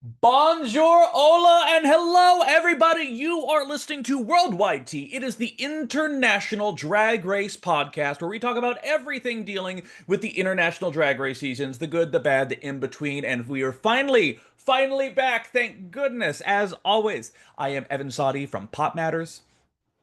Bonjour, hola, and hello, everybody. You are listening to Worldwide Tea. It is the international drag race podcast where we talk about everything dealing with the international drag race seasons, the good, the bad, the in between, and we are finally back. Thank goodness. As always, I am Evan Sawdey from Pop Matters.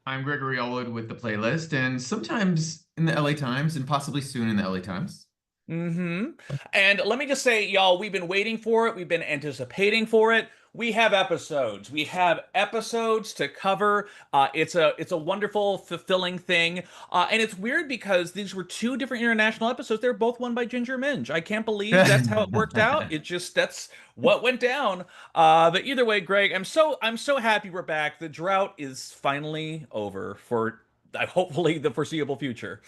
I'm Gregory Ellwood with the playlist, and sometimes in the LA Times, and possibly soon in the LA Times. Mm-hmm. And let me just say, y'all, we've been waiting for it. We've been anticipating for it. We have episodes. We have episodes to cover. It's a wonderful, fulfilling thing. And it's weird because these were two different international episodes. They're both won by Ginger Minge. I can't believe that's how it worked out. That's what went down. But either way, Greg, I'm so happy we're back. The drought is finally over for hopefully the foreseeable future.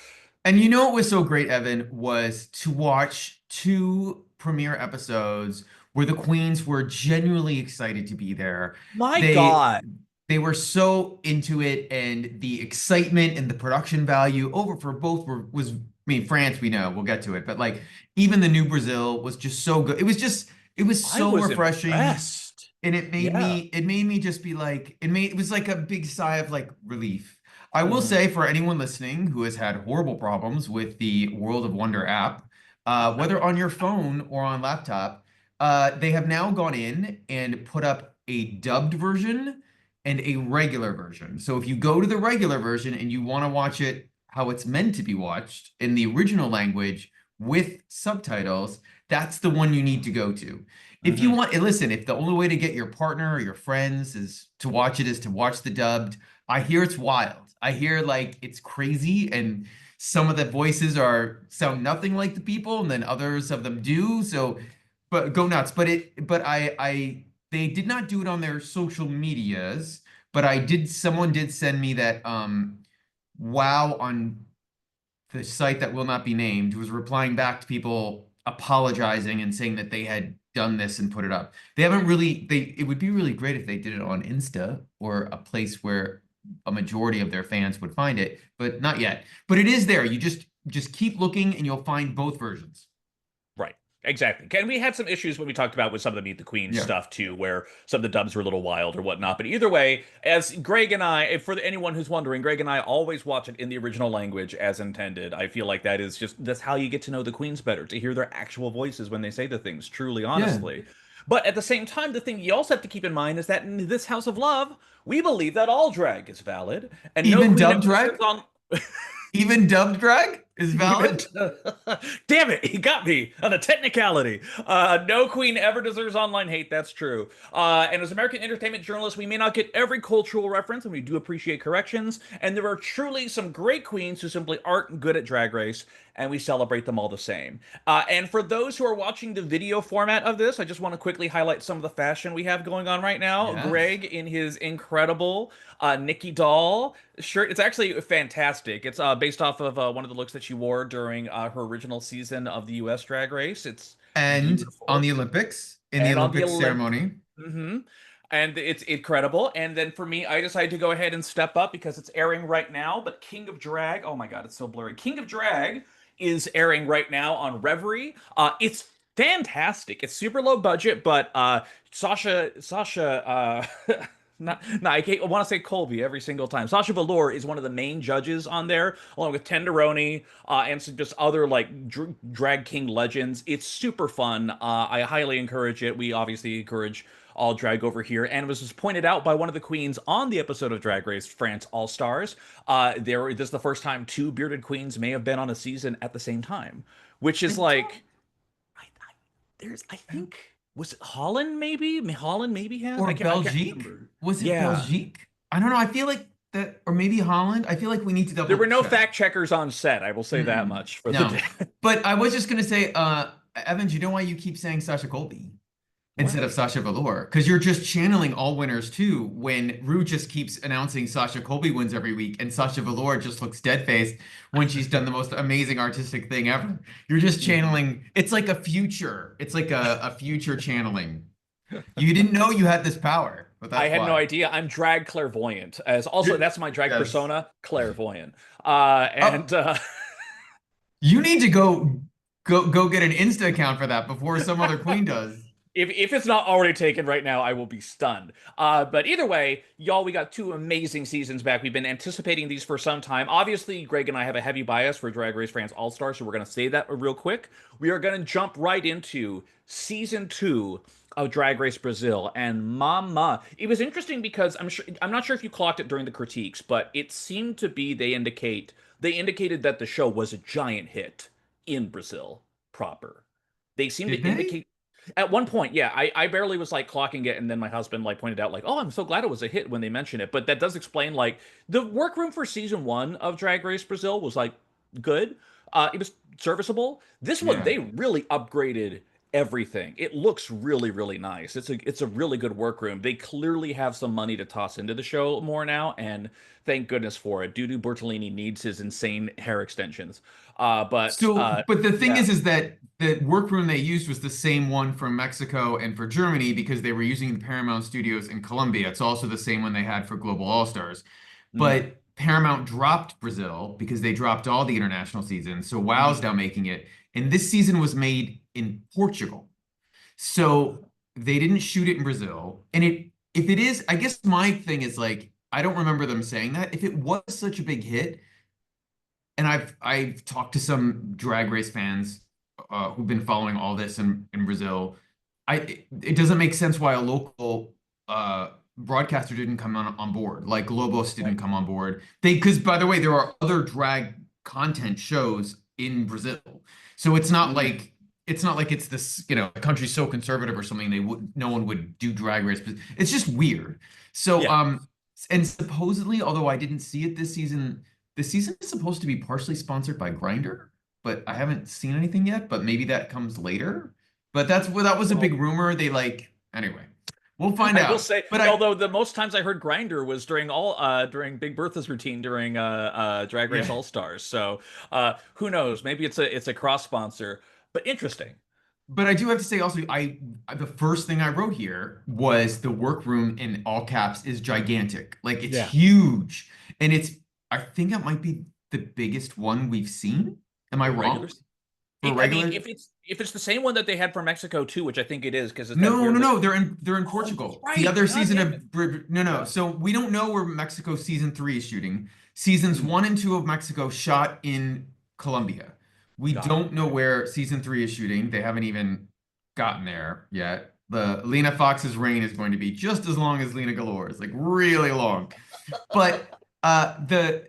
And you know what was so great, Evan, was to watch two premiere episodes where the queens were genuinely excited to be there. My They God. they were so into it, and the excitement and the production value over for both was, I mean, France, we know, we'll get to it, but like even the new Brazil was just so good. It was I so was refreshing. impressed. And Yeah. it made me just be like, it was like a big sigh of like relief. I will Mhm. say, for anyone listening who has had horrible problems with the World of Wonder app, whether on your phone or on laptop, they have now gone in and put up a dubbed version and a regular version. So if you go to the regular version and you want to watch it how it's meant to be watched in the original language with subtitles, that's the one you need to go to. If you Mhm. want, and listen, if the only way to get your partner or your friends is to watch it is to watch the dubbed, I hear it's wild. I hear like it's crazy, and some of the voices are sound nothing like the people, and then others of them do. So, but go nuts. But they did not do it on their social medias, but someone did send me that wow on the site that will not be named was replying back to people apologizing and saying that they had done this and put it up. They haven't really they it would be really great if they did it on Insta or a place where a majority of their fans would find it, but not yet. But it is there. You just keep looking and you'll find both versions. Right. Exactly. And we had some issues when we talked about with some of the Meet the Queens Yeah. stuff too, where some of the dubs were a little wild or whatnot. But either way, as Greg and I, for anyone who's wondering, Greg and I always watch it in the original language as intended. I feel like that's how you get to know the Queens better, to hear their actual voices when they say the things, truly, Yeah. honestly. But at the same time, the thing you also have to keep in mind is that in this House of Love, we believe that all drag is valid, and no Even queen dubbed ever deserves drag? on. Even dubbed drag is Even valid? damn it, he got me on a technicality. No queen ever deserves online hate. That's true. And as American entertainment journalists, we may not get every cultural reference, and we do appreciate corrections. And there are truly some great queens who simply aren't good at Drag Race, and we celebrate them all the same. And for those who are watching the video format of this, I just want to quickly highlight some of the fashion we have going on right now. Yes. Greg in his incredible Nikki Doll shirt. It's actually fantastic. It's based off of one of the looks that she wore during her original season of the U.S. Drag Race. It's And on beautiful, the Olympics, in the and on the Olympics Olymp. ceremony. hmm And it's incredible. And then for me, I decided to go ahead and step up because it's airing right now. But King of Drag, oh my God, it's so blurry. King of Drag is airing right now on Reverie. It's fantastic. It's super low budget, but Sasha, not, no, I want to say Colby every single time. Sasha Velour is one of the main judges on there, along with Tenderoni and some just other like drag king legends. It's super fun. I highly encourage it. We obviously encourage all drag over here, and it was just pointed out by one of the queens on the episode of Drag Race France All Stars. This is the first time two bearded queens may have been on a season at the same time, which I is don't. like I think was it Holland maybe? Holland maybe has. Or I can't Belgique? remember. Was it Yeah. Belgique? I don't know. I feel like that, or maybe Holland. I feel like we need to There double were no check. fact checkers on set, I will say that Mm-mm. much for the No, day. but I was just gonna say, Evans, you know why you keep saying Sasha Colby instead What? of Sasha Velour? Because you're just channeling all winners too. When Rue just keeps announcing Sasha Colby wins every week, and Sasha Velour just looks dead faced when she's done the most amazing artistic thing ever. You're just Mhm. channeling. It's like a future. It's like a future channeling. You didn't know you had this power, but I that's had no why. idea. I'm drag clairvoyant, as also that's my drag Yes. persona, clairvoyant. Uh, Oh, and uh, you need to go get an Insta account for that before some other queen does. If it's not already taken right now, I will be stunned. But either way, y'all, we got two amazing seasons back. We've been anticipating these for some time. Obviously, Greg and I have a heavy bias for Drag Race France All Stars, so we're going to say that real quick. We are going to jump right into season 2 of Drag Race Brazil. And mama, it was interesting because I'm not sure if you clocked it during the critiques, but it seemed to be they indicated that the show was a giant hit in Brazil proper. They seem to Did they? indicate at one point, yeah, I barely was like clocking it, and then my husband like pointed out like, "Oh, I'm so glad it was a hit when they mentioned it." But that does explain like the workroom for season 1 of Drag Race Brazil was like good. It was serviceable. This one Yeah. they really upgraded everything. It looks really really nice. It's a really good workroom. They clearly have some money to toss into the show more now, and thank goodness for it. Dudu Bertolini needs his insane hair extensions. So, but the thing Yeah. is that the workroom they used was the same one for Mexico and for Germany because they were using the Paramount Studios in Colombia. It's also the same one they had for Global All Stars. Mhm. But Paramount dropped Brazil because they dropped all the international seasons. So WoW's now Mhm. making it. And this season was made in Portugal. So they didn't shoot it in Brazil. And if it is, I guess my thing is like, I don't remember them saying that. If it was such a big hit, and I've talked to some drag race fans who've been following all this in Brazil. It doesn't make sense why a local broadcaster didn't come on board, like Lobos didn't Right. come on board. Because by the way, there are other drag content shows in Brazil, so Mhm. it's not like it's this, a country so conservative or something they would no one would do drag race. But it's just weird. So Yeah. and supposedly, although I didn't see it this season, the season is supposed to be partially sponsored by Grindr, but I haven't seen anything yet. But maybe that comes later. But that was a Well, big rumor. They like anyway. We'll find I will out. say, But I although the most times I heard Grinder was during Big Bertha's routine during Drag Race yeah. All Stars. So who knows? Maybe it's a cross sponsor, but interesting. But I do have to say also, the first thing I wrote here was the workroom in all caps is gigantic. Like it's Yeah. huge. And I think it might be the biggest one we've seen. Am I For wrong? regulars. For I mean, regular? if it's the same one that they had for Mexico too, which I think it is because it's that No, weird no, like no. They're in oh Portugal. The right, other God season damn it. of no, no. Yeah. So we don't know where Mexico season 3 is shooting. Seasons Mhm. 1 and 2 of Mexico shot in Colombia. We Got it. don't know where season 3 is shooting. They haven't even gotten there yet. The Lena Fox's reign is going to be just as long as Lena Galore's, like really long. But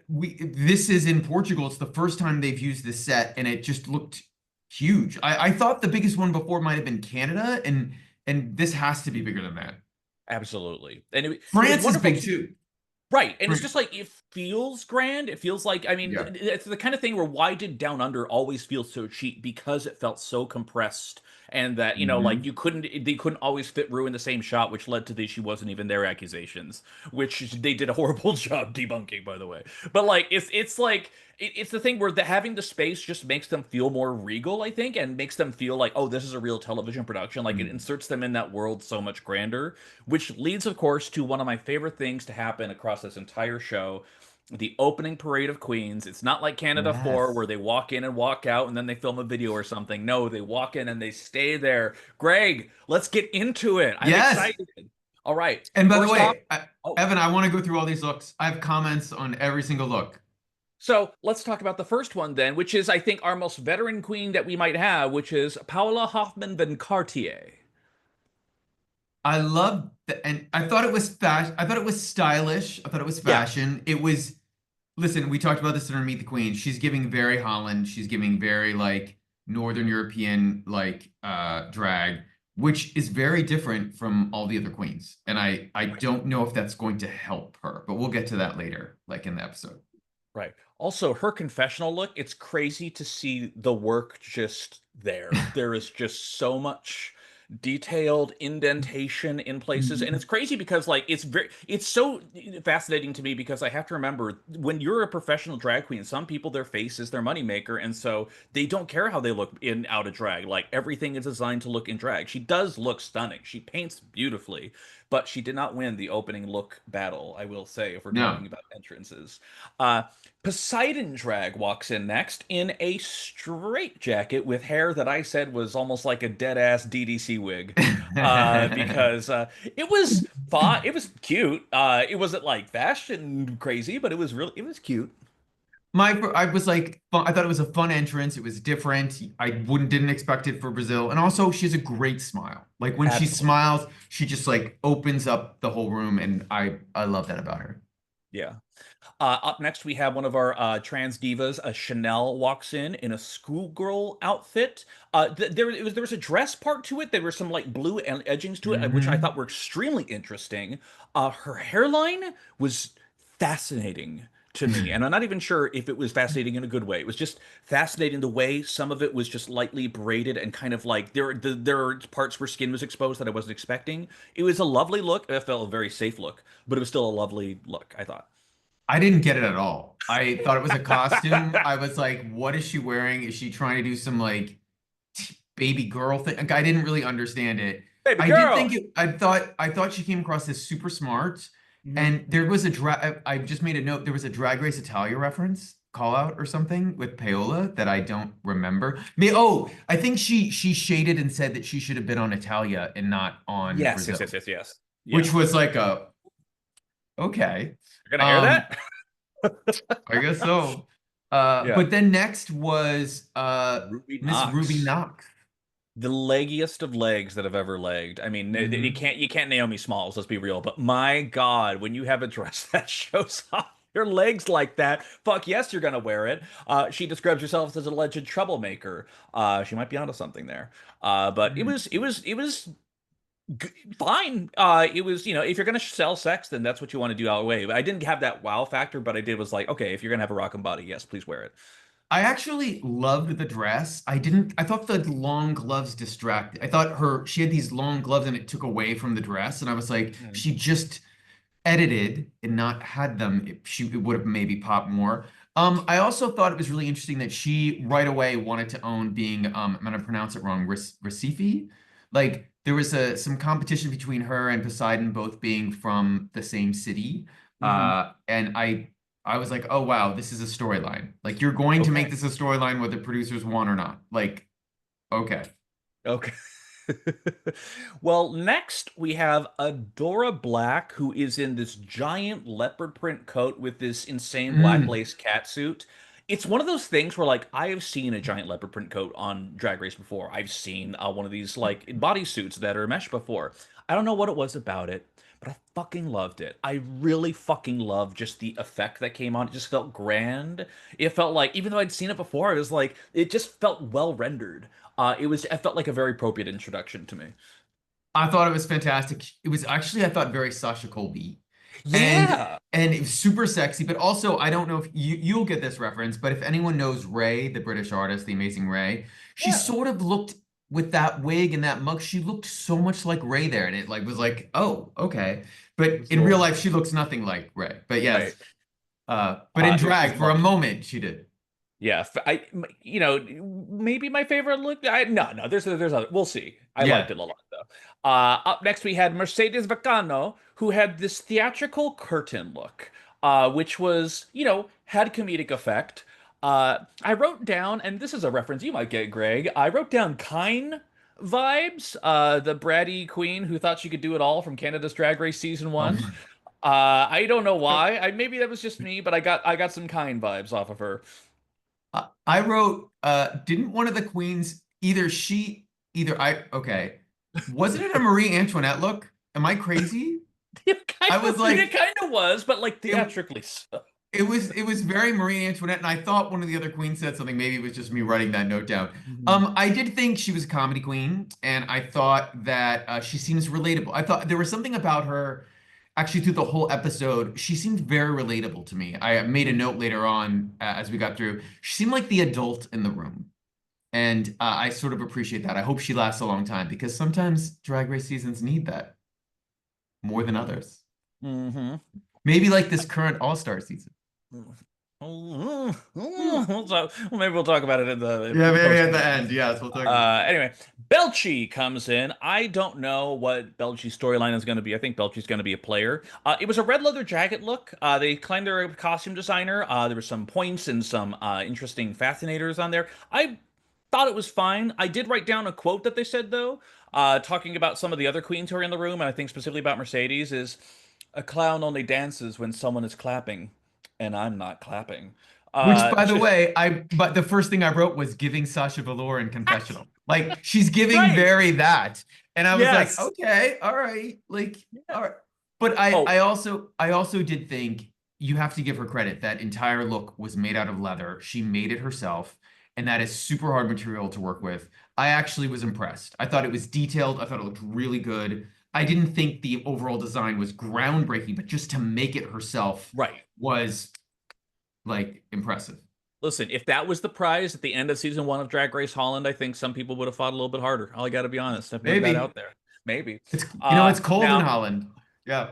this is in Portugal. It's the first time they've used this set, and it just looked huge. I thought the biggest one before might have been Canada, and this has to be bigger than that. Absolutely. And it was France is wonderful big too. too. Right. And it's Fran- just like it feels grand. It feels like I mean, Yeah. it's the kind of thing where why did Down Under always feel so cheap? Because it felt so compressed and that, like Hmm. they couldn't always fit Rue in the same shot, which led to the she wasn't even there accusations, which they did a horrible job debunking, by the way. But like it's like it's the thing where having the space just makes them feel more regal, I think, and makes them feel like, oh, this is a real television production. Like it inserts them in that world so much grander, which leads, of course, to one of my favorite things to happen across this entire show. The opening parade of queens. It's not like Canada 4 Yes. where they walk in and walk out and then they film a video or something. No, they walk in and they stay there. Greg, let's get into it. I'm Yes. excited. All right. And by the First off, way, oh, Evan, I want to go through all these looks. I have comments on every single look. so let's talk about the first one then, which is, I think, our most veteran queen that we might have, which is Paula Hoffman Van Cartier. I love and I thought it was fashion. I thought it was stylish. I thought it was Yeah. fashion. It was. Listen, we talked about this in our Meet the Queen. She's giving very Holland. She's giving very like Northern European like drag, which is very different from all the other queens. And I Right. don't know if that's going to help her, but we'll get to that later, like in the episode. Right. Also, her confessional look, it's crazy to see the work just there. There is just so much detailed indentation in places. And it's crazy because like it's so fascinating to me because I have to remember when you're a professional drag queen, some people their face is their moneymaker, and so they don't care how they look in out of drag. Like everything is designed to look in drag. She does look stunning. She paints beautifully, but she did not win the opening look battle, I will say, if we're No. talking about entrances. Uh Poseidon Drag walks in next in a straight jacket with hair that I said was almost like a dead ass DDC wig. Because it was fun, it was cute. It wasn't like fashion crazy, but it was cute. I was like, I thought it was a fun entrance. It was different. I wouldn't didn't expect it for Brazil. And also, she has a great smile. Like when she Absolutely. smiles, she just like opens up the whole room, and I love that about her. Yeah. Up next, we have one of our trans divas. Chanel walks in a schoolgirl outfit. There was a dress part to it. There were some like blue edgings to it, which I Hmm. thought were extremely interesting. Her hairline was fascinating to me, and I'm not even sure if it was fascinating in a good way. It was just fascinating the way some of it was just lightly braided and kind of like there are parts where skin was exposed that I wasn't expecting. It was a lovely look. It felt a very safe look, but it was still a lovely look, I thought. I didn't get it at all. I thought it was a costume. I was like, what is she wearing? Is she trying to do some like baby girl thing? Like, I didn't really understand it. Baby I did girl. think I thought she came across as super smart. Mhm. And there was a drag. I just made a note. There was a Drag Race Italia reference call out or something with Paola that I don't remember. I think she shaded and said that she should have been on Italia and not on Yes, yes, yes, Brazil, yes, yes. Yeah. which was like a okay. You're gonna air Um, that? I guess so. Yeah. But then next was Ruby Miss Ruby Nox. Nox. The leggiest of legs that have ever legged. I mean, Hmm. you can't Naomi Smalls, let's be real, but my God, when you have a dress that shows off your legs like that, fuck yes, you're gonna wear it. She describes herself as an alleged troublemaker. She might be onto something there. But it was fine. It was, you know, if you're gonna sell sex, then that's what you want to do all the way. But I didn't have that wow factor, but I did was like, okay, if you're gonna have a rockin' body, yes, please wear it. I actually loved the dress. I thought the long gloves distracted. I thought she had these long gloves and it took away from the dress. And I was like, if Mm. she just edited and not had them, it would have maybe popped more. I also thought it was really interesting that she right away wanted to own being, I'm gonna pronounce it wrong, Recife. Like there was some competition between her and Poseidon both being from the same city. Hmm. And I was like, oh wow, this is a storyline. Like you're going to make Okay. this a storyline whether producers want or not. Like, okay. Okay. Well, next we have Adora Black, who is in this giant leopard print coat with this insane black Mm. lace cat suit. It's one of those things where, like, I have seen a giant leopard print coat on Drag Race before. I've seen one of these, like, bodysuits that are mesh before. I don't know what it was about it, but I fucking loved it. I really fucking loved just the effect that came on. It just felt grand. It felt like, even though I'd seen it before, it was like, it just felt well rendered. It felt like a very appropriate introduction to me. I thought it was fantastic. It was actually, I thought, very Sasha Colby. And Yeah. and it was super sexy, but also I don't know if you'll get this reference, but if anyone knows Ray, the British artist, the amazing Ray, she Yeah. sort of looked with that wig and that mug, she looked so much like Ray there. And it like was like, oh, okay. But This in real little life, she looks nothing like Ray. But yes. right. But in It was drag, for a lovely. moment, she did. Yeah, you know, maybe my favorite look. No, there's other. We'll see. I liked Yeah. it a lot though. Up next we had Mercedes Vulcão, who had this theatrical curtain look, which was, you know, had comedic effect. I wrote down, and this is a reference you might get, Greg. I wrote down Kine vibes, the bratty queen who thought she could do it all from Canada's Drag Race season one. Um, I don't know why. Maybe that was just me, but I got some Kine vibes off of her. I wrote, didn't one of the queens okay. Wasn't it a Marie Antoinette look? Am I crazy? I was It like, kind of was, but like it, theatrically so. it was very Marie Antoinette, and I thought one of the other queens said something. Maybe it was just me writing that note down. Mhm. I did think she was a comedy queen, and I thought that she seems relatable. I thought there was something about her, actually, through the whole episode. She seemed very relatable to me. I made a note later on as we got through. She seemed like the adult in the room. And I sort of appreciate that. I hope she lasts a long time because sometimes drag race seasons need that more than others. Mm-hmm. Maybe like this current All-Star season. Maybe we'll talk about it in Yeah, the maybe post at the credit end. scene. Yes, we'll talk about it. Anyway, Belchi comes in. I don't know what Belchi's storyline is going to be. I think Belchi's going to be a player. It was a red leather jacket look. They claimed they're a costume designer. There were some points and some interesting fascinators on there. I thought it was fine. I did write down a quote that they said though, talking about some of the other queens who are in the room, and I think specifically about Mercedes is a clown only dances when someone is clapping, and I'm not clapping. Which, by the Just way, but the first thing I wrote was giving Sasha Velour in confessional. Like she's giving right. very that. And I was like, Yes. okay, all right. Like, Yeah. all right. But I Oh, I also I also did think you have to give her credit. That entire look was made out of leather. She made it herself, and that is super hard material to work with. I actually was impressed. I thought it was detailed. I thought it looked really good. I didn't think the overall design was groundbreaking, but just to make it herself right. was like impressive. Listen, if that was the prize at the end of season one of Drag Race Holland, I think some people would have fought a little bit harder. I got to be honest. I'm putting that out Maybe there. Maybe. it's cold in Now, Holland. Yeah.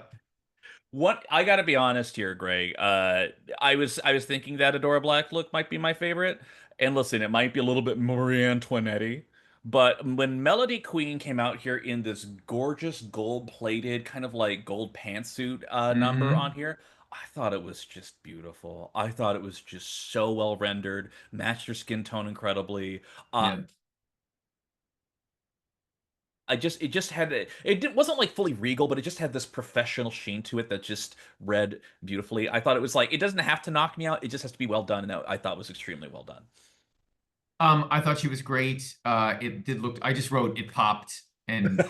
what I got to be honest here, Greg. I was thinking that Adora Black look might be my favorite, and listen, it might be a little bit Marie Antoinette, but when Mellody Queen came out here in this gorgeous gold-plated kind of like gold pantsuit number on Hmm. here, I thought it was just beautiful. I thought it was just so well rendered, matched her skin tone incredibly. Uh, Yeah. it just had wasn't like fully regal, but it just had this professional sheen to it that just read beautifully. I thought it was like it doesn't have to knock me out; it just has to be well done, and that I thought was extremely well done. I thought she was great. It did look, I just wrote it popped, and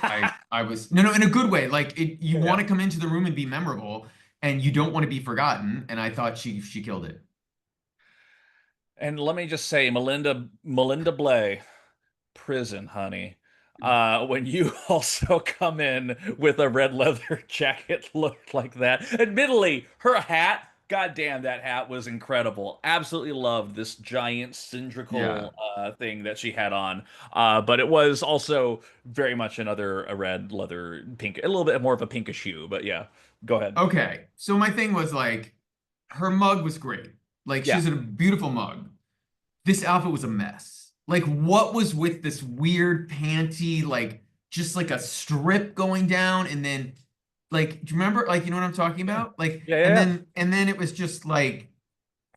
I was no, in a good way. Like you want Yeah. to come into the room and be memorable, and you don't want to be forgotten. And I thought she killed it. And let me just say, Melinda Blay, prison, honey. When you also come in with a red leather jacket look like that. Admittedly, her hat, goddamn, that hat was incredible. Absolutely loved this giant Yeah. cylindrical thing that she had on. But it was also very much another a red leather pink, a little bit more of a pinkish hue. But yeah, go ahead. Okay. So my thing was like, her mug was great. Like Yeah. she's a beautiful mug. This outfit was a mess. Like, what was with this weird panty, like just like a strip going down, and then like, do you remember? Like, you know what I'm talking Yeah. about? Like, Yeah. and Yeah. then it was just like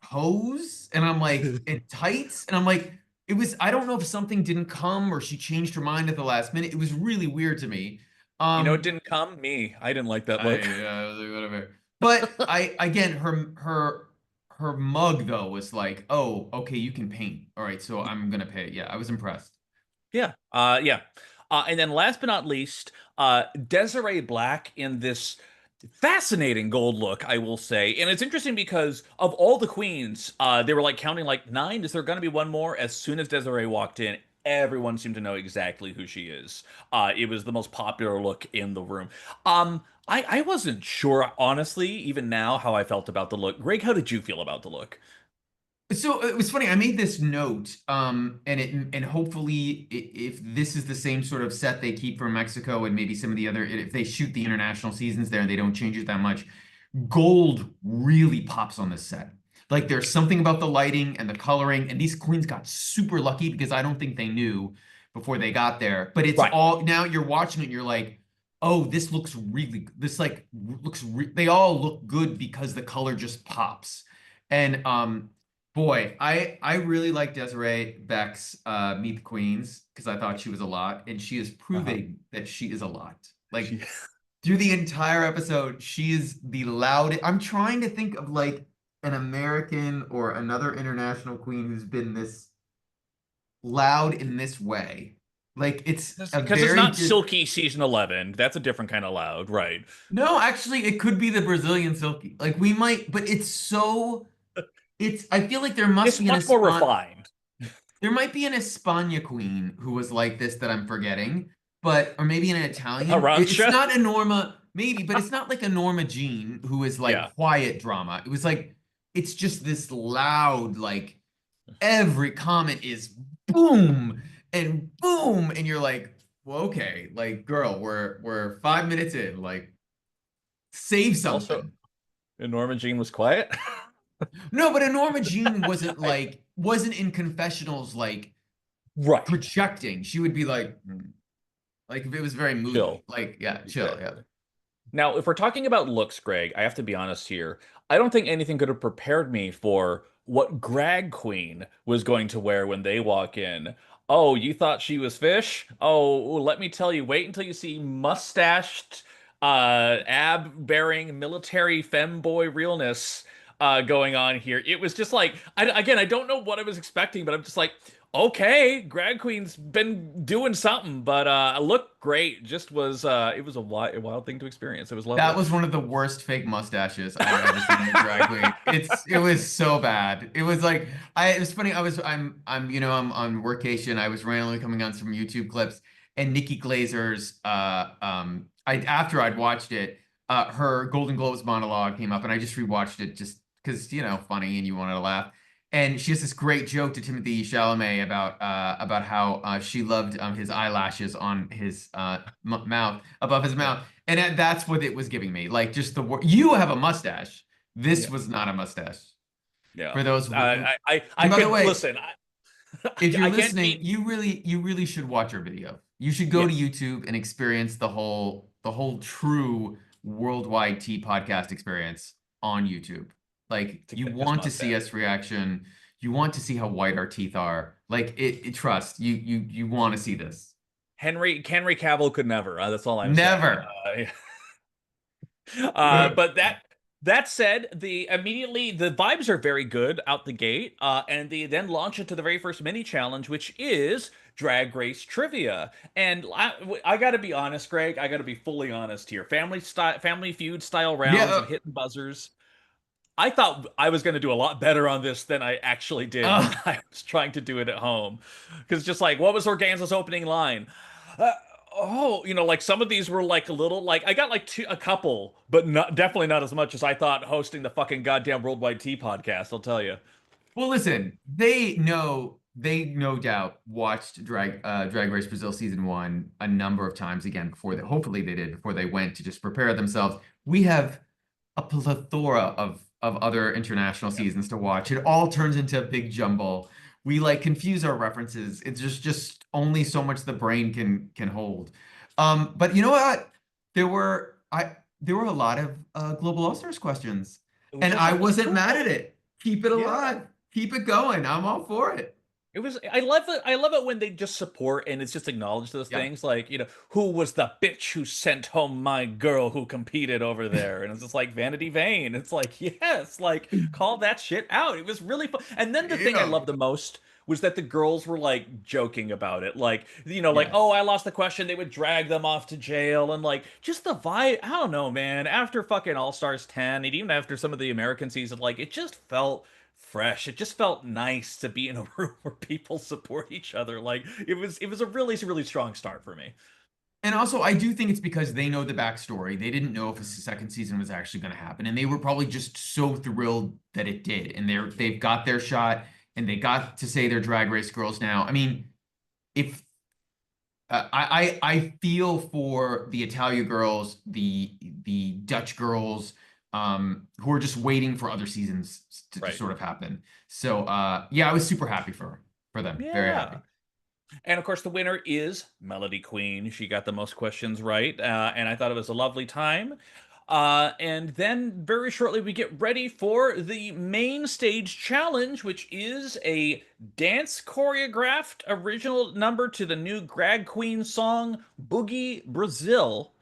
hose, and I'm like, Yeah. and tights, and I'm like, it was. I don't know if something didn't come or she changed her mind at the last minute. It was really weird to me. You know, it Um, didn't come me. I didn't like that look. I was like, whatever. But I again, her mug though was like, oh, okay, you can paint. All right, so I'm gonna pay. Yeah, I was impressed. Yeah. Yeah. And then last but not least, Desiree Black in this fascinating gold look, I will say. And it's interesting because of all the queens, they were like counting like nine. Is there going to be one more? As soon as Desiree walked in, everyone seemed to know exactly who she is. It was the most popular look in the room. I wasn't sure, honestly, even now, how I felt about the look. Greg, how did you feel about the look? So it was funny. I made this note, and hopefully, if this is the same sort of set they keep for Mexico and maybe some of the other, if they shoot the international seasons there and they don't change it that much, gold really pops on this set. Like there's something about the lighting and the coloring, and these queens got super lucky because I don't think they knew before they got there. But it's Right. all now you're watching it, and you're like, oh, this looks really, this like looks, they all look good because the color just pops. And boy, I really like Desiree Beck's Meet the Queens because I thought she was a lot, and she is Uh-huh. proving that she is a lot. Like She, through the entire episode, she is the loudest. I'm trying to think of like an American or another international queen who's been this loud in this way. Like it's a because it's very not Silky season 11. That's a different kind of loud, right? no, actually, it could be the Brazilian Silky. Like we might, but it's so it's. I feel like there must It's be an much more Espan refined. there might be an España queen who was like this that I'm forgetting, but or maybe an Italian. It's Arancia? not a Norma, maybe, but it's not like a Norma Jean who is like Yeah. quiet drama. It was like it's just this loud, like every comment is boom, and you're like, well, okay, like girl, we're 5 minutes in, like save Also, something. Norma Jean was quiet. No, but Norma Jean wasn't in confessionals like Right. projecting. She would be like, like if it was very moody, Chill. like yeah, chill, yeah. Exactly. Now, if we're talking about looks, Greg, I have to be honest here. I don't think anything could have prepared me for what Drag Queen was going to wear when they walk in. Oh, you thought she was fish? Oh, let me tell you, wait until you see mustached, ab-bearing military femboy realness going on here. It was just like, again, I don't know what I was expecting, but I'm just like, okay, Drag Queen's been doing something, but looked great. Just was it was a wild thing to experience. It was lovely. That was one of the worst fake mustaches I've ever seen in a drag queen. It was so bad. It was like it was funny. I'm on workation. I was randomly coming on some YouTube clips, and Nikki Glazer's after I'd watched it, her Golden Globes monologue came up, and I just rewatched it just because funny and you wanted to laugh. And she has this great joke to Timothy Chalamet about how she loved his eyelashes on his mouth, above his mouth, and that's what it was giving me. Like just the word. You have a mustache. This Yeah. was not a mustache. Yeah. For those. I by the could way, listen. if you're I can't listening, be. you really should watch our video. You should go to Yes. YouTube and experience the whole true worldwide tea podcast experience on YouTube. Like To you get this want to see mustache. us reaction. You want to see how white our teeth are. Like trust you want to see this. Henry Cavill could never. That's all I'm saying. Never. But that said, the vibes are very good out the gate, and they then launch into the very first mini challenge, which is Drag Race Trivia. And I got to be honest, Greg. I got to be fully honest here. Family Feud style rounds Yeah. of hitting buzzers. I thought I was going to do a lot better on this than I actually did when I was trying to do it at home. Because just like, what was Organza's opening line? Uh, like some of these were like a little like I got like a couple, but definitely not as much as I thought hosting the fucking goddamn Worldwide Tea podcast. I'll tell you. Well, listen, they no doubt watched Drag Race Brazil season 1 a number of times again hopefully they did before they went to just prepare themselves. We have a plethora of other international Yeah. seasons to watch. It all turns into a big jumble. We like confuse our references. It's just only so much the brain can hold. But you know what? There were a lot of Global All Stars questions, and I wasn't mad at it. Keep it Yeah. alive. Keep it going. I'm all for it. It was. I love it. I love it when they just support and it's just acknowledge those Yeah. things. Like who was the bitch who sent home my girl who competed over there? And it's just like Vanity Vane. It's like yes, like call that shit out. It was really fun. And then the thing I Yeah. loved the most was that the girls were like joking about it. Like like oh, Yes. I lost the question. They would drag them off to jail and like just the vibe. I don't know, man. After fucking All Stars 10, and even after some of the American season, like it just felt fresh. It just felt nice to be in a room where people support each other. Like it was a really strong start for me. And also, I do think it's because they know the backstory. They didn't know if a second season was actually going to happen, and they were probably just so thrilled that it did. And they've got their shot, and they got to say they're Drag Race girls now. I mean, if I feel for the Italia girls, the Dutch girls, who are just waiting for other seasons to Right. sort of happen. So yeah, I was super happy for them. Very happy. Yeah. And of course, the winner is Mellody Queen. She got the most questions right, and I thought it was a lovely time. And then very shortly, we get ready for the main stage challenge, which is a dance choreographed original number to the new Drag Queen song Boogie Brazil.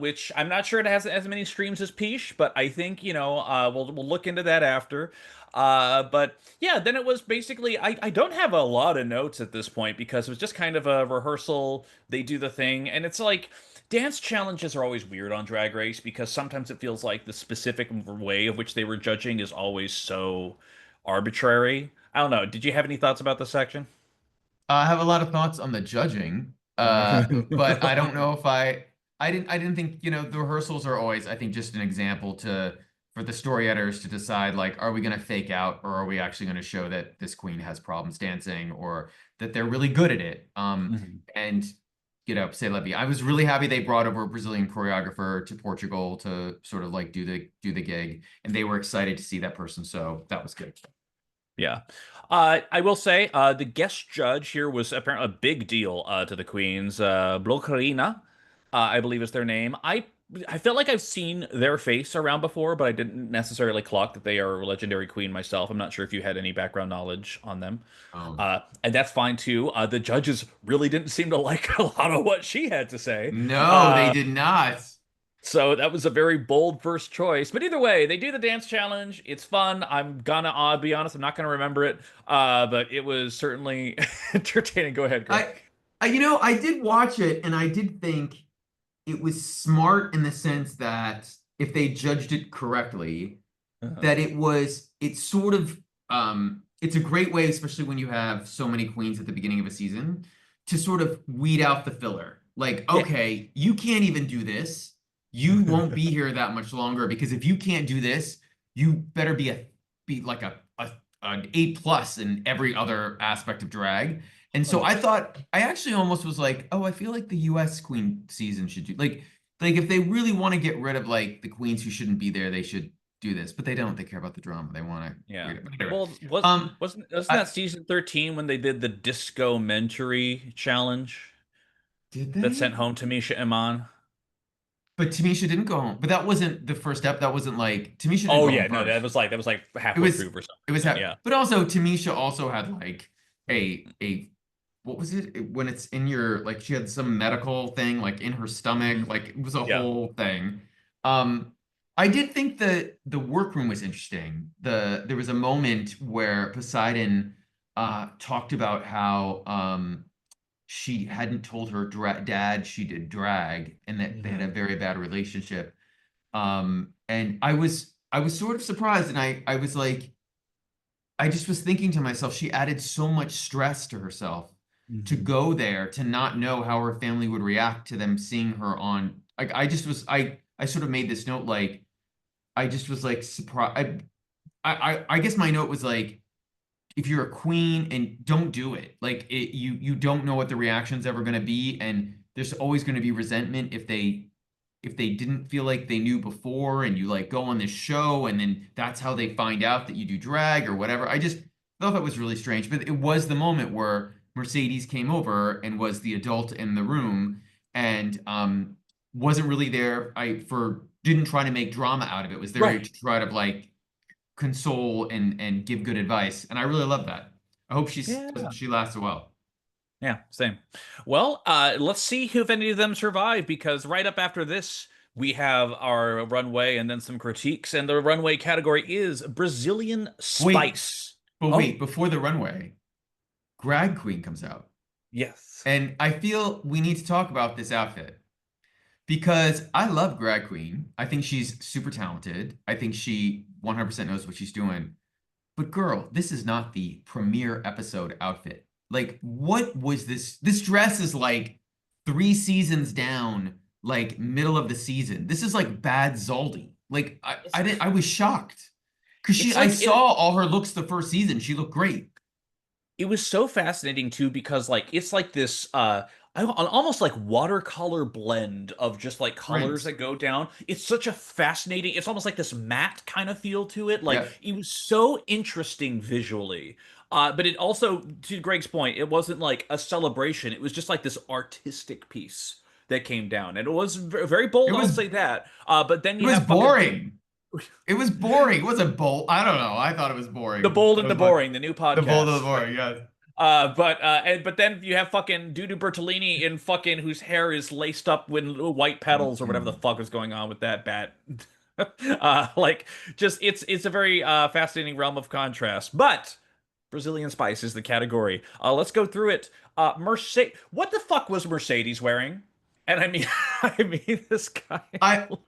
Which I'm not sure it has as many streams as Peach, but I think we'll look into that after. But yeah, then it was basically I don't have a lot of notes at this point because it was just kind of a rehearsal. They do the thing, and it's like dance challenges are always weird on Drag Race because sometimes it feels like the specific way of which they were judging is always so arbitrary. I don't know. Did you have any thoughts about this section? I have a lot of thoughts on the judging, but I don't know if I didn't think, the rehearsals are always, I think, just an example for the story editors to decide, like, are we going to fake out or are we actually going to show that this queen has problems dancing or that they're really good at it? Mhm. And get up, say Levy. I was really happy they brought over a Brazilian choreographer to Portugal to sort of like do the gig, and they were excited to see that person. So that was good. Yeah. I will say, the guest judge here was apparently a big deal to the Queens. Blocarina, I believe is their name. I felt like I've seen their face around before, but I didn't necessarily clock that they are a legendary queen myself. I'm not sure if you had any background knowledge on them. Um, And that's fine too. The judges really didn't seem to like a lot of what she had to say. no, they Uh, did not. so that was a very bold first choice. But either way, they do the dance challenge. It's fun. I'm gonna be honest, I'm not gonna remember it. But it was certainly entertaining. Go ahead, Greg. I did watch it, and I did think it was smart in the sense that if they judged it correctly, Uh-huh. that it's sort of it's a great way, especially when you have so many queens at the beginning of a season, to sort of weed out the filler. Like, Yeah. okay, you can't even do this. You won't be here that much longer because if you can't do this, you better be like an A+ in every other aspect of drag. And so I actually almost was like, oh, I feel like the US queen season should do like if they really want to get rid of like the queens who shouldn't be there, they should do this, but they don't. They care about the drama. They want to Yeah. create it. But anyway, Well, wasn't I that season 13 when they did the disco mentory challenge did that sent they? home Tamisha Iman? But Tamisha didn't go home. But that wasn't the first step. That wasn't like Tamisha didn't Oh go home yeah, no, first. that was like It halfway was through or something it like was that. hap- Yeah. but also Tamisha also had like a what was when it's in your like she had some medical thing like in her stomach, Mhm. like it was a Yeah. whole thing. Um I did think that the workroom was interesting. There was a moment where Poseidon talked about how she hadn't told her dad she did drag and that they had a Mhm. very bad relationship. And I was sort of surprised, and I was like, I just was thinking to myself, she added so much stress to herself to Mhm. go there, to not know how her family would react to them seeing her on. Like, I just was, I sort of made this note, like, I just was like surprised. I guess my note was like, if you're a queen and don't do it, like you don't know what the reaction's ever going to be, and there's always going to be resentment if they didn't feel like they knew before and you like go on this show and then that's how they find out that you do drag or whatever. I just thought that was really strange. But it was the moment where Mercedes came over and was the adult in the room and wasn't really there. I for didn't try to make drama out of it. Was there Right. to try to like console and give good advice. And I really love that. I hope Yeah. she lasts a while. Yeah, same. Well, let's see if any of them survive because right up after this, we have our runway and then some critiques, and the runway category is Brazilian Wait, spice. but Oh, wait, before the runway, Drag Queen comes out. yes. And I feel we need to talk about this outfit because I love Drag Queen. I think she's super talented. I think she 100% knows what she's doing. But girl, this is not the premiere episode outfit. Like, what was this? This dress is like 3 seasons down, like middle of the season. This is like bad Zaldi. Like, It's I was shocked because it's I like saw all her looks the first season. She looked great. it was so fascinating too because like it's like this almost like watercolor blend of just like colors Print. that go down. It's such a fascinating, it's almost like this matte kind of feel to it. Like Yeah. it was so interesting visually. But it also, to Greg's point, it wasn't like a celebration. It was just like this artistic piece that came down. And it was very It bold, I'll was say that. But then it you was have fucking boring. It was boring. It wasn't bold. I don't know. I thought it was The boring. Bold It and the was like Boring, the new the bold of the podcast. boring, yes. But then you have fucking Dudu Bertolini in fucking whose hair is laced up with little white petals or whatever the Mhm. fuck is going on with that bat. Like just it's a very fascinating realm of contrast. But Brazilian spice is the category. Let's go through it. Mercedes, what the fuck was Mercedes wearing? And I mean, I mean this guy,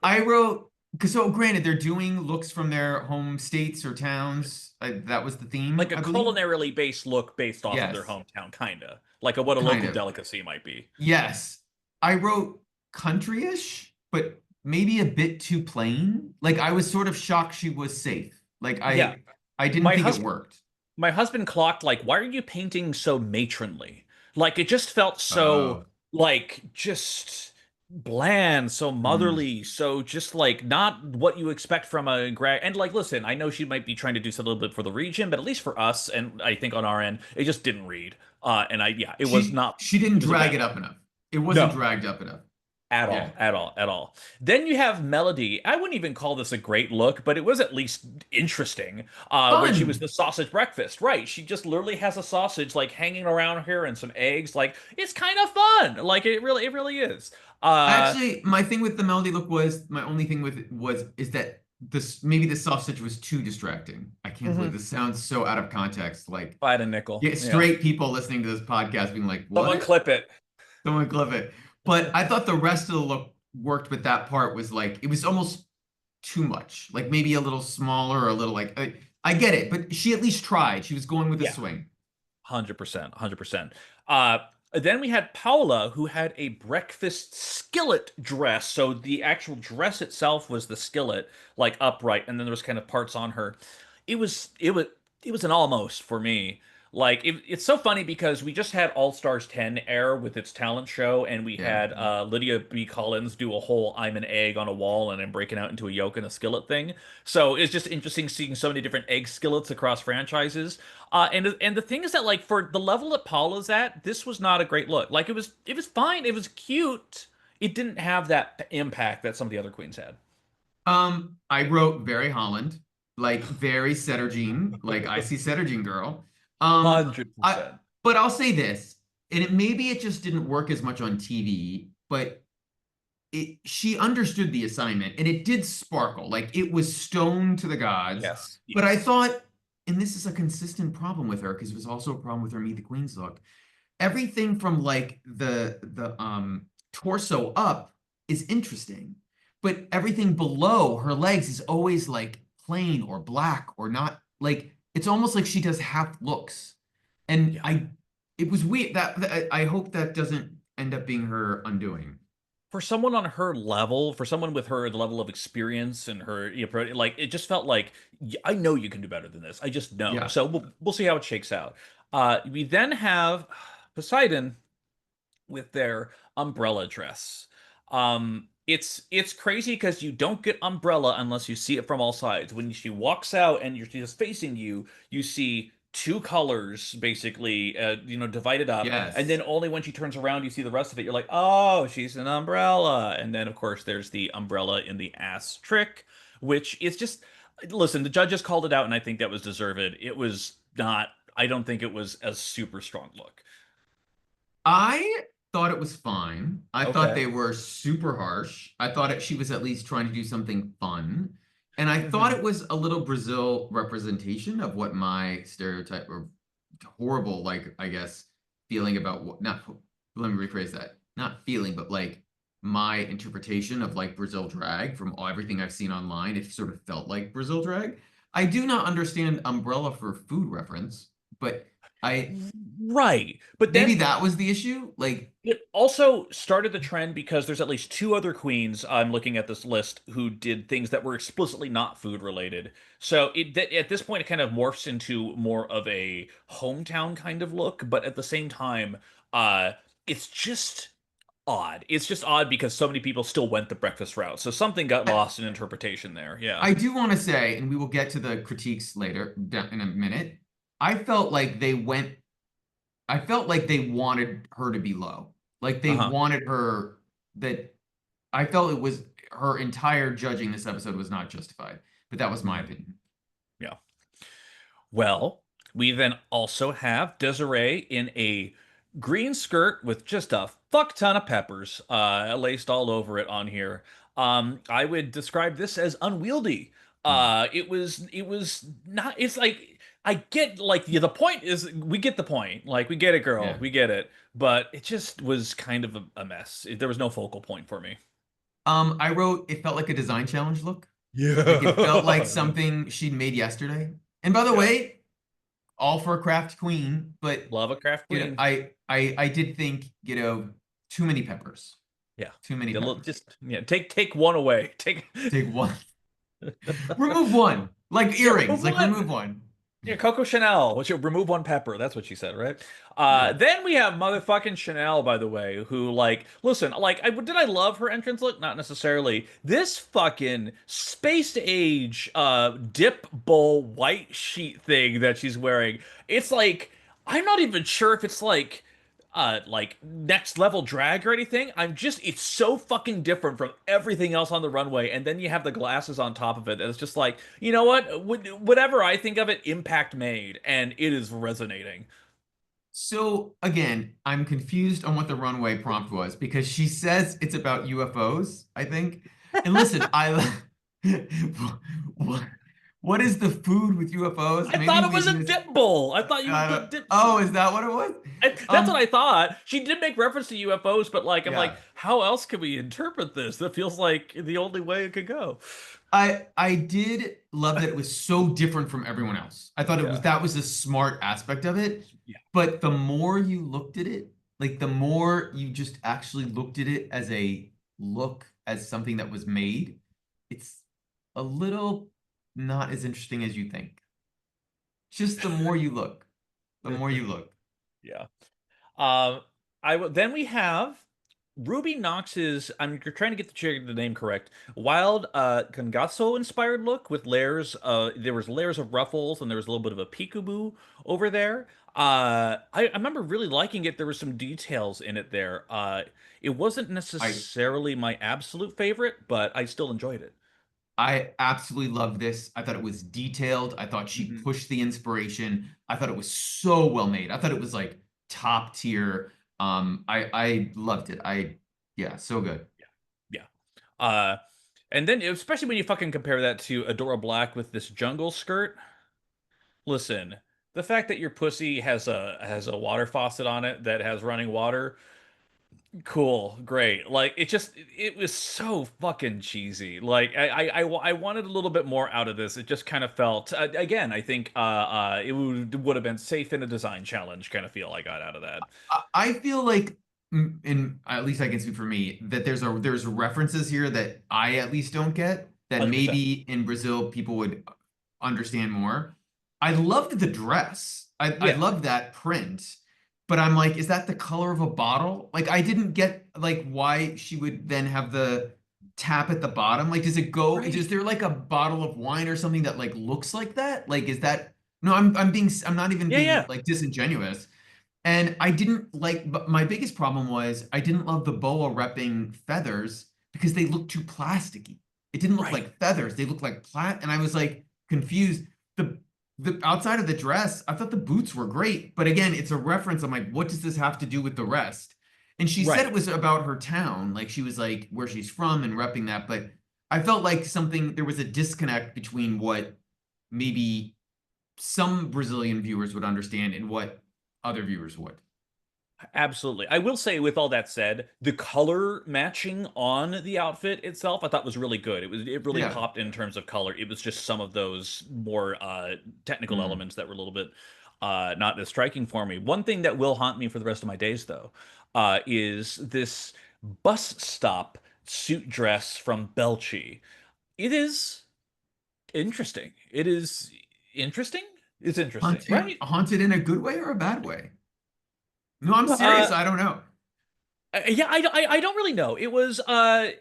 I wrote because so granted they're doing looks from their home states or towns. That was the theme, like a I believe. culinarily based look based off of their Yes, hometown, kinda like what a kind local of. delicacy might be. Yes, I wrote country-ish, but maybe a bit too plain. Like I was sort of shocked she was safe. Like Yeah, I didn't my think it husband. worked. My husband clocked like, why are you painting so matronly? Like it just felt so Oh. like just bland, so Mm. motherly, so just like not what you expect from a Greg. And like, listen, I know she might be trying to do something a little bit for the region, but at least for us, and I think on our end, it just didn't read. And I, yeah, it was not. She It didn't was a drag bad it look. up enough. It wasn't No, dragged up enough. at Yeah. all, at all, at all. Then you have Mellody. I wouldn't even call this a great look, but it was at least interesting. When she was Fun. the sausage breakfast, right? She just literally has a sausage like hanging around here and some eggs. Like it's kind of fun. Like it really is. Uh, Actually, my thing with the melody look was my only thing with it was is that this maybe the sausage was too distracting. I can't believe mhm. this sounds so out of context. Like, Fight a nickel. yeah, Yeah. straight people listening to this podcast being like, Someone "What?" clip it. Someone clip it. But I thought the rest of the look worked, but that part was like it was almost too much. Like maybe a little smaller or a little like I get it, but she at least tried. She was going with a Yeah. swing. 100%, 100%. Then we had Paula, who had a breakfast skillet dress. So the actual dress itself was the skillet, like upright, and then there was kind of parts on her. It was it was it was an almost for me. Like it's so funny because we just had All Stars 10 air with its talent show, and we Yeah. had Lydia B. Collins do a whole "I'm an egg" on a wall and then breaking out into a yolk and a skillet thing. So it's just interesting seeing so many different egg skillets across franchises. And the thing is that like for the level that Paula's at, this was not a great look. Like it was fine, it was cute. It didn't have that impact that some of the other queens had. I wrote very Holland, like very Setterjean, like I see Setterjean girl. Hundred I percent. but I'll say this, and maybe it just didn't work as much on TV, but she understood the assignment and it did sparkle, like it was stoned to the gods. Yes. But I Yes. thought, and this is a consistent problem with her because it was also a problem with her Meet the Queens look. Everything from like the torso up is interesting, but everything below her legs is always like plain or black or not like it's almost like she does half looks. And Yeah. it was weird that I hope that doesn't end up being her undoing. For someone on her level, for someone with her level of experience and her, like it just felt like I know you can do better than this. I just know. Yeah. So we'll see how it shakes out. We then have Poseidon with their umbrella dress. It's crazy because you don't get umbrella unless you see it from all sides. When she walks out and she's just facing you, you see two colors basically, divided up, and then Yes. only when she turns around you see the rest of it. You're like, oh, she's an umbrella, and then of course there's the umbrella in the ass trick, which is just listen. The judges called it out, and I think that was deserved. It was not. I don't think it was a super strong look. I thought it was fine. I thought Okay. they were super harsh. I thought she was at least trying to do something fun. And I thought Mhm. it was a little Brazil representation of what my stereotype or horrible, like, I guess, feeling about what, not, let me rephrase that. Not feeling, but like my interpretation of like Brazil drag from everything I've seen online. It sort of felt like Brazil drag. I do not understand umbrella for food reference, but I Right. But maybe then that was the issue. Like, it also started the trend because there's at least two other queens I'm looking at this list who did things that were explicitly not food related. So at this point it kind of morphs into more of a hometown kind of look, but at the same time, uh, it's just odd. It's just odd because so many people still went the breakfast route. So something got I, lost in interpretation there. Yeah. I do want to say, and we will get to the critiques later in a minute. I felt like they went, I felt like they wanted her to be low. Like they Uh-huh. wanted her that I felt it was her entire judging this episode was not justified. But that was my Mhm. opinion. Yeah. Well, we then also have Desiree in a green skirt with just a fuck ton of peppers laced all over it on here. I would describe this as unwieldy. Hmm. It was not. It's like I get like yeah, the point is we get the point. Like we get it, girl, Yeah. we get it. But it just was kind of a mess. There was no focal point for me. I wrote it felt like a design challenge look. Like it felt like Yeah. something she'd made yesterday. And by the Yeah. way, all for a craft queen, but Love a craft queen. I did think, too many peppers. Yeah. Too many peppers. Just yeah, take one away. Take Take one. Remove one. Like yeah, earrings. remove Like one. remove one. Yeah, Coco Chanel, which will remove one pepper. That's what she said, right? Yeah. Then we have motherfucking Chanel, by the way, who like, listen, like, did I love her entrance look? Not necessarily. This fucking space age, dip bowl white sheet thing that she's wearing. It's like, I'm not even sure if it's like next level drag or anything. It's so fucking different from everything else on the runway. And then you have the glasses on top of it. And it's just like, you know what? Whatever I think of it, Impact made, and it is resonating. So again, I'm confused on what the runway prompt was because she says it's about UFOs, I think. And listen, what, what is the food with UFOs? I thought Maybe it we was a miss. dip bowl. I thought you would I put don't, dip. oh, is that what it was? That's what I thought. She did make reference to UFOs, but like, I'm like, Yeah. how else can we interpret this? That feels like the only way it could go. I did love that it was so different from everyone else. I thought it was Yeah. that was a smart aspect of it. Yeah. But the more you looked at it, like the more you just actually looked at it as a look, as something that was made, it's a little not as interesting as you think. Just the more you look, the more you look. Yeah. Then we have Ruby Nox's. I'm trying to get the name correct. Wild Cangaso inspired look with layers. There was layers of ruffles and there was a little bit of a peekaboo over there. I remember really liking it. There were some details in it there. It wasn't I necessarily my absolute favorite, but I still enjoyed it. I absolutely love this. I thought it was detailed. I thought she Mhm. pushed the inspiration. I thought it was so well made. I thought it was like top tier. I loved it. Yeah, so good. Yeah. Uh, and then especially when you fucking compare that to Adora Black with this jungle skirt. Listen, the fact that your pussy has a water faucet on it that has running water, cool, great. Like it was so fucking cheesy. Like I wanted a little bit more out of this. It just kind of felt again. I think it would have been safe in a design challenge kind of feel I got out of that. I feel like, in at least I can speak for me, that there's references here that I at least don't get that 100%. maybe in Brazil people would understand more. I loved the dress. I Yeah. loved that print, but I'm like, is that the color of a bottle? Like I didn't get like why she would then have the tap at the bottom. Like, does it go? Right. Is there like a bottle of wine or something that like looks like that? Like, is that? No, I'm not even Yeah, being yeah. like disingenuous. And I didn't like, but my biggest problem was I didn't love the boa repping feathers because they looked too plasticky. It didn't look Right. like feathers. They looked like plat, and I was like confused. The the outside of the dress, I thought the boots were great, but again, it's a reference. I'm like, what does this have to do with the rest? And she said it Right. was about her town, like she was like where she's from and repping that, but I felt like something there was a disconnect between what maybe some Brazilian viewers would understand and what other viewers would. Absolutely. I will say, with all that said, the color matching on the outfit itself, I thought was really good. It really Yeah. popped in terms of color. It was just some of those more technical Mm. elements that were a little bit not as striking for me. One thing that will haunt me for the rest of my days, though, is this bus stop suit dress from Belchi. It is interesting. It is interesting. It's interesting, right? Haunted in a good way or a bad way? No, I'm Uh, serious. I don't know. Yeah, I don't really know. It was the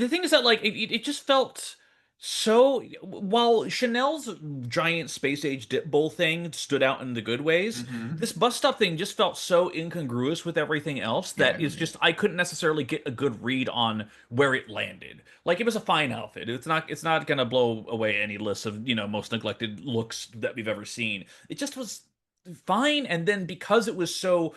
thing is that like it just felt so while Chanel's giant space age dip bowl thing stood out in the good ways, Hmm. this bus stop thing just felt so incongruous with everything else Yeah, I that is agree. just I couldn't necessarily get a good read on where it landed. Like it was a fine outfit. It's not gonna blow away any list of, most neglected looks that we've ever seen. It just was fine, and then because it was so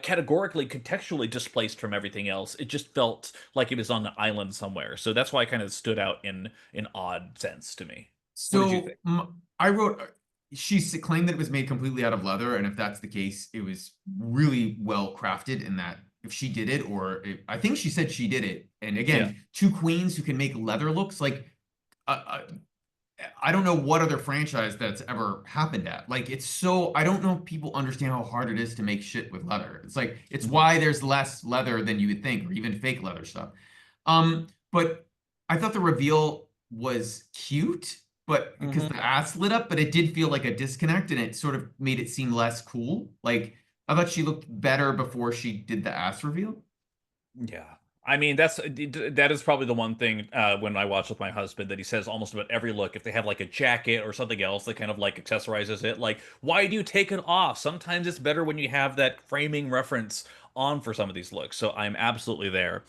categorically contextually displaced from everything else, it just felt like it was on the island somewhere. So that's why it kind of stood out in an odd sense to me. What did you think? So I wrote, claimed that it was made completely out of leather, and if that's the case, it was really well crafted in that if she did it, I think she said she did it. And Yeah. again, two queens who can make leather looks like I don't know what other franchise that's ever happened at. Like it's so I don't know if people understand how hard it is to make shit with leather. It's like it's Mhm. why there's less leather than you would think, or even fake leather stuff. But I thought the reveal was cute, but because Hmm. the ass lit up, but it did feel like a disconnect and it sort of made it seem less cool. Like I thought she looked better before she did the ass reveal. Yeah. I mean, that is probably the one thing when I watch with my husband that he says almost about every look. If they have like a jacket or something else that kind of like accessorizes it, like, why do you take it off? Sometimes it's better when you have that framing reference on for some of these looks. So I'm absolutely there.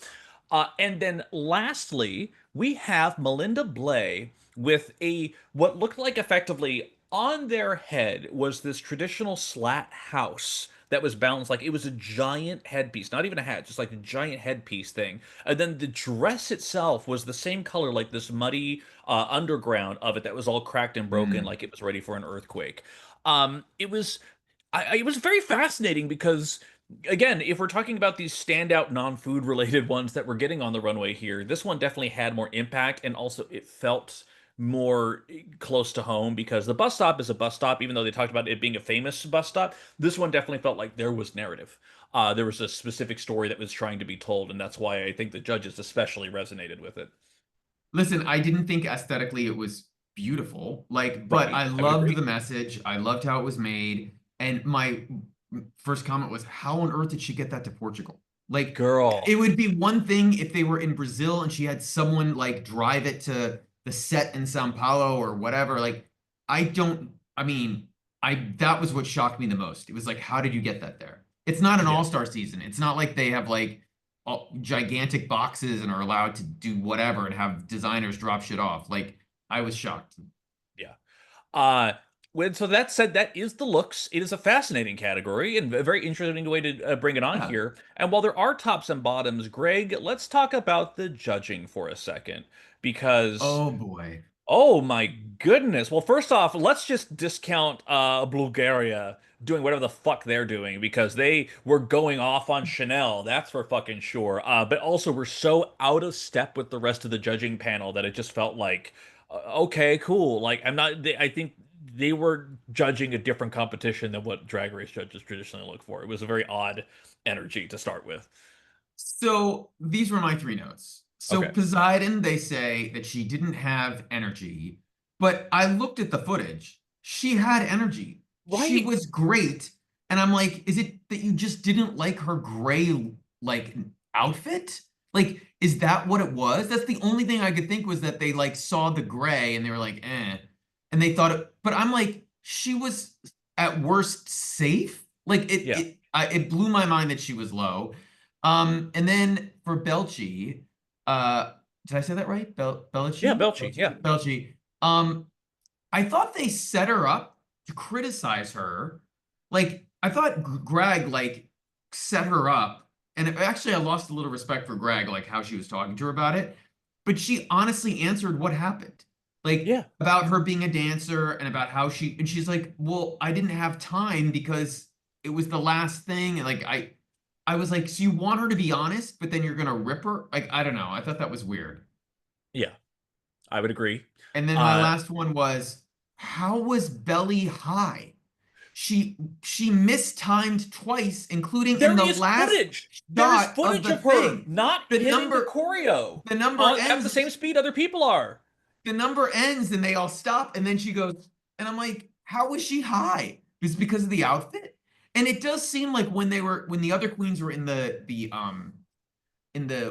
And then lastly, we have Melinda Blay with a what looked like effectively on their head was this traditional slat house that was balanced like it was a giant headpiece, not even a hat, just like a giant headpiece thing. And then the dress itself was the same color, like this muddy underground of it that was all cracked and broken, Mm. like it was ready for an earthquake. It was very fascinating because again, if we're talking about these standout non-food related ones that we're getting on the runway here, this one definitely had more impact and also it felt more close to home because the bus stop is a bus stop, even though they talked about it being a famous bus stop. This one definitely felt like there was narrative. There was a specific story that was trying to be told, and that's why I think the judges especially resonated with it. Listen, I didn't think aesthetically it was beautiful, like, but Right, I I would loved agree. the message. I loved how it was made. And my first comment was, how on earth did she get that to Portugal? Like, it Girl. would be one thing if they were in Brazil and she had someone like drive it to the set in Sao Paulo or whatever. Like, I mean, that was what shocked me the most. It was like, how did you get that there? It's not an Yeah. all-star season. It's not like they have like gigantic boxes and are allowed to do whatever and have designers drop shit off. Like, I was shocked. Yeah. Uh, so that said, that is the looks. It is a fascinating category and a very interesting way to bring it on Yeah. here. And while there are tops and bottoms, Greg, let's talk about the judging for a second because Oh boy. oh my goodness. Well, first off, let's just discount Bulgaria doing whatever the fuck they're doing because they were going off on Chanel. That's for fucking sure. But also we're so out of step with the rest of the judging panel that it just felt like okay, cool. Like I think they were judging a different competition than what Drag Race judges traditionally look for. It was a very odd energy to start with. So these were my three notes. So Okay. Poseidon, they say that she didn't have energy, but I looked at the footage. She had energy. She Right. was great. And I'm like, is it that you just didn't like her gray like outfit? Like, is that what it was? That's the only thing I could think was that they like saw the gray and they were like, eh. And they thought it, but I'm like, she was at worst safe. Like Yeah. it blew my mind that she was low. And then for Belchi, did I say that right? Yeah, Belchi? Belchi. Yeah. Belchi. Um, I thought they set her up to criticize her. Like, I thought Greg like set her up. And actually, I lost a little respect for Greg, like how she was talking to her about it. But she honestly answered what happened. Like Yeah. about her being a dancer and about how and she's like, well, I didn't have time because it was the last thing. And like I was like, so you want her to be honest, but then you're gonna rip her? Like, I don't know. I thought that was weird. Yeah. I would agree. And then my Uh, last one was, how was Belly high? She mistimed twice, including in there the is last footage. There is shot of footage the of her thing. not The hitting the number choreo the number at the same ends speed other people are. the number ends and they all stop and then she goes and I'm like, how was she high? Is it because of the outfit? And it does seem like when the other queens were in the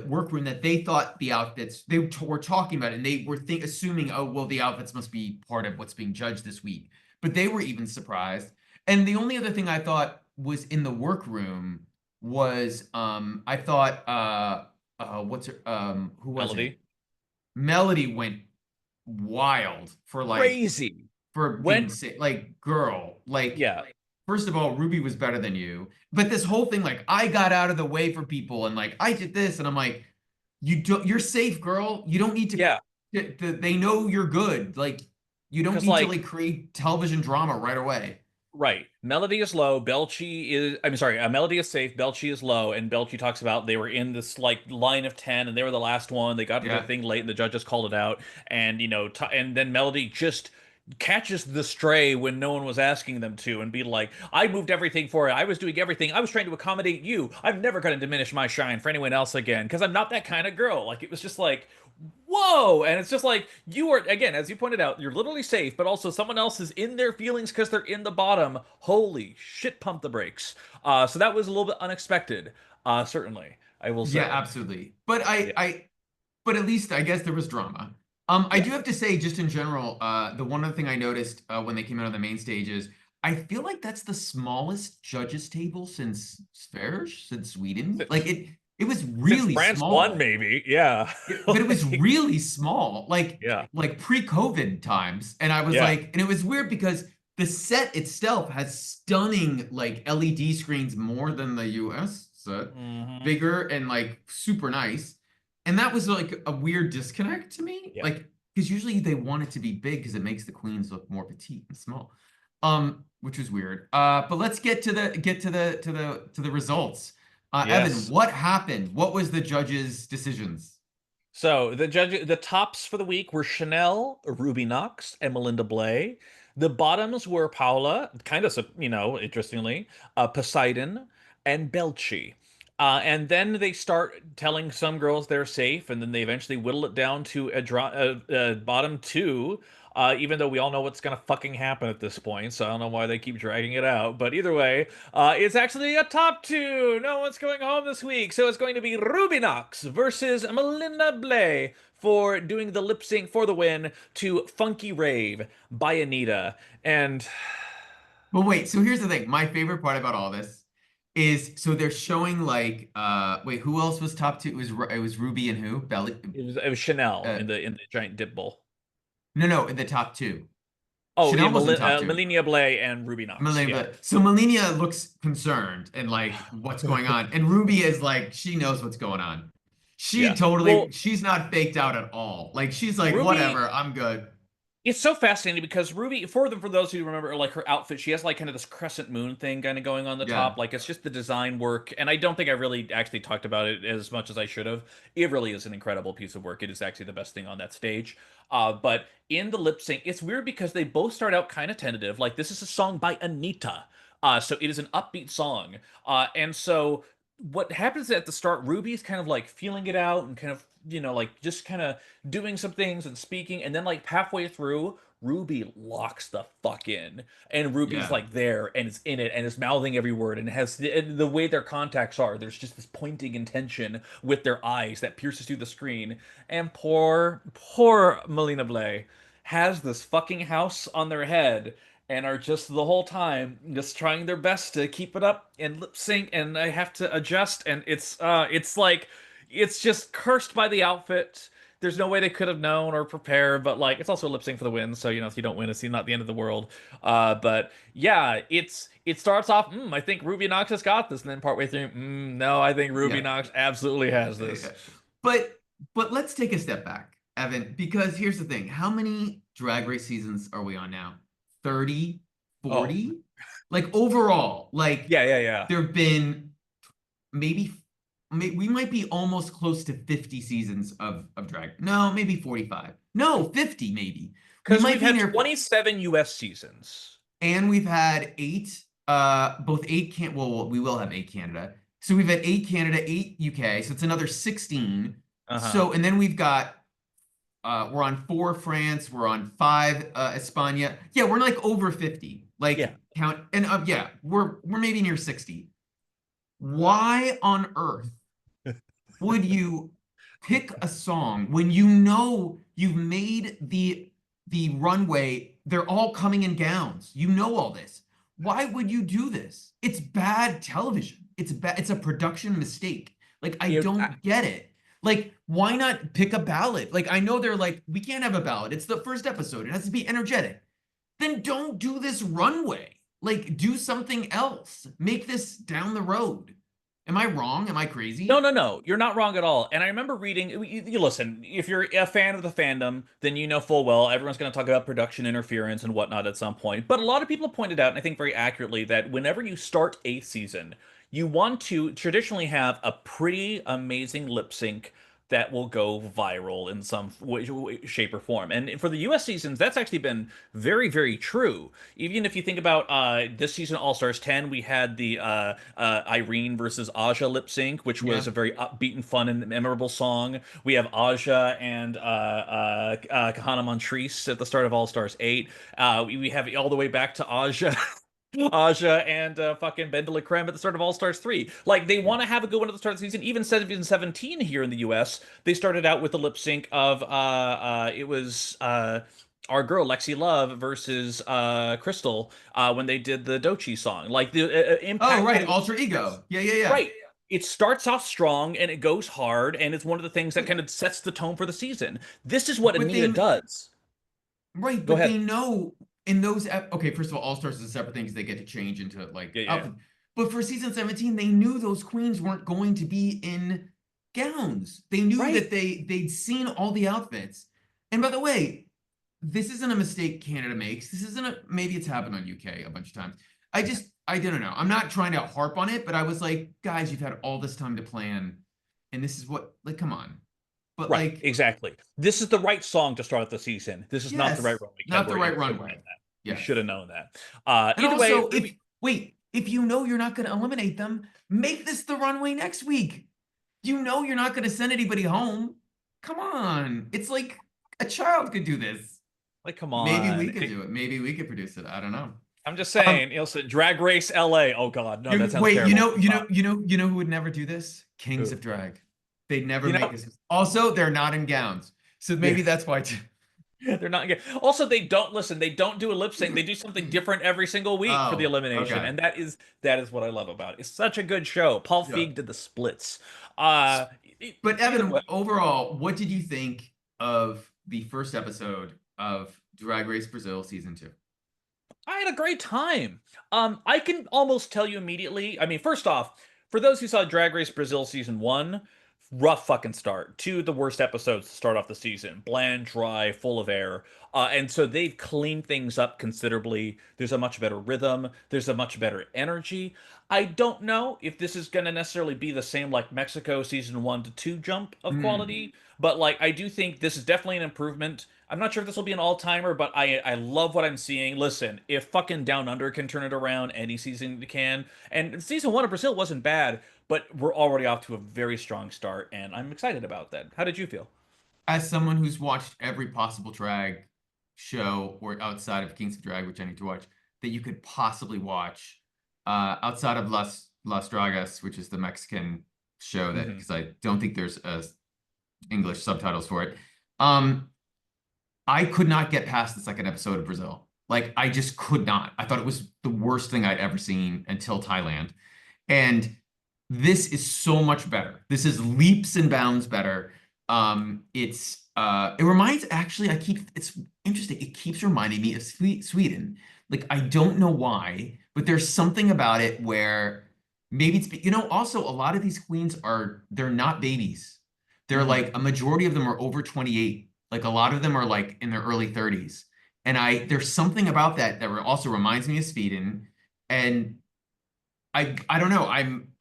workroom that they thought the outfits were talking about it and they were assuming, oh well, the outfits must be part of what's being judged this week, but they were even surprised. And the only other thing I thought was in the workroom was I thought what's her who was it, Mellody. Mellody went wild for like Crazy. for being When sick, like girl, like yeah. first of all, Ruby was better than you. But this whole thing, like, I got out of the way for people and like I did this, and I'm like, you're safe, girl. You don't need Yeah. they know you're good. Like, you don't Because need to like like create television drama right away. right. Melody is low. Belchi is I'm sorry, Melody is safe. Belchi is low. And Belchi talks about they were in this like line of 10 and they were the last one. They got to their Yeah. thing late and the judges called it out. And you know, and then Melody just catches the stray when no one was asking them to and be like, I moved everything for it. I was doing everything. I was trying to accommodate you. I'm never going to diminish my shine for anyone else again because I'm not that kind of girl. Like, it was just like, whoa. And it's just like, you are, again, as you pointed out, you're literally safe, but also someone else is in their feelings because they're in the bottom. Holy shit, pump the brakes. So that was a little bit unexpected, certainly, I will Yeah, say. absolutely. But Yeah. but at least I guess there was drama. I Yeah. do have to say, just in general, the one other thing I noticed when they came out on the main stage is I feel like that's the smallest judges table since Sverige, since Sweden. Like it was Since really France won, small. maybe. Yeah. But it was Like, really small, yeah. like pre-COVID times. And I was Yeah. like, and it was weird because the set itself has stunning like LED screens more than the US set, Hmm. bigger and like super nice. And that was like a weird disconnect to me. Yeah. Like, because usually they want it to be big because it makes the queens look more petite and small. Which was weird. But let's get to the results. Evan, Yes. what happened? What was the judges' decisions? So the tops for the week were Chanel, Ruby Nox, and Melinda Blay. The bottoms were Paula, kind of, interestingly, Poseidon, and Belchi. And then they start telling some girls they're safe, and then they eventually whittle it down to a bottom two. Even though we all know what's gonna fucking happen at this point, so I don't know why they keep dragging it out. But either way, it's actually a top two. No one's going home this week, so it's going to be Ruby Nox versus Melinda Blay for doing the lip sync for the win to Funky Rave by Anita. And But wait, so here's the thing. My favorite part about all this is so they're showing like wait, who else was top two? It was Ruby and who? Belly it was Chanel uh in the giant dip bowl. no, in the top two. Oh, yeah, Chanel wasn't top two. Melania Blay and Ruby Nox. Melania, Yeah, so Melania looks concerned and like what's going on. And Ruby is like she knows what's going on. yeah. Well, She's not faked out at all. Like she's like, Ruby whatever, I'm good. It's so fascinating because Ruby, for those who remember, like her outfit, she has like kind of this crescent moon thing kind of going on the Yeah. top. Like it's just the design work, and I don't think I really actually talked about it as much as I should have. It really is an incredible piece of work. It is actually the best thing on that stage. But in the lip sync, it's weird because they both start out kind of tentative. Like this is a song by Anita, so it is an upbeat song, and so what happens at the start, Ruby's kind of like feeling it out and kind of like just kind of doing some things and speaking, and then like halfway through, Ruby locks the fuck in, and Ruby's Yeah. like there and is in it and is mouthing every word and has the way their contacts are. There's just this pointing intention with their eyes that pierces through the screen. And poor Melina Blay has this fucking house on their head and are just the whole time just trying their best to keep it up and lip sync, and I have to adjust, and it's like it's just cursed by the outfit. There's no way they could have known or prepared, but like it's also lip sync for the win, so if you don't win, it's not the end of the world. But yeah, it starts off, I think Ruby Nox has got this, and then partway through, no, I think Ruby Yeah. Nox absolutely has this. Yeah. But but let's take a step back, Evan, because here's the thing. How many drag race seasons are we on now? 30, Oh, 40? Like overall, like yeah, yeah, yeah. there've been maybe we might be almost close to 50 seasons of drag. No, maybe 45. No, 50 maybe. We Because might we've be had near 27 US seasons. and we've had eight both eight can well, we will have eight Canada. So we've had eight Canada, eight UK, so it's another 16. Uh-huh. So and then we've got we're on four France, we're on five España. Yeah, we're like over 50. Yeah. Like count and yeah, we're maybe near 60. Why on earth would you pick a song when you know you've made the runway, they're all coming in gowns. You know all this. Why would you do this? It's bad television. It's a production mistake. Like I If don't get it. Like why not pick a ballad? Like I know they're like we can't have a ballad. It's the first episode. It has to be energetic. Then don't do this runway. Like do something else. Make this down the road. Am I wrong? Am I No, crazy? no, no. You're not wrong at all. And I remember reading, you listen, if you're a fan of the fandom, then you know full well everyone's going to talk about production interference and whatnot at some point. But a lot of people pointed out, and I think very accurately, that whenever you start a season, you want to traditionally have a pretty amazing lip sync that will go viral in some shape or form. And for the US seasons, that's actually been very, very true. Even if you think about this season, All Stars 10, we had the Irene versus Aja lip sync, which was a very upbeat and fun and memorable song. We have Aja and Kahana Montrese at the start of All Stars 8. We have all the way back to Aja Aja and fucking Ben de la Creme at the start of All Stars 3. Like, they want to have a good one at the start of the season. Even season 17 here in the US, they started out with a lip sync of it was our girl Lexi Love versus Crystal when they did the Dochi song. Like, the impact. Oh, right, Alter Ego. Yeah. Right. It starts off strong and it goes hard, and it's one of the things that kind of sets the tone for the season. This is what But Anita does. Right, Go but ahead. they know in those okay, first of all Stars is a separate thing because they get to change into like outfit. But for season 17, they knew those queens weren't going to be in gowns. They knew that they'd seen all the outfits. And by the way, this isn't a mistake Canada makes. This isn't a, maybe it's happened on UK a bunch of times. I don't know. I'm not trying to harp on it, but I was like, guys, you've had all this time to plan, and this is what, like, come on. But Right, like, exactly. This is the right song to start the season. This is not the right runway. not the right You should have known runway. that. You Yes. should have known that. And Either also, way, if you know you're not going to eliminate them, make this the runway next week. You know you're not going to send anybody home. Come on. It's like a child could do this. like, come on. Maybe we could do it. Maybe we could produce it. I don't know. I'm just saying, Ilse, Drag Race LA. Oh God, no, that sounds wait, terrible. you know who would never do this? Kings Who? of Drag. They'd never You make know- this. Also, they're not in gowns. So maybe that's why too. They're not. Also, they don't listen. They don't do a lip sync. They do something different every single week for the elimination, and that is what I love about it. It's such a good show. Paul Feig did the splits. But Evan, overall, what did you think of the first episode of Drag Race Brazil season 2? I had a great time. I can almost tell you immediately. I mean, first off, for those who saw Drag Race Brazil season 1, rough fucking start. 2 of the worst episodes to start off the season. Bland, dry, full of air. And so they've cleaned things up considerably. There's a much better rhythm. There's a much better energy. I don't know if this is going to necessarily be the same like Mexico season 1 to 2 jump of quality, but like I do think this is definitely an improvement. I'm not sure if this will be an all-timer, but I love what I'm seeing. Listen, if fucking Down Under can turn it around, any season can. And season 1 of Brazil wasn't bad, but we're already off to a very strong start, and I'm excited about that. How did you feel? As someone who's watched every possible drag show or outside of Kings of Drag, which I need to watch, that you could possibly watch, outside of Las Dragas, which is the Mexican show that, because I don't think there's English subtitles for it. I could not get past the second episode of Brazil. Like, I just could not. I thought it was the worst thing I'd ever seen until Thailand. And this is so much better. This is leaps and bounds better. It reminds, actually, it's interesting. It keeps reminding me of Sweden. Like, I don't know why, but there's something about it where maybe it's, also a lot of these queens they're not babies. They're like, a majority of them are over 28. Like, a lot of them are like in their early 30s. And there's something about that also reminds me of Sweden. And I don't know.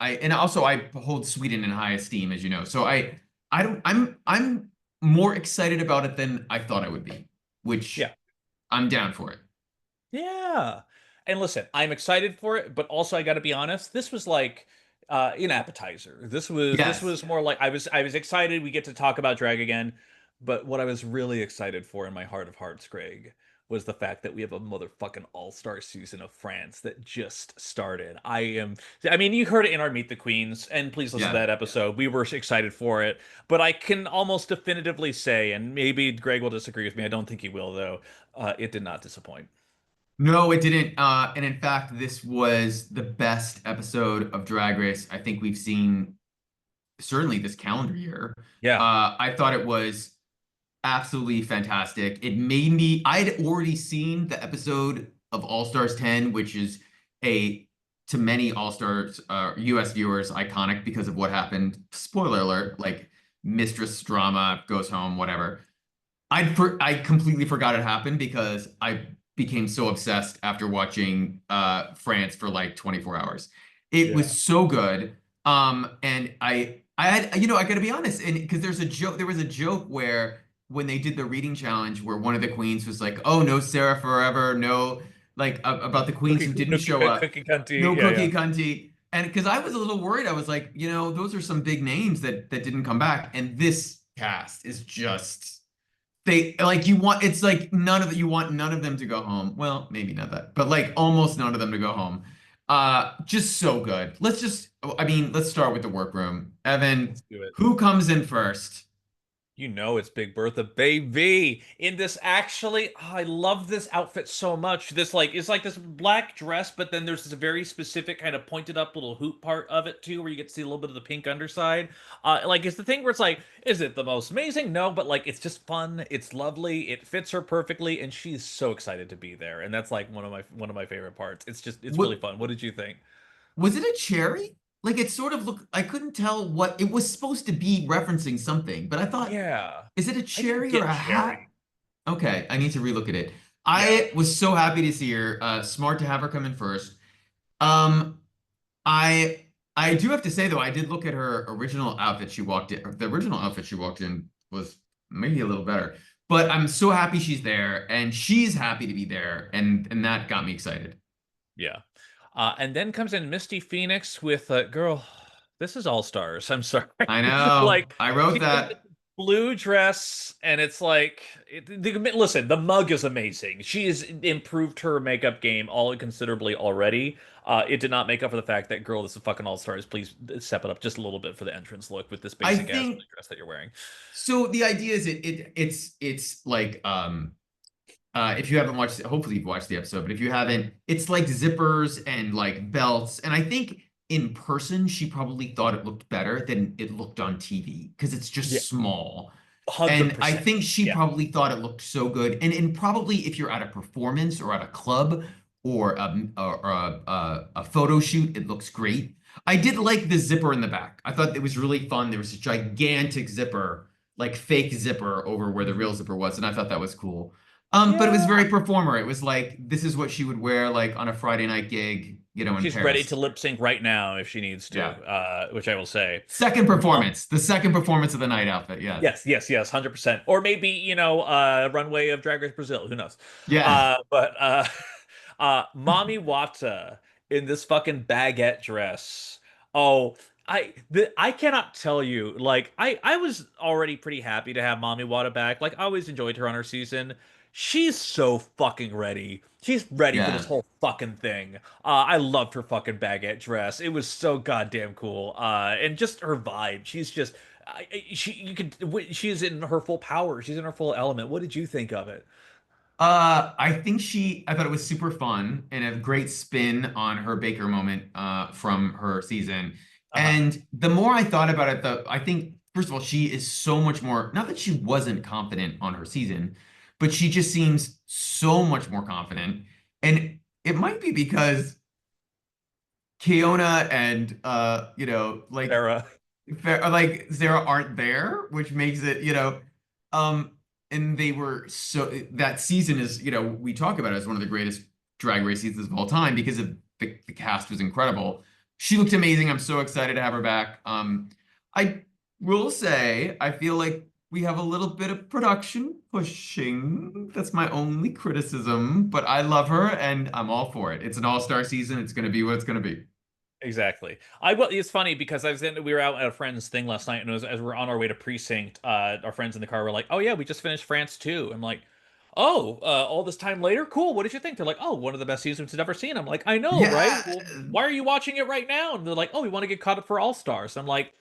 And also I hold Sweden in high esteem, as you know. So I'm more excited about it than I thought I would be, which I'm down for it. Yeah. And listen, I'm excited for it, but also I got to be honest, this was like an appetizer. This was more like I was excited we get to talk about drag again, but what I was really excited for in my heart of hearts, Greg, was the fact that we have a motherfucking all-star season of France that just started. I mean, you heard it in our Meet the Queens, and please listen to that episode. We were excited for it, but I can almost definitively say, and maybe Greg will disagree with me, I don't think he will though, it did not disappoint. No, it didn't. And in fact, this was the best episode of Drag Race I think we've seen, certainly this calendar year. Yeah. I thought it was absolutely fantastic. It made me, I'd already seen the episode of All Stars 10, which is to many All Stars US viewers, iconic because of what happened. Spoiler alert, like mistress drama, goes home, whatever. I completely forgot it happened because I became so obsessed after watching France for like 24 hours. It was so good. And I I gotta be honest, and because there was a joke where when they did the reading challenge, where one of the queens was like, "Oh, no Sarah forever, no," like about the queens who didn't show up, Cookie cunty. no Yeah, Cookie yeah. Cunty, and because I was a little worried, I was like, those are some big names that didn't come back, and this cast is just they like you want it's like you want none of them to go home. Well, maybe not that, but like almost none of them to go home. Just so good. Let's start with the workroom. Evan, Let's do it. who comes in first? You know it's Big Bertha, baby. In this, actually, I love this outfit so much. This like it's like this black dress, but then there's this very specific kind of pointed up little hoop part of it too, where you get to see a little bit of the pink underside. Like it's the thing where it's like, is it the most amazing? No, but like it's just fun. It's lovely. It fits her perfectly, and she's so excited to be there. And that's like one of my favorite parts. It's really What fun. What did you think? was it a cherry? Like it sort of looked, I couldn't tell what it was supposed to be referencing something, but I thought, Yeah, is it a I didn't cherry or get a hat? Cherry. Okay, I need to relook at it. Yeah. I was so happy to see her. Smart to have her come in first. Um, I I do have to say though, I did look at her original outfit she walked in. The original outfit she walked in was maybe a little better. But I'm so happy she's there and she's happy to be there and that got me excited. Yeah. And then comes in Misty Phoenix with girl, this is All Stars. I'm sorry. I know. Like I wrote she's in this that. blue dress, and it's like listen, the mug is amazing. She has improved her makeup game all considerably already. It did not make up for the fact that girl, this is fucking All Stars. Please step it up just a little bit for the entrance look with this I basic ass blue think dress that you're wearing. so the idea is it's like if you haven't watched it, hopefully you've watched the episode, but if you haven't, it's like zippers and like belts. And I think in person, she probably thought it looked better than it looked on TV because it's Yeah, just small. And I 100%. think she Yeah. probably thought it looked so good. And probably if you're at a performance or at a club or a photo shoot, it looks great. I did like the zipper in the back. I thought it was really fun. There was a gigantic zipper, like fake zipper over where the real zipper was, and I thought that was cool. But it was Yeah. very performer. It was like this is what she would wear like on a Friday night gig, in She's ready to Paris. lip sync right now if she needs to, Yeah. which I will say. Second performance, the second performance of the night outfit. Yes. Yes, yes, yes, 100%. Or maybe, runway of Drag Race Brazil, who knows? Yeah. But Mami Watts in this fucking baguette dress. Oh, I cannot tell you. Like I was already pretty happy to have Mami Wata back. Like I always enjoyed her on her season. She's so fucking ready. She's ready for this Yeah. whole fucking thing. I loved her fucking baguette dress. It was so goddamn cool. And just her vibe. She's just she's in her full power. She's in her full element. What did you think of it? I thought it was super fun and a great spin on her Baker moment from her season. Uh-huh. And the more I thought about it, I think first of all, she is so much more, not that she wasn't confident on her season, but she just seems so much more confident. And it might be because Kiona and Sarah. like Zara aren't there, which makes it, um, and they were so that season is, we talk about it as one of the greatest drag race seasons of all time because of the cast was incredible. She looked amazing. I'm so excited to have her back. I will say I feel like we have a little bit of production pushing. That's my only criticism, but I love her and I'm all for it. It's an all-star season. It's going to be what it's going to be. Exactly. It's funny because we were out at a friend's thing last night, and as we are on our way to precinct, our friends in the car were like, "Oh yeah, we just finished France too." I'm like, "Oh, all this time later, cool. What did you think?" They're like, "Oh, one of the best seasons we've ever seen." I'm like, "I know, right? Yeah, Well, why are you watching it right now?" And they're like, "Oh, we want to get caught up for All Stars." I'm like,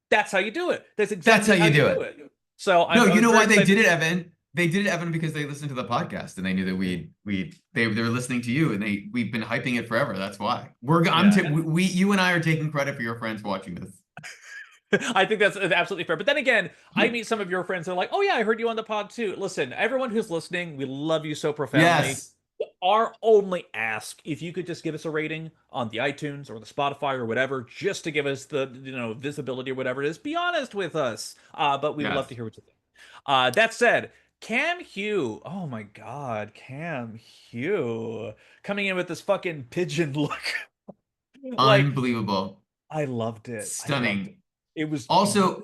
"That's how you do it. That's that's how exactly how you you do do it. it." So No, I you was know very why they excited did to it, see. Evan? They did it, Evan, because they listened to the podcast and they knew that they were listening to you and we've been hyping it forever. That's why Yeah, you and I are taking credit for your friends watching this. I think that's absolutely fair. But then again, I meet some of your friends. They're like, "Oh yeah, I heard you on the pod too." Listen, everyone who's listening, we love you so profoundly. Yes, Our only ask, if you could just give us a rating on the iTunes or the Spotify or whatever, just to give us the visibility or whatever it is. Be honest with us. But we would love to yes. hear what you think. That said, Kam Hugh. Oh my God, Kam Hugh coming in with this fucking pigeon look. Like Unbelievable. I loved it. I loved it. Stunning. It was Also,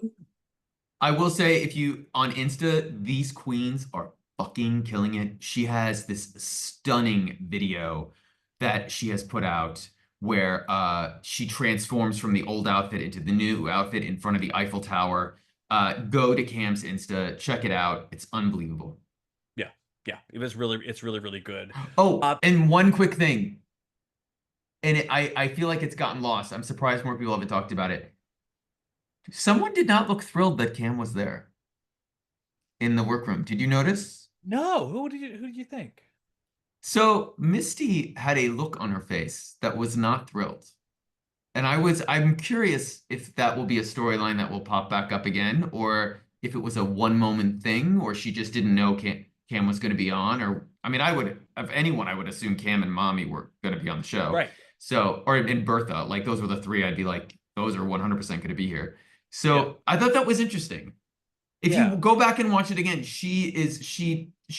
I will say if you on Insta, these queens are fucking killing it. She has this stunning video that she has put out where she transforms from the old outfit into the new outfit in front of the Eiffel Tower. Go to Kam's Insta, check it out. It's unbelievable. yeah, yeah. It's really, really good. Oh, Uh, and one quick thing, and I feel like it's gotten lost. I'm surprised more people haven't talked about it. Someone did not look thrilled that Kam was there in the workroom. Did you notice? no, who did you think? So Misty had a look on her face that was not thrilled. And I'm curious if that will be a storyline that will pop back up again, or if it was a one moment thing, or she just didn't know Kam was going to be on, or I mean, of anyone, I would assume Kam and Mami were going to be on the show. Right. So, or in Bertha, like those were the three I'd be like, those are 100% going to be here. Yeah. So I thought that was interesting. If you Yeah. go back and watch it again, she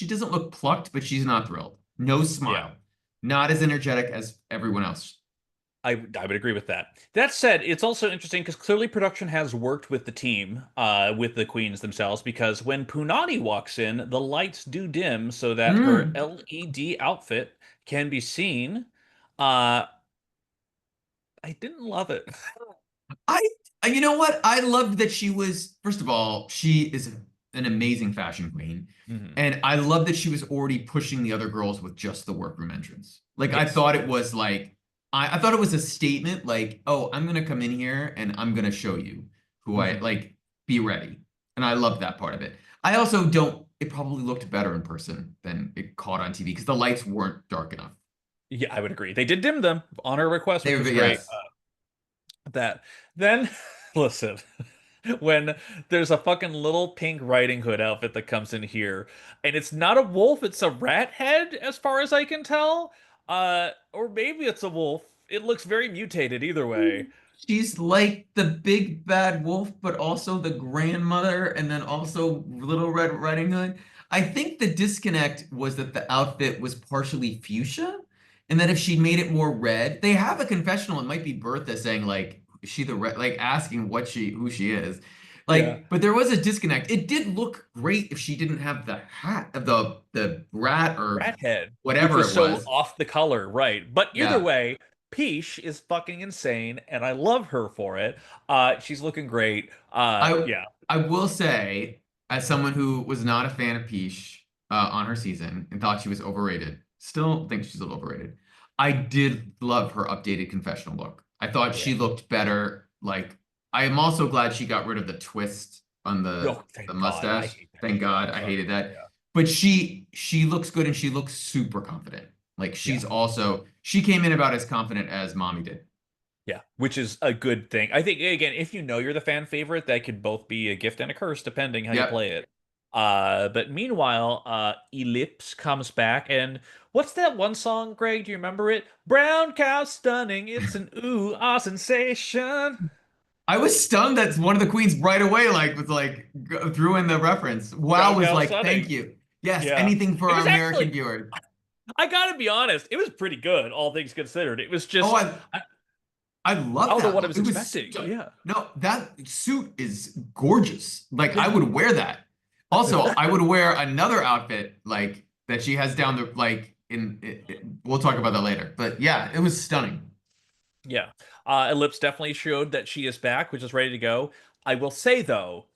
doesn't look plucked, but she's not thrilled. No Yeah. smile. Not as energetic as everyone else. I would agree with that. That said, it's also interesting because clearly production has worked with the team, with the queens themselves, because when Punani walks in, the lights do dim so that her Mm. LED outfit can be seen. Uh, I didn't love it. I, you know what? I loved that she was, first of all, she is an amazing fashion queen. Mhm. And I love that she was already pushing the other girls with just the workroom entrance. Like, I Yes. thought it was like, I thought it was a statement like, oh, I'm going to come in here and I'm going to show you who I Mhm. like, be ready. And I loved that part of it. I also don't, it probably looked better in person than it caught on TV because the lights weren't dark enough. Yeah, I would agree. They did dim them on her request, They which were, was great. yes. That then, listen, when there's a fucking little pink Riding Hood outfit that comes in here, and it's not a wolf, it's a rat head, as far as I can tell. Or maybe it's a wolf. It looks very mutated either way. She's like the big bad wolf, but also the grandmother, and then also Little Red Riding Hood. I think the disconnect was that the outfit was partially fuchsia, and that if she made it more red, they have a confessional. It might be Bertha saying like, "Is she the red?" Like asking who she is. Yeah. Like, but there was a disconnect. It did look great if she didn't have the hat of the rat or Rat head, which whatever was it so was. off the color, right? But either Yeah. way, Peach is fucking insane, and I love her for it. She's looking great. I Yeah. I will say, as someone who was not a fan of Peach on her season and thought she was overrated, still think she's a little overrated. I did love her updated confessional look. I thought Yeah. she looked better. Like, I am also glad she got rid of the twist on Oh, the thank God. I mustache. hate that Thank shit. God, I Fuck. hated that. Yeah. But she looks good and she looks super confident. Like Yeah. she came in about as confident as Mommy did. Yeah, which is a good thing. I think again, if you know you're the fan favorite, that could both be a gift and a curse depending how you Yep. play it. But meanwhile, Elips comes back, and what's that one song, Greg? Do you remember it? Brown cow stunning, it's an ooh ah sensation. I was stunned that one of the queens right away was like threw in the reference. Wow Brown was cow like, thank stunning. you. Yes, Yeah. anything for It our was American actually, viewers. I gotta be honest, it was pretty good, all things considered. It was Oh, just, I I love don't know that what I look. was It was expecting. Yeah. no, that suit is gorgeous. Like I Yeah. would wear that. Also, I would wear another outfit like that she has down the like we'll talk about that later. But yeah, it was stunning. Yeah. Ellipse definitely showed that she is back, which is ready to go. I will say though,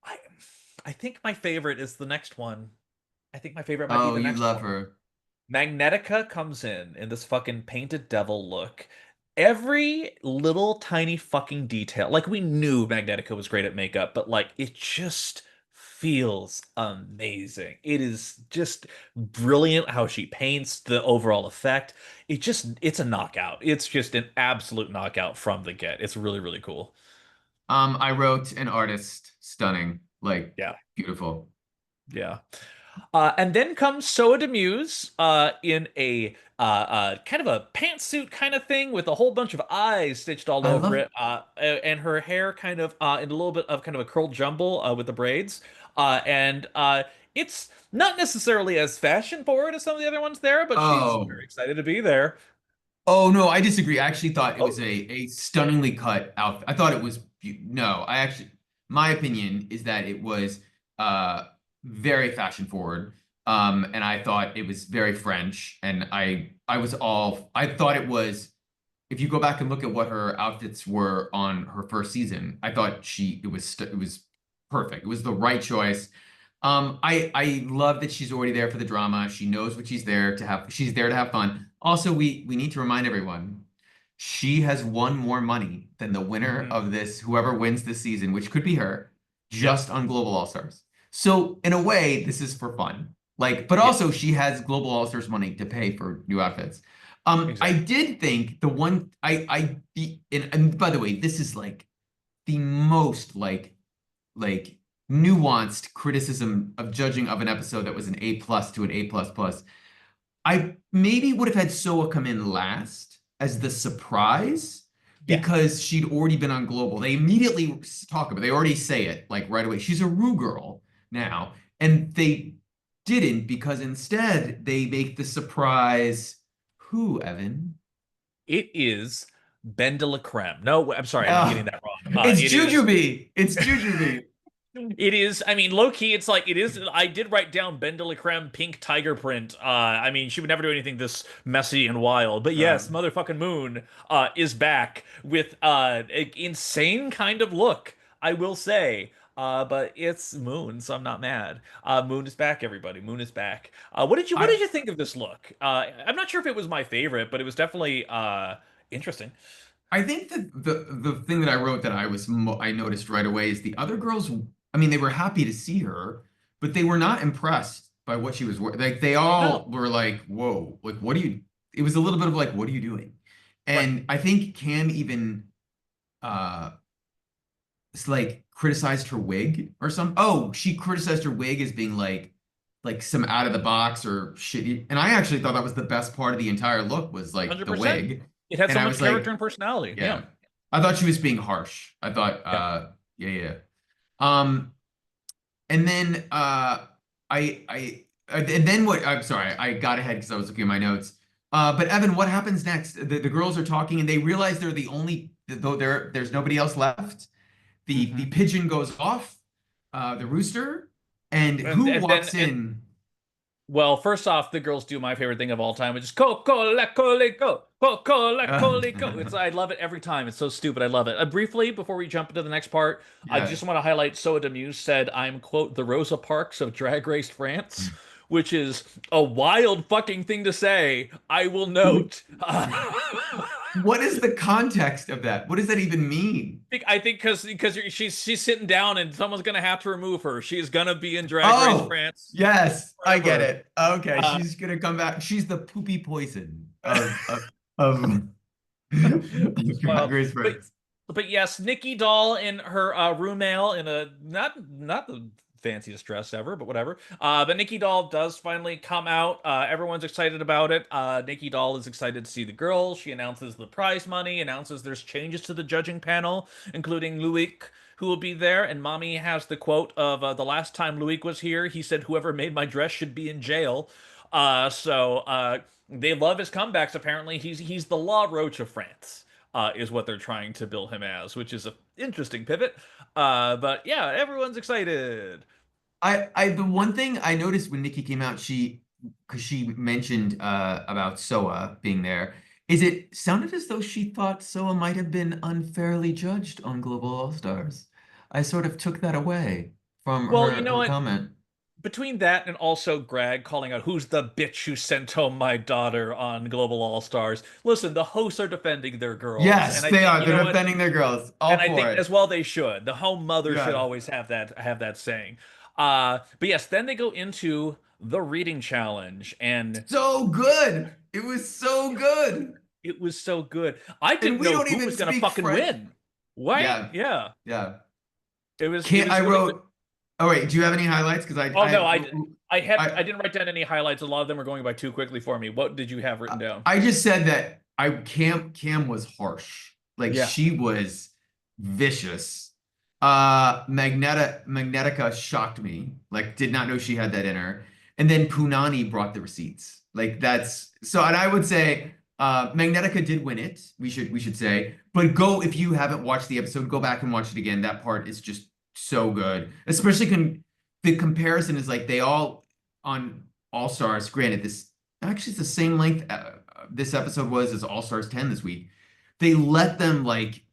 I I think my favorite is the next one. I think my favorite might be Oh, the you next love one. her. Magnetica comes in this fucking painted devil look. Every little tiny fucking detail. Like we knew Magnetica was great at makeup, but like it just feels amazing. It is just brilliant how she paints the overall effect. It's a knockout. It's just an absolute knockout from the get. It's really, really cool. I wrote an artist stunning, like Yeah. beautiful. Yeah. And then comes Soa de Muse in a kind of a pantsuit kind of thing with a whole bunch of eyes stitched all I over love it, and her hair kind of in a little bit of kind of a curled jumble with the braids. And it's not necessarily as fashion forward as some of the other ones there, but she's oh. very excited to be there. Oh no, I disagree. I actually thought it was Oh, a stunningly cut outfit. I thought it was no, I actually, my opinion is that it was very fashion forward. And I thought it was very French. And I thought it was, if you go back and look at what her outfits were on her first season, I thought it was perfect. It was the right choice. I love that she's already there for the drama. She knows what she's there to have. She's there to have fun. Also, we need to remind everyone, she has won more money than the winner of this, whoever wins this season, which could be her, just on Global All Stars. So in a way, this is for fun. Like, but also she has Global All Stars money to pay for new outfits. Exactly. I did think the one and by the way, this is like the most like nuanced criticism of judging of an episode that was an A+ to an A++. I maybe would have had Soa come in last as the surprise because she'd already been on Global. They immediately talk about, they already say it like right away. She's a Rue girl now. And they didn't, because instead they make the surprise who, Evan? It is Ben de la Creme. No, I'm sorry, I'm getting that wrong. It's Jujubee. It's Jujubee. It is, I mean, low key, it's like, it is, I did write down Ben de la Creme pink tiger print. I mean, she would never do anything this messy and wild. But yes, motherfucking Moon is back with an insane kind of look, I will say. But it's Moon, so I'm not mad. Moon is back, everybody. Moon is back. What did you think of this look? I'm not sure if it was my favorite, but it was definitely interesting. I think that the thing that I wrote that I noticed right away is the other girls. I mean, they were happy to see her, but they were not impressed by what she was wearing. Like they all were like, "Whoa! Like, what do you?" It was a little bit of like, "What are you doing?" And I think Kam even, it's like criticized her wig or something. Oh, she criticized her wig as being like some out of the box or shitty. And I actually thought that was the best part of the entire look was like 100%. The wig. It had so much character and personality. Yeah. I thought she was being harsh. I thought, yeah. And then and then what? I'm sorry, I got ahead because I was looking at my notes. But Evan, what happens next? The girls are talking and they realize they're the only, though there's nobody else left. The pigeon goes off, the rooster, and who walks in? Well, first off, the girls do my favorite thing of all time, which is Coco la colico, Coco la colico. I love it every time. It's so stupid. I love it. Briefly, before we jump into the next part, I just want to highlight Soa de Muse said, I'm, quote, the Rosa Parks of Drag Race France, which is a wild fucking thing to say. I will note. What is the context of that? What does that even mean? I think because she's sitting down and someone's gonna have to remove her. She's gonna be in Drag Race France. Yes, forever. I get it. Okay, she's gonna come back. She's the poopy poison of Drag Race France. But yes, Nikki Doll in her room mail in a not the fanciest dress ever, but whatever. But Nikki Doll does finally come out. Everyone's excited about it. Nikki Doll is excited to see the girls. She announces the prize money, announces there's changes to the judging panel, including Loic, who will be there. And Mommy has the quote of the last time Loic was here, he said, "Whoever made my dress should be in jail." So they love his comebacks. Apparently, he's the La Roche of France. Is what they're trying to bill him as, which is an interesting pivot. But yeah, everyone's excited. The one thing I noticed when Nikki came out, because she mentioned about Soa being there, is it sounded as though she thought Soa might have been unfairly judged on Global All Stars. I sort of took that away from her comment. Between that and also Greg calling out who's the bitch who sent home my daughter on Global All Stars. Listen, the hosts are defending their girls. Yes, they are. They're defending their girls. And I think as well they should. The home mother should always have that saying. But yes, then they go into the reading challenge, and so good. It was so good. It was so good. I didn't know who was gonna fucking win. What? Yeah. It was. I wrote. Oh wait, do you have any highlights? Because I didn't write down any highlights. A lot of them were going by too quickly for me. What did you have written down? I just said that Kam was harsh. Like she was vicious. Magnetica shocked me. Like did not know she had that in her. And then Punani brought the receipts. Like that's so. And I would say Magnetica did win it. We should say, but go if you haven't watched the episode, go back and watch it again. That part is just so good. Especially the comparison is like they all on All Stars. Granted, this actually is the same length this episode was as All Stars 10 this week. They let them like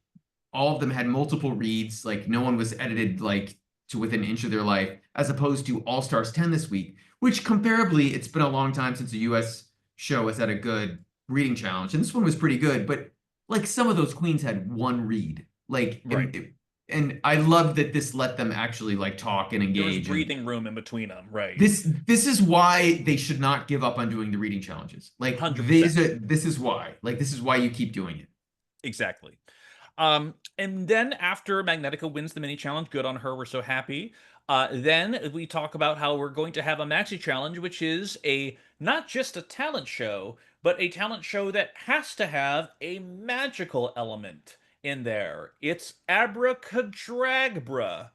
all of them had multiple reads. Like no one was edited like to within an inch of their life, as opposed to All Stars 10 this week, which comparably, it's been a long time since a US show has had a good reading challenge. And this one was pretty good, but like some of those queens had one read. Like, Right. and I love that this let them actually like talk and There was engage. breathing room in between them, right? This is why they should not give up on doing the reading challenges. Like 100%. this is why. Like this is why you keep doing it. Exactly. And then after Magnetica wins the mini challenge, good on her, we're so happy. Then we talk about how we're going to have a maxi challenge, which is not just a talent show, but a talent show that has to have a magical element in there. It's abracadabrabra.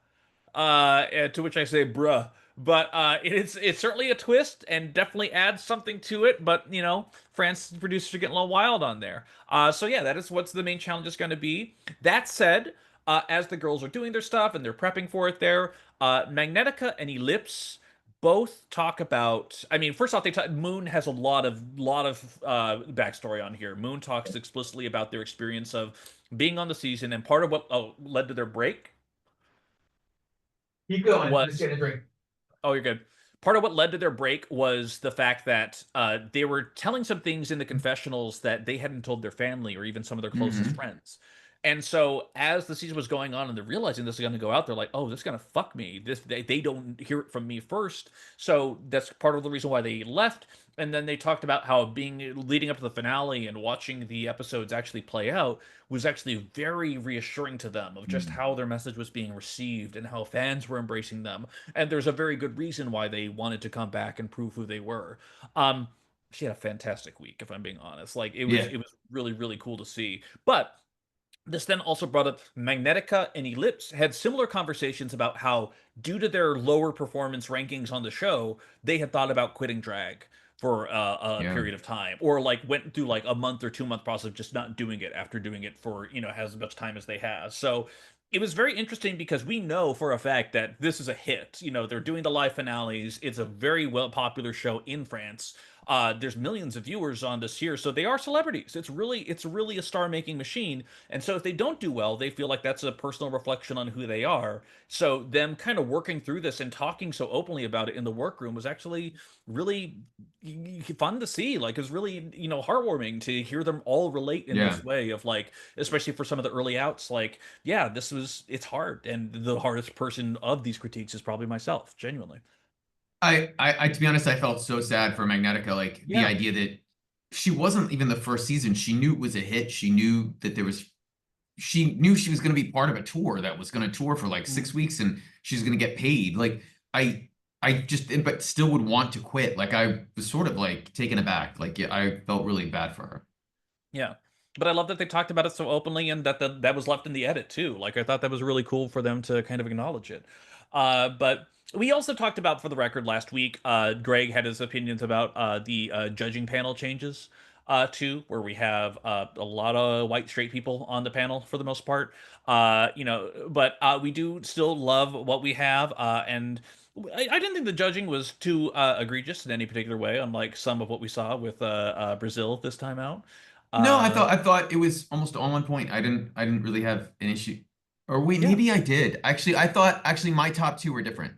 To which I say bruh. But it's certainly a twist and definitely adds something to it. But you know, France producers are getting a little wild on there. So yeah, that is what's the main challenge is going to be. That said, as the girls are doing their stuff and they're prepping for it, there, Magnetica and Elips both talk about. I mean, first off, Moon has a lot of backstory on here. Moon talks explicitly about their experience of being on the season, and part of what led to their break Keep going. was Just getting a drink. Oh, you're good. Part of what led to their break was the fact that they were telling some things in the confessionals that they hadn't told their family or even some of their closest friends. And so as the season was going on and they're realizing this is going to go out, they're like, oh, this is going to fuck me. They don't hear it from me first. So that's part of the reason why they left. And then they talked about how leading up to the finale and watching the episodes actually play out was actually very reassuring to them of just how their message was being received and how fans were embracing them. And there's a very good reason why they wanted to come back and prove who they were. She had a fantastic week, if I'm being honest. Like it was really, really cool to see. But this then also brought up Magnetica and Elips had similar conversations about how, due to their lower performance rankings on the show, they had thought about quitting drag for a period of time, or like went through like a month or 2 month process of just not doing it after doing it for, as much time as they have. So it was very interesting because we know for a fact that this is a hit. They're doing the live finales. It's a very well popular show in France. There's millions of viewers on this here, so they are celebrities. It's really a star-making machine. And so if they don't do well, they feel like that's a personal reflection on who they are. So them kind of working through this and talking so openly about it in the workroom was actually really fun to see. Like, it was really, heartwarming to hear them all relate in this way of like, especially for some of the early outs, like, yeah, it's hard. And the hardest person of these critiques is probably myself, genuinely. I to be honest, I felt so sad for Magnetica. Like the idea that she wasn't even the first season. She knew it was a hit. She knew that she knew she was going to be part of a tour that was going to tour for like 6 weeks and she's going to get paid. Like but still would want to quit. Like I was sort of like taken aback. Like I felt really bad for her. Yeah. But I love that they talked about it so openly and that was left in the edit too. Like I thought that was really cool for them to kind of acknowledge it. But we also talked about, for the record, last week, Greg had his opinions about the judging panel changes too, where we have a lot of white straight people on the panel for the most part. But we do still love what we have, and I didn't think the judging was too egregious in any particular way, unlike some of what we saw with Brazil this time out. No, I thought it was almost all on point. I didn't really have an issue. Or wait, Yeah. maybe I did. Actually, I thought my top two were different.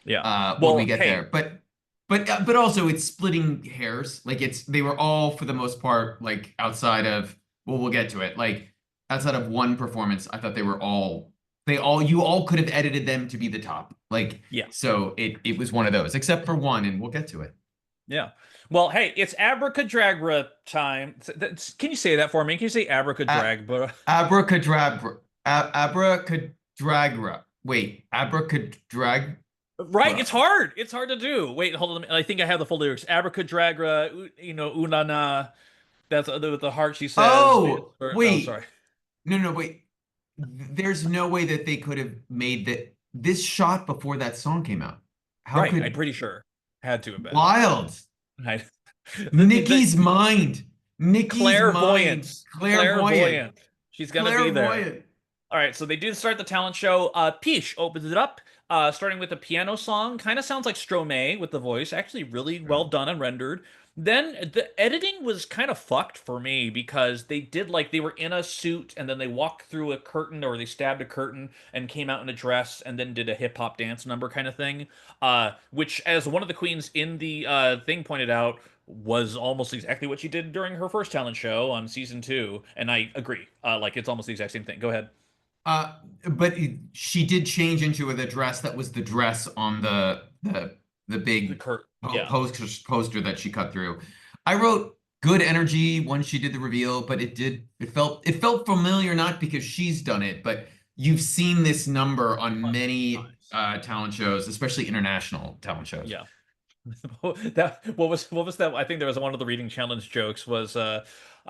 Yeah. When we get there. But also it's splitting hairs. Like they were all for the most part like outside of, well, we'll get to it. Like outside of one performance, I thought you all could have edited them to be the top. Like so it was one of those, except for one, and we'll get to it. Yeah. Well, hey, it's abracadabra time. Can you say that for me? Can you say abracadabra? Abracadabra. Abracadabra. Wait, abracadabra. Right, it's hard. It's hard to do. Wait, hold on. I think I have the full lyrics. Abracadabra, unana. That's the heart she says. Oh, wait. sorry. No, wait. There's no way that they could have made this shot before that song came out. Right, I'm pretty sure. Had to have been. Wild. Right. Nikki's mind. Nikki's mind. Clairvoyance. Clairvoyant. Clairvoyant. She's gonna be there. Clairvoyant. All right, so they do start the talent show. Peach opens it up, starting with a piano song. Kind of sounds like Stromae with the voice. Actually, really well done and rendered. Then the editing was kind of fucked for me because they did like they were in a suit and then they walked through a curtain or they stabbed a curtain and came out in a dress and then did a hip hop dance number kind of thing. Which, as one of the queens in the thing pointed out, was almost exactly what she did during her first talent show on season 2, and I agree. Like it's almost the exact same thing. Go ahead. Uh, but she did change into the dress that was the dress on the big Yeah. poster that she cut through. I wrote good energy when she did the reveal, but it felt familiar, not because she's done it, but you've seen this number on many talent shows, especially international talent shows. Yeah. That what was that? I think there was one of the reading challenge jokes was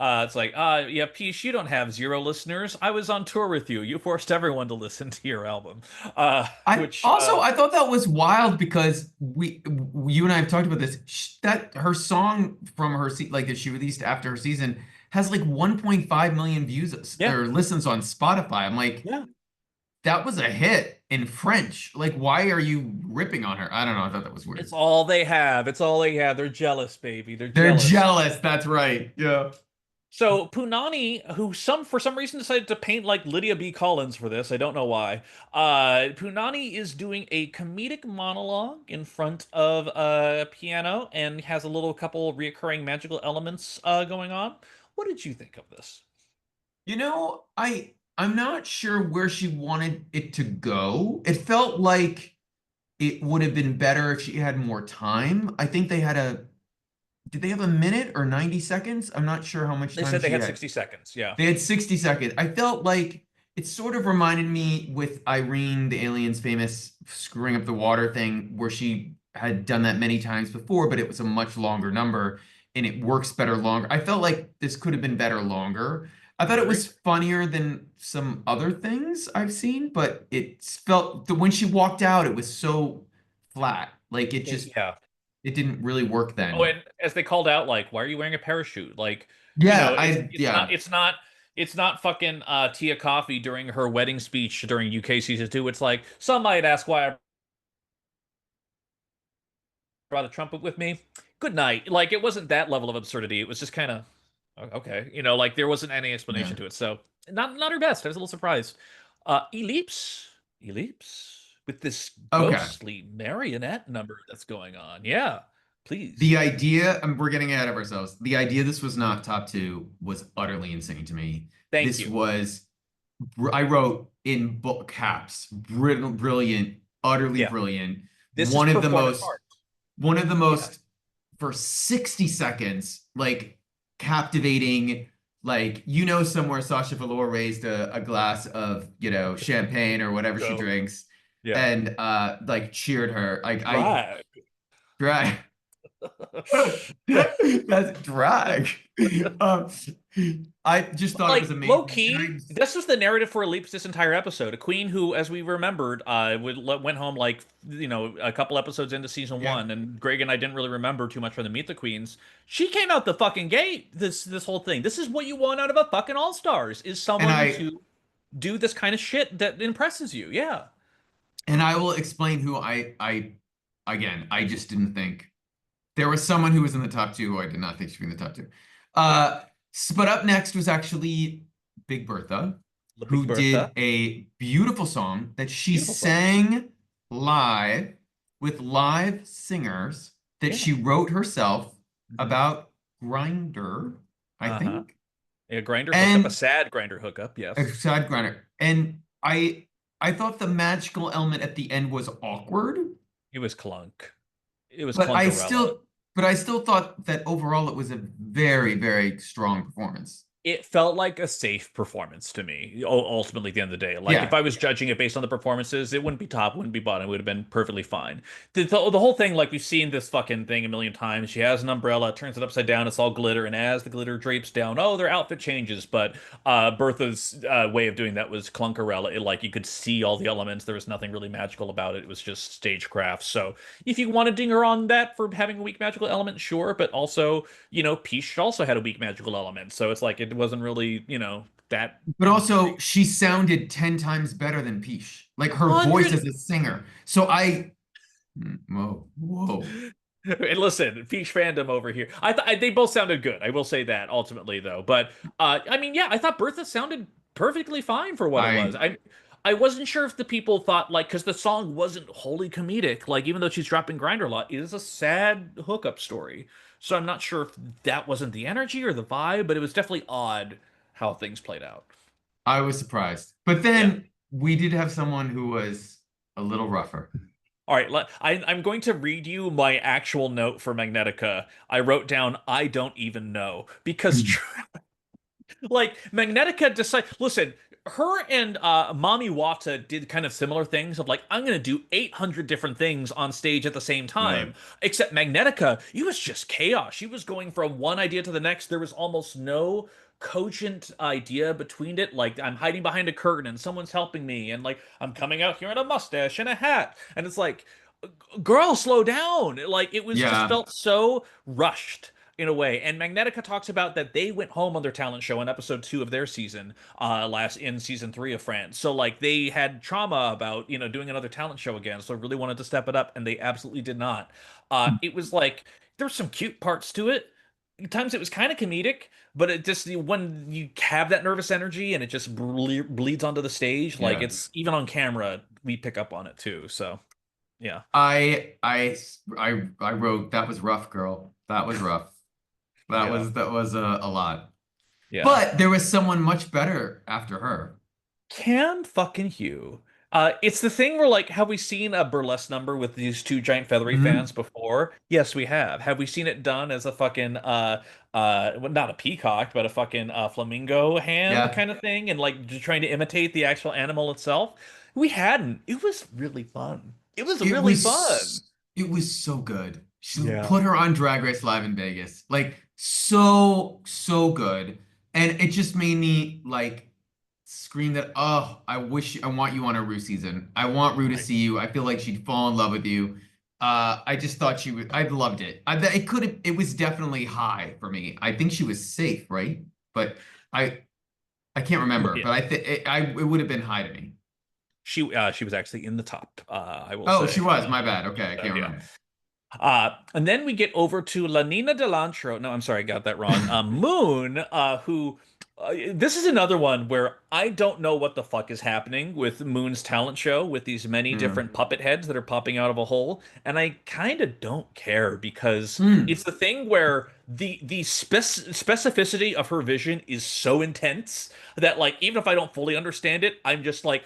it's like yeah, Peace, you don't have 0 listeners. I was on tour with you. You forced everyone to listen to your album. I thought that was wild because you and I have talked about this. That her song from her like that she released after her season has like 1.5 million views or listens on Spotify. I'm like, yeah. That was a hit in French. Like, why are you ripping on her? I don't know. I thought that was weird. It's all they have. It's all they have. They're jealous, baby. They're jealous. That's right. Yeah. So Punani, who for some reason decided to paint like Lydia B. Collins for this, I don't know why. Punani is doing a comedic monologue in front of a piano and has a couple reoccurring magical elements going on. What did you think of this? You know, I'm not sure where she wanted it to go. It felt like it would have been better if she had more time. I think did they have a minute or 90 seconds? I'm not sure how much time they said they had 60 seconds. Yeah. They had 60 seconds. I felt like it sort of reminded me with Irene, the alien's famous screwing up the water thing, where she had done that many times before, but it was a much longer number and it works better longer. I felt like this could have been better longer. I thought it was funnier than some other things I've seen, but it felt when she walked out, it was so flat. Like it just, it didn't really work then. Oh, and as they called out, like, why are you wearing a parachute? Like, yeah, it's not fucking Tia Coffee during her wedding speech during UK season 2. It's like, some might ask why I brought a trumpet with me. Good night. Like, it wasn't that level of absurdity. It was just kind of, okay, like there wasn't any explanation to it. So not her best. I was a little surprised. Elips with this ghostly marionette number that's going on. Yeah, please. The idea, we're getting ahead of ourselves. The idea this was not top 2 was utterly insane to me. Thank you. I wrote in book caps, brilliant, utterly brilliant. This one of the most for 60 seconds, like captivating, like, somewhere Sasha Velour raised a glass of, champagne or whatever she drinks, and like cheered her. Drag. That's drag. I just thought it was amazing. Low key, this was the narrative for Elips this entire episode. A queen who, as we remembered, went home like a couple episodes into season 1, and Greg and I didn't really remember too much from the Meet the Queens. She came out the fucking gate. This whole thing. This is what you want out of a fucking All Stars, is someone to do this kind of shit that impresses you. Yeah. And I will explain who I just didn't think. There was someone who was in the top 2 who I did not think should be in the top 2. But up next was actually Big Bertha, who did a beautiful song that she sang live with live singers that she wrote herself about Grindr, I think. A Grindr hookup, a sad Grindr hookup, yes. A sad Grindr. And I thought the magical element at the end was awkward. It was clunk. It was But I still thought that overall it was a very, very strong performance. It felt like a safe performance to me, ultimately, at the end of the day. Like, if Yeah. I was judging it based on the performances, it wouldn't be top, wouldn't be bottom, it would have been perfectly fine. The whole thing, like, we've seen this fucking thing a million times. She has an umbrella, turns it upside down, it's all glitter, and as the glitter drapes down, oh, their outfit changes. But Bertha's way of doing that was clunkerella. Like, you could see all the elements. There was nothing really magical about it. It was just stagecraft. So, if you want to ding her on that for having a weak magical element, sure, but also, Peach also had a weak magical element, so it's like it wasn't really, that But also, she sounded 10 times better than Peach. Like her voice as 100. a singer. So whoa, whoa. And listen, Peach fandom over here. I thought they both sounded good. I will say that ultimately, though. But I mean, yeah, I thought Bertha sounded perfectly fine for what it was. I I wasn't sure if the people thought, like, because the song wasn't wholly comedic. Like, even though she's dropping Grinder a lot, it is a sad hookup story. So I'm not sure if that wasn't the energy or the vibe, but it was definitely odd how things played out. I was surprised. But Yeah. then we did have someone who was a little rougher. All right, I'm going to read you my actual note for Magnetica. I wrote down, I don't even know. Because, like, Magnetica decide. Listen, her and Mami Watts did kind of similar things of, like, I'm going to do 800 different things on stage at the same Yeah. time. Except Magnetica, it was just chaos. She was going from one idea to the next. There was almost no cogent idea between it. Like, I'm hiding behind a curtain and someone's helping me, and, like, I'm coming out here in a mustache and a hat, and it's like, girl, slow down. Like, it was just Yeah. felt so rushed in a way. And Magnetica talks about that they went home on their talent show in episode 2 of their season, last in season 3 of France. So, like, they had trauma about, doing another talent show again, so really wanted to step it up, and they absolutely did not. It was like there's some cute parts to it. At times it was kind of comedic, but it just, when you have that nervous energy and it just bleeds onto the stage, like, Yeah. it's even on camera, we pick up on it too. So yeah. I wrote that was rough, girl. That was rough. Yeah. That was a lot. Yeah. But there was someone much better after her. Kam fucking Hugh. It's the thing where, like, have we seen a burlesque number with these two giant feathery Mhm. fans before? Yes, we have. Have we seen it done as a fucking well, not a peacock, but a fucking flamingo hand Yeah. kind of thing, and, like, just trying to imitate the actual animal itself? We hadn't. It was really fun. It was really fun. It was so good. She Yeah. put her on Drag Race Live in Vegas. Like so good. And it just made me like scream that, oh, I want you on a Rue season. I want Rue to I see you. I feel like she'd fall in love with you. I just thought I loved it. It could have, it was definitely high for me. I think she was safe, right? But I, I can't remember, yeah. but it would have been high to me. She was actually in the top, I will Oh, she say. was. My bad. Okay, I can't Yeah. remember. And then we get over to La Nina Delantro. No, I'm sorry, I got that wrong. Moon, who this is another one where I don't know what the fuck is happening with Moon's talent show with these many Yeah. different puppet heads that are popping out of a hole, and I kind of don't care because Hmm. it's the thing where the specificity of her vision is so intense that, like, even if I don't fully understand it, I'm just like,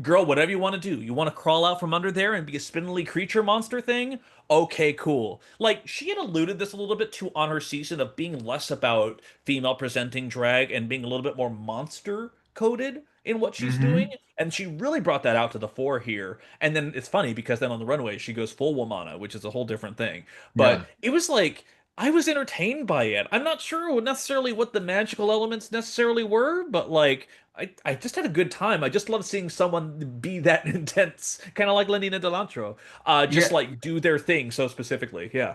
girl, whatever you want to do. You want to crawl out from under there and be a spindly creature monster thing? Okay, cool. Like, she had alluded this a little bit to on her season of being less about female presenting drag and being a little bit more monster coded in what she's doing. Hmm. And she really brought that out to the fore here. And then it's funny because then on the runway, she goes full Womana, which is a whole different thing. But Yeah. it was like, I was entertained by it. I'm not sure necessarily what the magical elements necessarily were, but, like, I just had a good time. I just love seeing someone be that intense, kind of like Lenina Delantro, just, Yeah. like, do their thing so specifically. Yeah.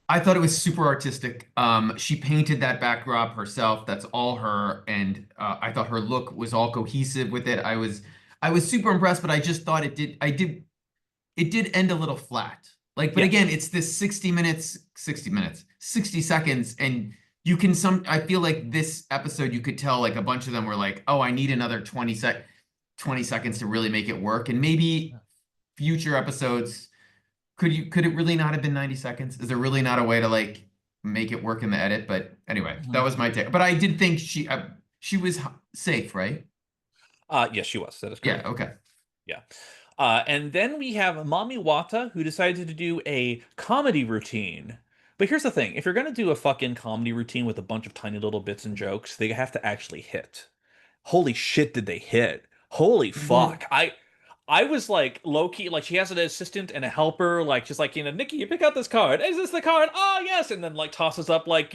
I thought it was super artistic. She painted that backdrop herself. That's all her, and I thought her look was all cohesive with it. I was super impressed, but I just thought it did end a little flat. Like, but Yeah. again, it's this 60 minutes, 60 seconds, and I feel like this episode, you could tell like a bunch of them were like, oh, I need another 20 seconds to really make it work. And maybe future episodes, could it really not have been 90 seconds? Is there really not a way to like make it work in the edit? But anyway, that Mhm. was my take. But I did think she was safe, right? Yes, she was. That is Yeah, correct. okay. Yeah. And then we have Mami Wata, who decided to do a comedy routine But here's the thing: if you're gonna do a fucking comedy routine with a bunch of tiny little bits and jokes, they have to actually hit. Holy shit, did they hit? Holy fuck! Well, I was like low key, like she has an assistant and a helper, like she's like, Nikki, you pick out this card. Is this the card? Oh yes, and then like tosses up like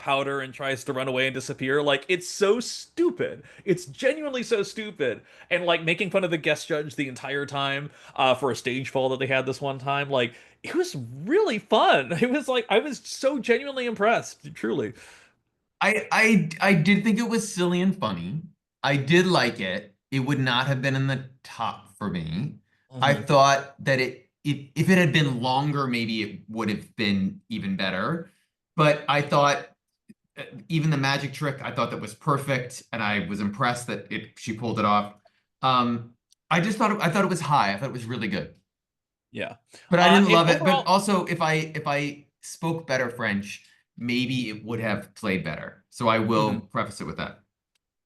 powder and tries to run away and disappear. Like it's so stupid. It's genuinely so stupid, and like making fun of the guest judge the entire time for a stage fall that they had this one time. Like it was really fun. It was like I was so genuinely impressed, truly. I did think it was silly and funny. I did like it. It would not have been in the top for me. I Hmm. thought that if it had been longer, maybe it would have been even better. But I thought even the magic trick, I thought that was perfect, and I was impressed that it she pulled it off. I just thought I thought it was high. I thought it was really good, Yeah. but I didn't And love it. But overall, also, if I spoke better French, maybe it would have played better. So I will mhm. preface it with that.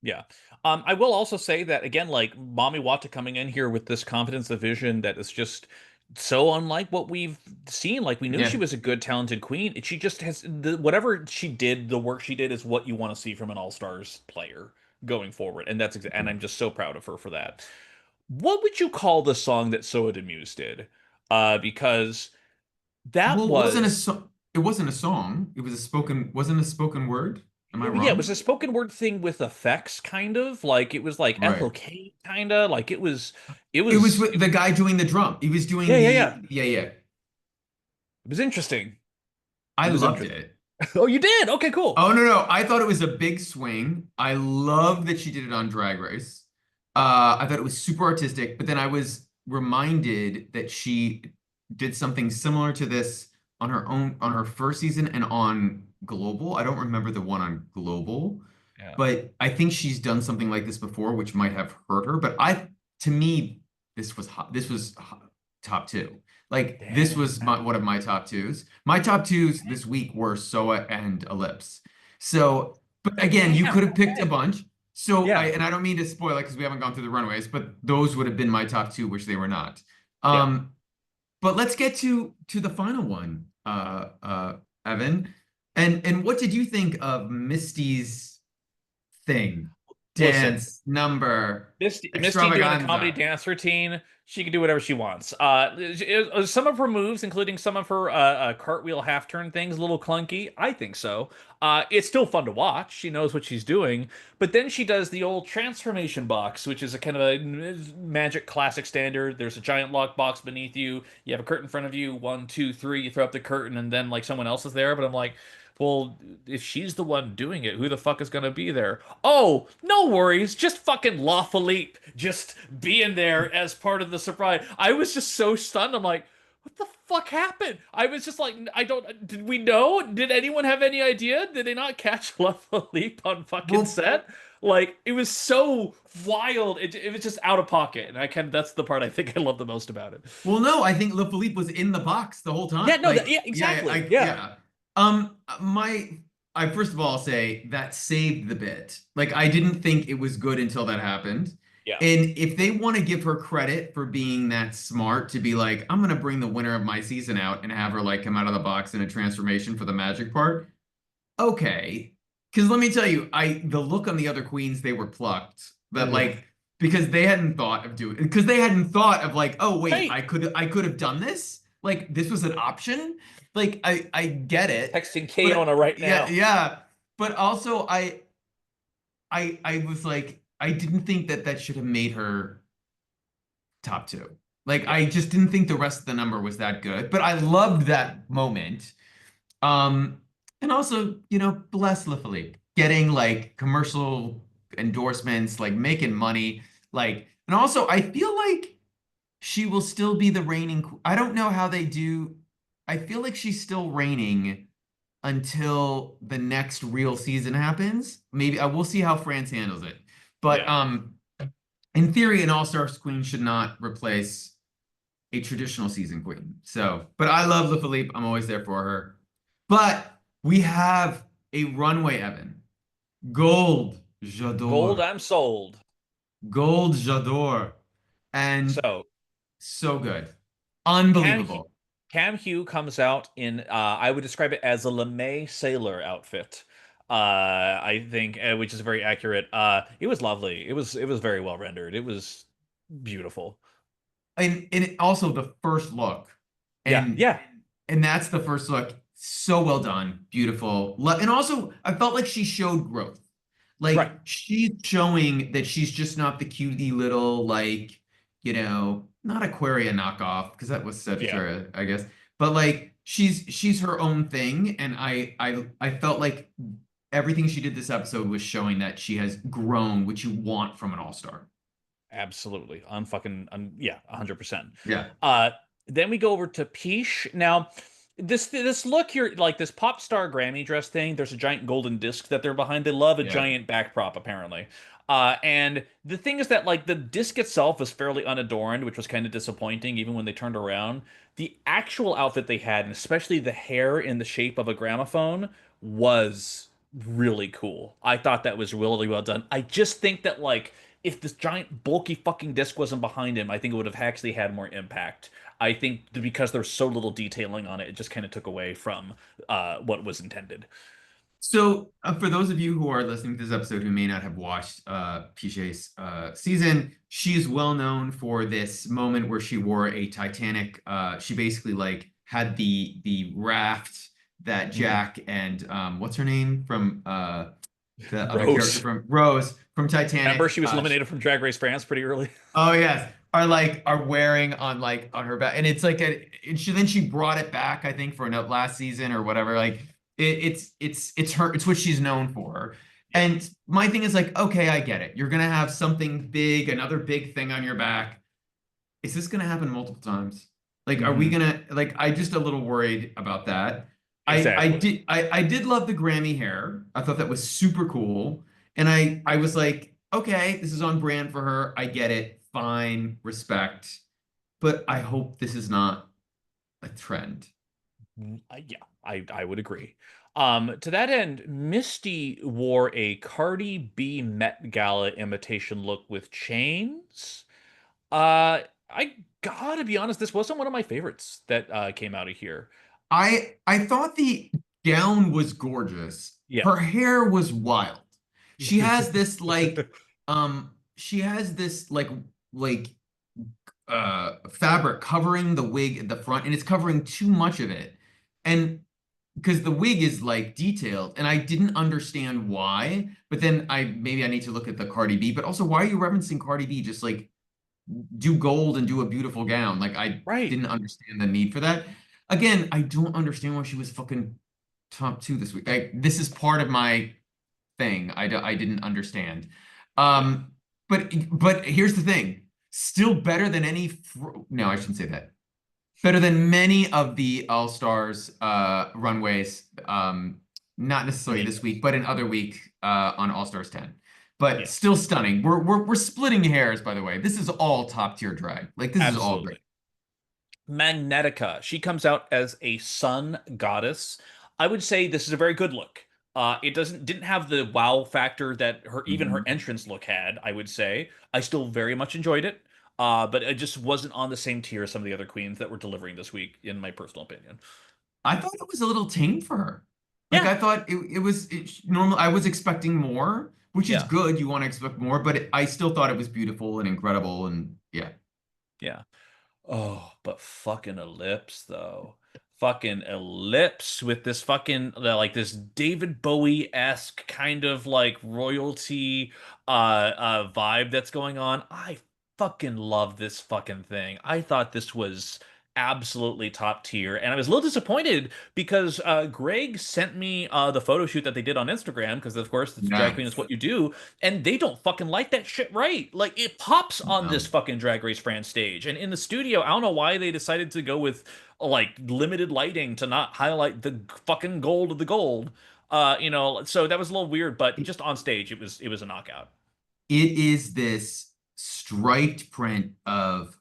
Yeah. I will also say that again, like Mami Watts coming in here with this confidence of vision that is just so unlike what we've seen. Like we knew she Yeah. was a good, talented queen. She just has whatever she did, the work she did is what you want to see from an All-Stars player going forward. And and I'm just so proud of her for that. What would you call the song that Soa de Muse did? Because that Well, it wasn't a was so it wasn't a song. It was a spoken, wasn't a spoken word. Am I yeah, it was wrong? a spoken word thing with effects, kind of like it was like Right. Ethel Kate, kind of like it It was was, with the guy doing the drum. He was doing yeah, yeah, yeah. yeah. It was interesting. I It was loved interesting. it. Oh, you did? Okay, cool. Oh no, I thought it was a big swing. I love that she did it on Drag Race. I thought it was super artistic, but then I was reminded that she did something similar to this on her own on her first season and on Global. I don't remember the one on Global, Yeah. but I think she's done something like this before, which might have hurt her. But to me, this was top two. Like this Damn. was one of my top twos. My top twos this week were Soa and Elips. So, but again, you Damn. could have picked a Okay. bunch. So Yeah. and I don't mean to spoil it because we haven't gone through the runways, but those would have been my top two, which they were not. Yeah. Um, but let's get to the final one, Evan. And what did you think of Misty's thing? Listen, Dance, number, Misty doing a comedy extravaganza. dance routine. She can do whatever she wants. Some of her moves, including some of her cartwheel half turn things, a little clunky. I think so. It's still fun to watch. She knows what she's doing. But then she does the old transformation box, which is a kind of a magic classic standard. There's a giant lock box beneath you. You have a curtain in front of you. One, two, three. You throw up the curtain, and then like someone else is there. But I'm like, well, if she's the one doing it, who the fuck is gonna be there? Oh, no worries. Just fucking La Philippe just being there as part of the surprise. I was just so stunned. I'm like, what the fuck happened? I was just like, I don't. Did we know? Did anyone have any idea? Did they not catch La Philippe on fucking Well, set? Like, it was so wild. It was just out of pocket. And that's the part I think I love the most about it. well, no, I think LaPhilippe was in the box the whole Yeah, time. no, Like, yeah, yeah, exactly. Yeah. yeah. My, I first of all say that saved the bit. Like, I didn't think it was good until that happened. Yeah. And if they want to give her credit for being that smart to be like, I'm gonna bring the winner of my season out and have her like come out of the box in a transformation for the magic part, okay. Because let me tell you, the look on the other queens, they were plucked. That Mhm. like because they hadn't thought of doing because they hadn't thought of like, oh wait, Right. I could have done this. Like this was an option. Like I get it, Texting Kate on but her right yeah, now. yeah. But also I was like, I didn't think that that should have made her top two. Like Yeah. I just didn't think the rest of the number was that good. But I loved that moment. Um, and also, bless LaPhilippe, getting like commercial endorsements, like making money, like, and also I feel like she will still be the reigning. I don't know how they do. I feel like she's still reigning until the next real season happens. Maybe I will see how France handles it. But Yeah. in theory, an All-Stars queen should not replace a traditional season queen. So, but I love LaPhilippe. I'm always there for her. But we have a runway, Evan. Gold, Gold, j'adore. I'm sold. Gold, j'adore. And So, so good. Kam Unbelievable. Kam Hugh comes out in I would describe it as a lame sailor outfit. I think, which is very accurate. It was lovely. It was very well rendered. It was beautiful. And also the first look, Yeah, and yeah, and that's the first look. So well done, beautiful. And also, I felt like she showed growth. right. Like she's showing that she's just not the cutie little, like, not Aquaria knockoff, because that was Yeah, Sagittarius, I guess. But like she's her own thing, and I felt like everything she did this episode was showing that she has grown, which you want from an all-star. absolutely. Yeah, 100%. Yeah. Uh, then we go over to Peach. Now, this look here, like this pop star Grammy dress thing, there's a giant golden disc that they're behind. They love a Yeah. giant back prop, apparently. And the thing is that like the disc itself was fairly unadorned, which was kind of disappointing, even when they turned around. The actual outfit they had, and especially the hair in the shape of a gramophone, was really cool. I thought that was really well done. I just think that like if this giant bulky fucking disc wasn't behind him, I think it would have actually had more impact. I think because there's so little detailing on it, it just kind of took away from what was intended. So, for those of you who are listening to this episode who may not have watched PJ's season, she is well known for this moment where she wore a Titanic. She basically like had the raft that Mhm. Jack and what's her name from the other character Rose. from Rose from Remember, Titanic. she was eliminated from Drag Race France pretty early. Oh yes, are wearing on like on her back, and it's like and she brought it back, I think, for another last season or whatever. Like it's her, it's what she's known for. Yeah. And my thing is like, okay, I get it. You're gonna have something big, another big thing on your back. Is this gonna happen multiple times? Like, are we Hmm. gonna like? I just a little worried about that. Exactly. I did love the Grammy hair. I thought that was super cool. And I was like, okay, this is on brand for her. I get it. Fine, respect. But I hope this is not a trend. Yeah, I would agree. To that end, Misty wore a Cardi B Met Gala imitation look with chains. I gotta be honest, this wasn't one of my favorites that came out of here. I thought the gown was gorgeous. Yeah. Her hair was wild. She has this like she has this like fabric covering the wig at the front, and it's covering too much of it. And because the wig is like detailed, and I didn't understand why, but then I need to look at the Cardi B, but also why are you referencing Cardi B? Just like do gold and do a beautiful gown. Like I Right. didn't understand the need for that. Again, I don't understand why she was fucking top two this week. This is part of my thing. I didn't understand. Yeah. Um, but here's the thing. Still better than any. No, I shouldn't say that. Better than many of the All Stars runways. Not necessarily this week, Yes. but in other week on All Stars 10. But Yes. still stunning. We're splitting hairs, by the way. This is all top tier drag. Like this is all great. Absolutely. Magnetica. She comes out as a sun goddess. I would say this is a very good look. It didn't have the wow factor that her Mhm. entrance look had, I would say. I still very much enjoyed it. But it just wasn't on the same tier as some of the other queens that were delivering this week, in my personal opinion. I thought it was a little tame for her. Like Yeah, I thought it was normal. I was expecting more, which is yeah, good. You want to expect more, but I still thought it was beautiful and incredible. And yeah, yeah. Oh, but fucking Ellipse though. Fucking Ellipse with this fucking like this David Bowie-esque kind of like royalty vibe that's going on. I fucking love this fucking thing. I thought this was absolutely top tier, and I was a little disappointed because Greg sent me the photo shoot that they did on Instagram, because of course it's drag queen is nice. what you do, and they don't fucking like that shit right. Like it pops on No. this fucking Drag Race France stage, and in the studio, I don't know why they decided to go with like limited lighting to not highlight the fucking gold of the gold. So that was a little weird, but It, just on stage, it was a knockout. it is this striped print of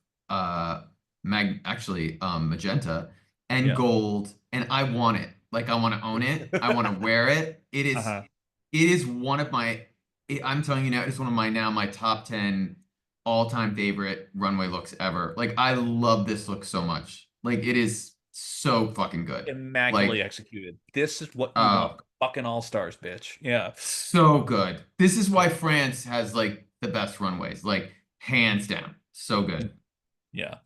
magenta and Yeah. gold, and I want it. Like I want to own it. I want to wear it. Uh-huh. It is one of my I'm telling you now, it's one of my top 10 all-time favorite runway looks ever. Like I love this look so much. Like it is So fucking good. Immaculately Like, executed. This is what you want. oh, Fucking all stars, bitch. Yeah. so good. This is why France has like the best runways, like hands down. So good. Yeah.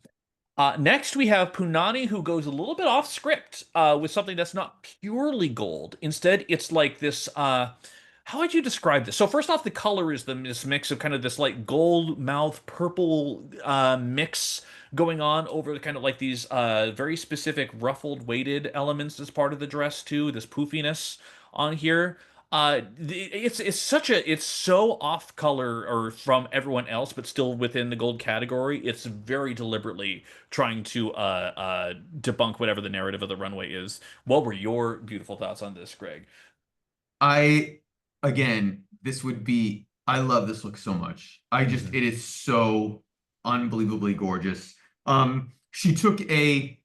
Next, we have Punani, who goes a little bit off script with something that's not purely gold. Instead, it's like this. How would you describe this? So, first off, the color is this mix of kind of this like gold mouth, purple mix going on over kind of like these very specific ruffled, weighted elements as part of the dress, too. This poofiness on here. It's so off color or from everyone else, but still within the gold category. It's very deliberately trying to debunk whatever the narrative of the runway is. What were your beautiful thoughts on this, Greg? I again, this would be I love this look so much. Mhm. It is so unbelievably gorgeous. She took a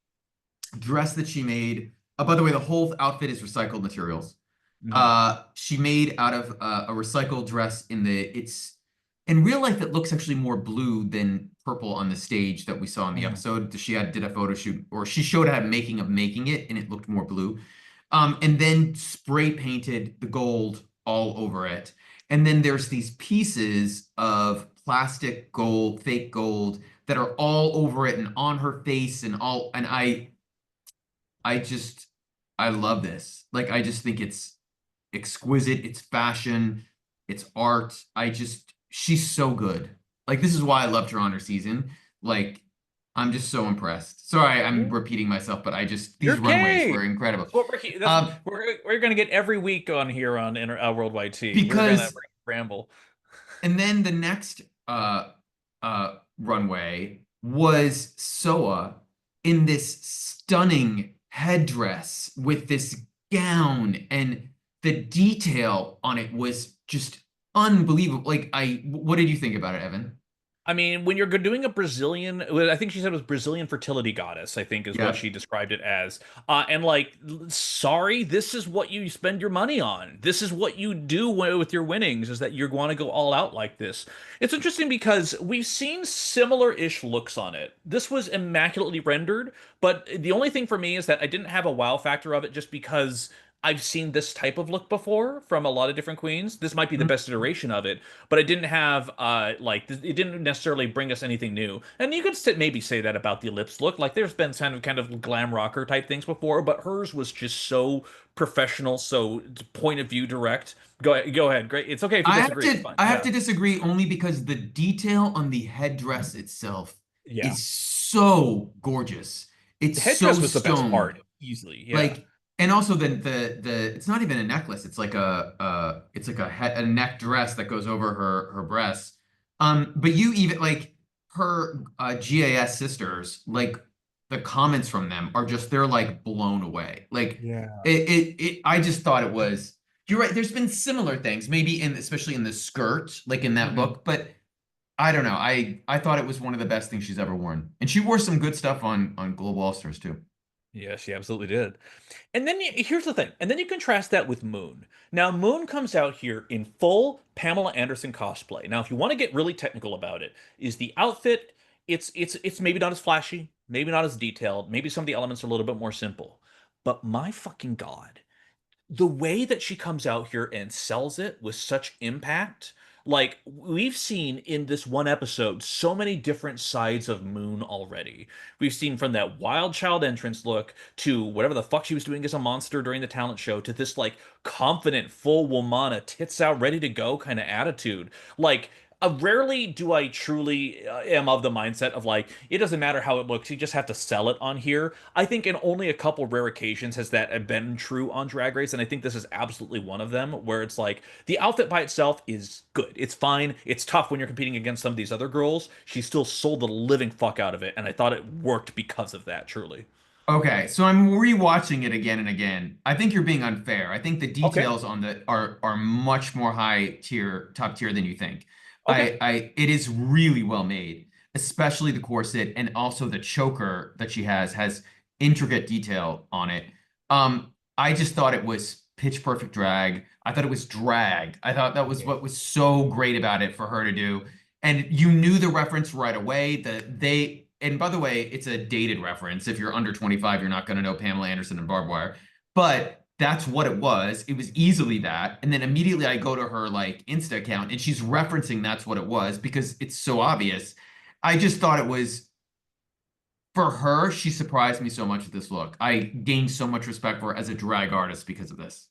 dress that she made. By the way, the whole outfit is recycled materials. Mhm. She made out of a recycled dress it's in real life it looks actually more blue than purple on the stage that we saw in the Mhm. episode. Did a photo shoot or she showed a making of making it and it looked more blue. And then spray painted the gold all over it. And then there's these pieces of plastic gold, fake gold that are all over it and on her face and all and I just I love this. Like I just think it's exquisite, it's fashion, it's art. She's so good. Like this is why I loved her on her season. Like I'm just so impressed. Sorry, I'm Yeah. repeating myself, but You're these runways okay. were incredible. That's what Um, we're gonna get every week on here on Worldwide T. We're gonna because ramble. and then the next runway was Soa in this stunning headdress with this gown, and the detail on it was just unbelievable. What did you think about it, Evan? I mean, when you're doing a Brazilian, well, I think she said it was Brazilian fertility goddess, I think is what Yeah. she described it as. And like, sorry, this is what you spend your money on. This is what you do with your winnings, is that you want to go all out like this. It's interesting because we've seen similar-ish looks on it. This was immaculately rendered, but the only thing for me is that I didn't have a wow factor of it just because I've seen this type of look before from a lot of different queens. This might be the best iteration of it, but it didn't have it didn't necessarily bring us anything new. And you could maybe say that about the Elips look. Like there's been kind of glam rocker type things before, but hers was just so professional, so point of view direct. Go ahead. Great. It's okay if you disagree. It's fine. I have Yeah. to disagree only because the detail on the headdress itself Yeah. is so gorgeous. The It's so headdress was the best stoned. part, easily. Yeah. Like, and also the it's not even a necklace. It's like a neck dress that goes over her breasts. But you even like her GAS sisters, like the comments from them are just they're like blown away. Like Yeah. I just thought it was you're right. There's been similar things, maybe in especially in the skirt, like in that Mhm. look, but I don't know. I thought it was one of the best things she's ever worn. And she wore some good stuff on Global All Stars too. Yeah, she absolutely did. And then here's the thing. And then you contrast that with Moon. Now, Moon comes out here in full Pamela Anderson cosplay. Now, if you want to get really technical about it, is the outfit, it's maybe not as flashy, maybe not as detailed, maybe some of the elements are a little bit more simple. But my fucking God, the way that she comes out here and sells it with such impact, like we've seen in this one episode so many different sides of Moon already. We've seen from that wild child entrance look to whatever the fuck she was doing as a monster during the talent show to this like confident full womana tits out ready to go kind of attitude. Like rarely do I truly am of the mindset of like it doesn't matter how it looks, you just have to sell it on here. I think in only a couple rare occasions has that been true on Drag Race, and I think this is absolutely one of them, where it's like the outfit by itself is good, it's fine, it's tough when you're competing against some of these other girls. She still sold the living fuck out of it, and I thought it worked because of that, truly. Okay, so I'm rewatching it again and again. I think you're being unfair. I think the Okay, details on the are much more top tier than you think. okay. It is really well made, especially the corset and also the choker that she has intricate detail on it. I just thought it was pitch perfect drag. I thought it was drag. I thought that was Yeah. what was so great about it for her to do. And you knew the reference right away that and by the way, it's a dated reference. If you're under 25, you're not going to know Pamela Anderson and barbed wire. But that's what it was. It was easily that. And then immediately I go to her like Insta account and she's referencing that's what it was because it's so obvious. I just thought it was for her. She surprised me so much with this look. I gained so much respect for her as a drag artist because of this.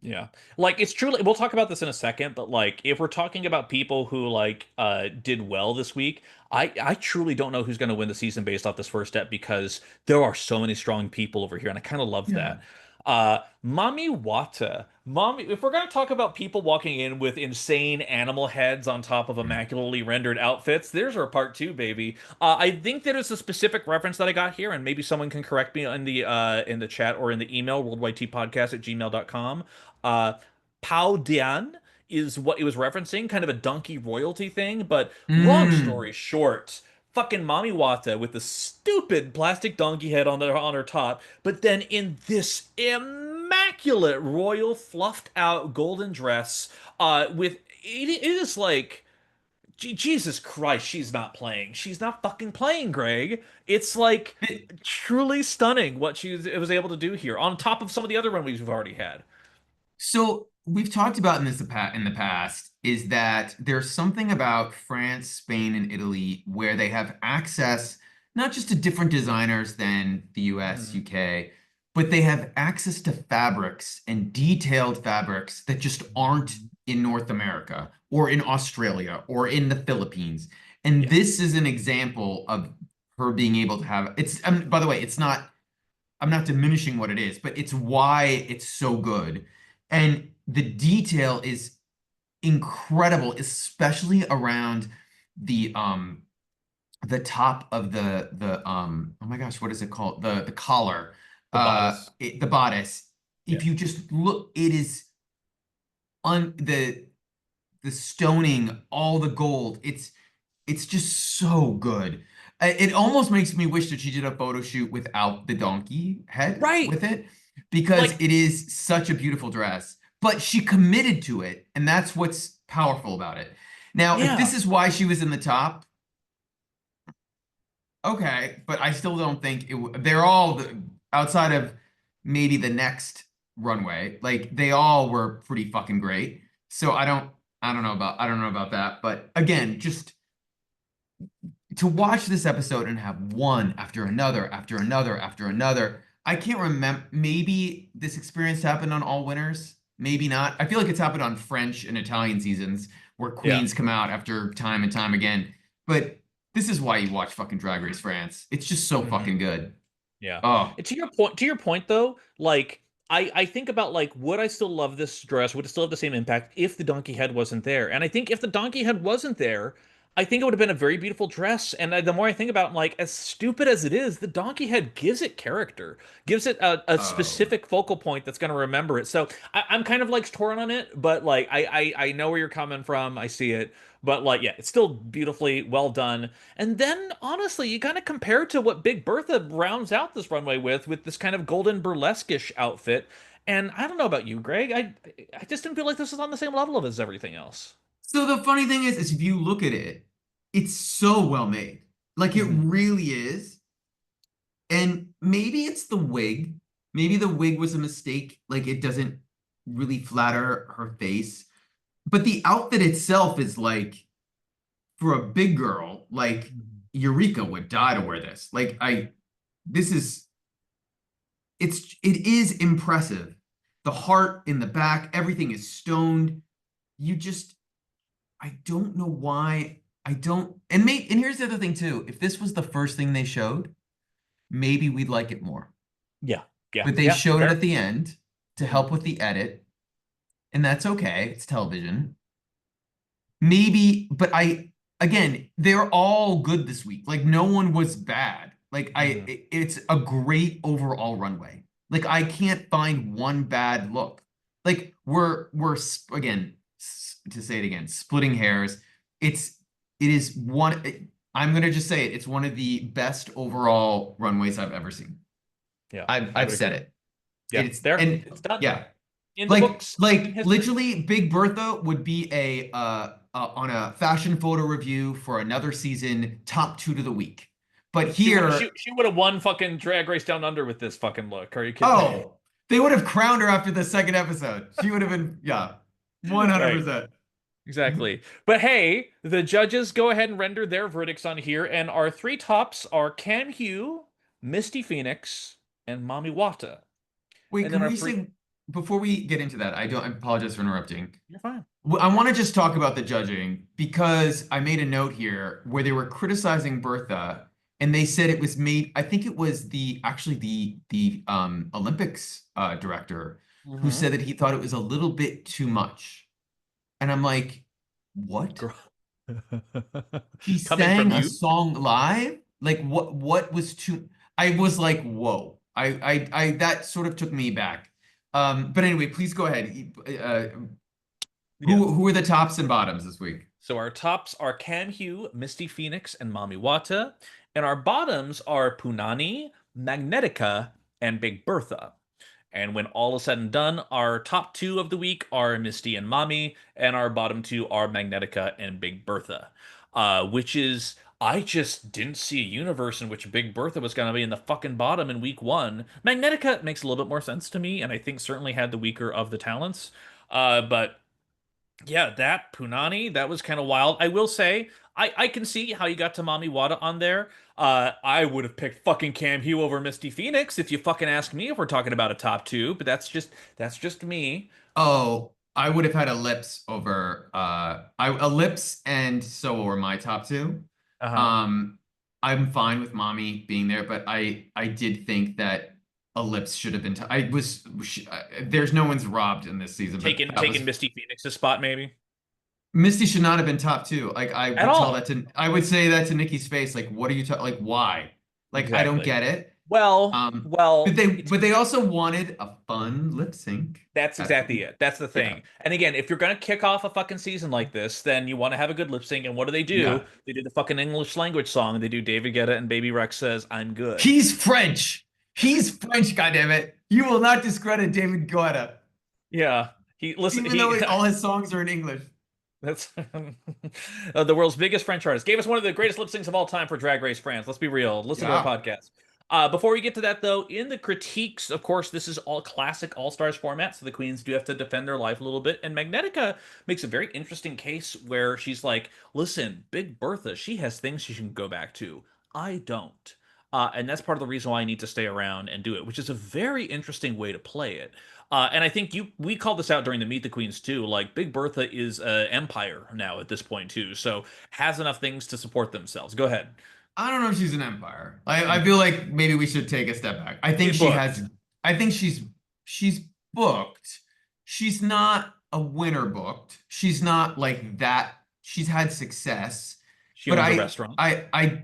Yeah. Like it's truly we'll talk about this in a second, but like if we're talking about people who like did well this week, I truly don't know who's going to win the season based off this first step because there are so many strong people over here and I kind of love Yeah. that. Mami Watts. Mommy, if we're going to talk about people walking in with insane animal heads on top of immaculately rendered outfits, there's our part two, baby. I think there is a specific reference that I got here, and maybe someone can correct me in the chat or in the email, worldwideteapod.bsky.social@gmail.com. Uh, Pao Dian is what it was referencing, kind of a donkey royalty thing. But long Mm. story short, fucking Mami Wata with the stupid plastic donkey head on her top, but then in this immaculate royal fluffed out golden dress, with it is like. Jesus Christ, she's not playing. She's not fucking playing, Greg. It's like truly stunning what was able to do here, on top of some of the other runways we've already had. So we've talked about in the past is that there's something about France, Spain, and Italy where they have access not just to different designers than the US, Mhm. UK, but they have access to fabrics and detailed fabrics that just aren't in North America or in Australia or in the Philippines. And Yeah. this is an example of her being able to have it's by the way, it's not I'm not diminishing what it is, but it's why it's so good. And the detail is incredible, especially around the top of the oh my gosh, what is it called? The collar, The bodice. the bodice. Yeah. If you just look, it is on the stoning, all the gold. It's just so good. It almost makes me wish that she did a photo shoot without the donkey head Right. with it because Like, it is such a beautiful dress. But she committed to it, and that's what's powerful about it. Now, if this yeah. is why she was in the top, okay, but I still don't think they're all outside of maybe the next runway. Like they all were pretty fucking great. So I don't know about that. But again, just to watch this episode and have one after another, after another, after another. I can't remember. Maybe this experience happened on All Winners. Maybe not. I feel like it's happened on French and Italian seasons where Yeah. queens come out after time and time again. But this is why you watch fucking Drag Race France. It's just so Mhm. fucking good. Yeah. Oh, And to your point though, like I think about like would I still love this dress? Would it still have the same impact if the donkey head wasn't there? And I think if the donkey head wasn't there, I think it would have been a very beautiful dress. And the more I think about it, I'm like, as stupid as it is, the donkey head gives it character, gives it a oh. specific focal point that's going to remember it. So I'm kind of like torn on it, but like I know where you're coming from. I see it, but like yeah, it's still beautifully well done. And then, honestly, you kind of compare it to what Big Bertha rounds out this runway with this kind of golden burlesque-ish outfit. And I don't know about you, Greg. I just didn't feel like this was on the same level of as everything else. So the funny thing is if you look at it, it's so well made. Like it Hmm. really is. And maybe it's the wig. Maybe the wig was a mistake. Like it doesn't really flatter her face. But the outfit itself is like for a big girl, like Eureka would die to wear this. This is it is impressive. The heart in the back, everything is stoned. You just, I don't know why. I don't, and here's the other thing too. If this was the first thing they showed, maybe we'd like it more. Yeah, yeah, But they yeah. showed it at Fair. the end to help with the edit, and that's okay. It's television. Maybe, but again, they're all good this week. Like no one was bad. Mhm. It's a great overall runway. Like I can't find one bad look. Like again, to say it again, splitting hairs. It is one. I'm gonna just say it. It's one of the best overall runways I've ever seen. Yeah, I I've would said agree. it. Yeah, there. And It's done. yeah, In the books. In like history. literally, Big Bertha would be on a fashion photo review for another season, top two to the week. But She would here, she would have won fucking Drag Race Down Under with this fucking look. Are you kidding me? oh, they would have crowned her after the second episode. She would have been, yeah, Right. 100%. Exactly. But hey, the judges go ahead and render their verdicts on here, and our three tops are Kam Hugh, Misty Phoenix, and Mami Wata. Wait, And then can our we three. say before we get into that? I apologize for interrupting. You're fine. I want to just talk about the judging because I made a note here where they were criticizing Bertha and they said it was made, I think it was the Olympics director who Mm-hmm. said that he thought it was a little bit too much. And I'm like, what? Girl. He Coming from sang a you. song live? Like what was too I was like, whoa. I that sort of took me back. But anyway, please go ahead. Yeah. Who are the tops and bottoms this week? So our tops are Kam Hugh, Misty Phoenix, and Mami Wata. And our bottoms are Punani, Magnetica, and Big Bertha. And when all is said and done, our top two of the week are Misty and Mami, and our bottom two are Magnetica and Big Bertha. Which is, I just didn't see a universe in which Big Bertha was going to be in the fucking bottom in week one. Magnetica makes a little bit more sense to me, and I think certainly had the weaker of the talents. But yeah, that Punani, that was kind of wild. I will say, I can see how you got to Mami Wata on there. I would have picked fucking Kam Hugh over Misty Phoenix if you fucking ask me if we're talking about a top two, but that's just me. Oh, I would have had Ellipse over Ellipse and Soa were my top two. Uh-huh. Um, I'm fine with Mommy being there, but I did think that Ellipse should have been there's no one's robbed in this season, but Taking that was taking Misty Phoenix's spot, maybe. Misty should not have been top two. Like At all. I would say that to Nikki's face. Like, what are you talking? Like, why? Like, I don't Exactly. get it. Well, But well, they also wanted a fun lip sync. that's That's exactly it. That's the yeah, thing. And again, if you're gonna kick off a fucking season like this, then you want to have a good lip sync. And what do? yeah. They do the fucking English language song. They do David Guetta and Baby Rex says, "I'm good." He's French. He's French. Goddammit! You will not discredit David Guetta, Yeah. He listen. even He though all his songs are in English. That's the world's biggest French artist. Gave us one of the greatest lip syncs of all time for Drag Race France. Let's be real. Listen to our Yeah. podcast. Before we get to that, though, in the critiques, of course, this is all classic All Stars format, so the queens do have to defend their life a little bit. And Magnetica makes a very interesting case where she's like, "Listen, Big Bertha, she has things she can go back to. I don't." And that's part of the reason why I need to stay around and do it, which is a very interesting way to play it. And I think we called this out during the Meet the Queens too. Like Big Bertha is an empire now at this point too, so has enough things to support themselves. Go ahead. I don't know if she's an empire. I feel like maybe we should take a step back. I think She's she booked. has. I think she's booked. She's not a winner booked. She's not like that. She's had success, She but owns a restaurant. I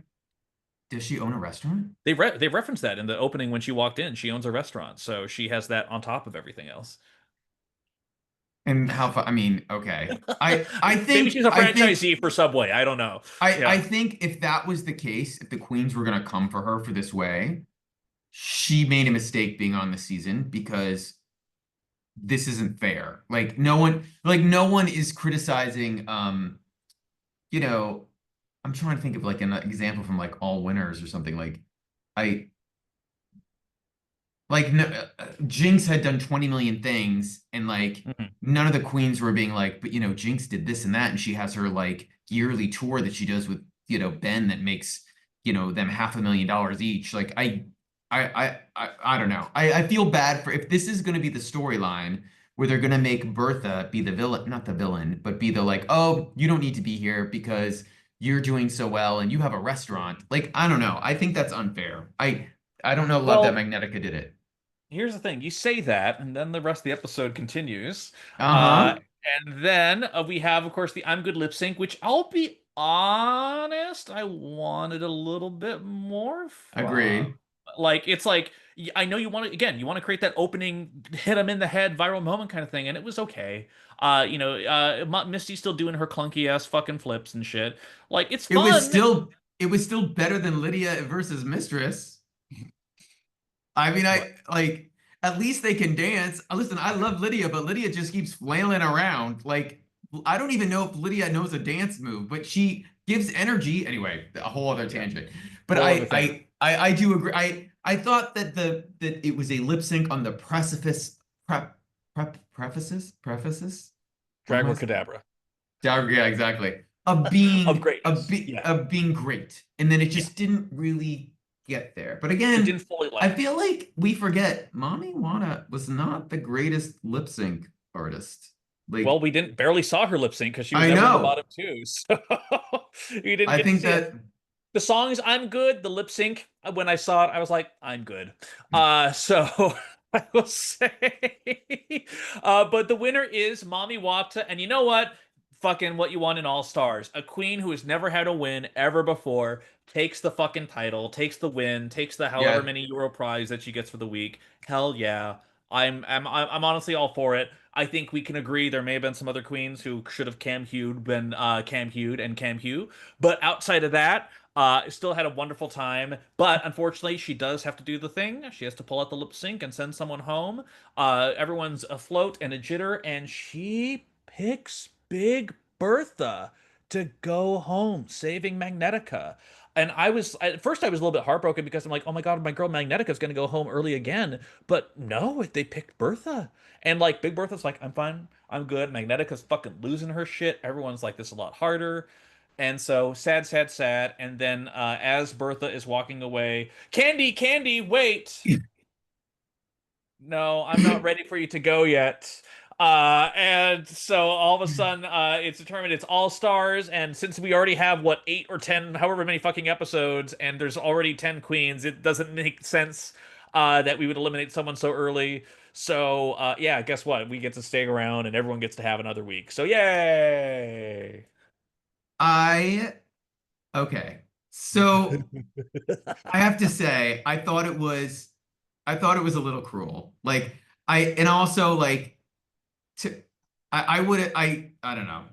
does she own a restaurant? They referenced that in the opening when she walked in. She owns a restaurant, so she has that on top of everything else. And how far? I mean, okay. Maybe she's a I think franchisee for Subway. I don't know. I Yeah. think if that was the case, if the queens were gonna come for her for this way, she made a mistake being on the season because this isn't fair. Like no one is criticizing you know, I'm trying to think of like an example from like All Winners or something I like no, Jinx had done 20 million things and like Mhm. none of the queens were being like, but Jinx did this and that and she has her like yearly tour that she does with Ben that makes them $500,000 each. Like I don't know. I feel bad for if this is going to be the storyline where they're going to make Bertha be the villain, not the villain, but be the like, oh, you don't need to be here because you're doing so well and you have a restaurant. Like, I don't know. I think that's unfair. I don't know, love that Well, Magnetica did it. here's the thing. You say that, and then the rest of the episode continues. Uh, Uh-huh. and then we have, of course, the I'm Good lip sync, which I'll be honest, I wanted a little bit more from. Agreed. Like, it's like, I know you want to, again, you want to create that opening, hit him in the head, viral moment kind of thing, and it was okay. Misty's still doing her clunky ass fucking flips and shit. Like, it's It was fun. still it was still better than Lydia versus Mistress. I mean, Right. I like at least they can dance. Listen, I love Lydia, but Lydia just keeps flailing around. Like, I don't even know if Lydia knows a dance move, but she gives energy. Anyway, a whole other tangent. But More of a thing. I do agree. I thought that that it was a lip sync on the precipice prefaces. What am I saying? Dragora Yeah, exactly. of greatness. Yeah. Of being great. And then it Yeah. just didn't really get there. But It again, didn't fully I land. feel like we forget Mami Watts was not the greatest lip sync artist. Well, Like, we didn't barely saw her lip sync because she was I never in the know. bottom two. So we didn't I get to think see it. that The songs, I'm good. The lip sync, when I saw it, I was like, I'm good. So I will say, but the winner is Mami Watts, and you know what? Fucking what you want in All Stars. A queen who has never had a win ever before takes the fucking title, takes the win, takes the however yeah, many Euro prize that she gets for the week. Hell yeah. I'm honestly all for it. I think we can agree there may have been some other queens who should have Kam Hughed been Kam Hughed and Kam Hugh, but outside of that, still had a wonderful time, but unfortunately, she does have to do the thing. She has to pull out the lip sync and send someone home. Everyone's afloat and a jitter, and she picks Big Bertha to go home, saving Magnetica. And at first I was a little bit heartbroken because I'm like, oh my God, my girl Magnetica's gonna go home early again. But no, they picked Bertha. And like Big Bertha's like, I'm fine, I'm good. Magnetica's fucking losing her shit. Everyone's like, this is a lot harder. And so sad, sad, sad. And then as Bertha is walking away, Candy, Candy, wait. No, I'm not ready for you to go yet. And so all of a sudden, it's determined it's all stars. And since we already have what 8 or 10, however many fucking episodes, and there's already 10 queens, it doesn't make sense that we would eliminate someone so early. So yeah, guess what? We get to stay around, and everyone gets to have another week. So yay! I okay. So I have to say, I thought it was a little cruel. Like and also like to, I would, I don't know.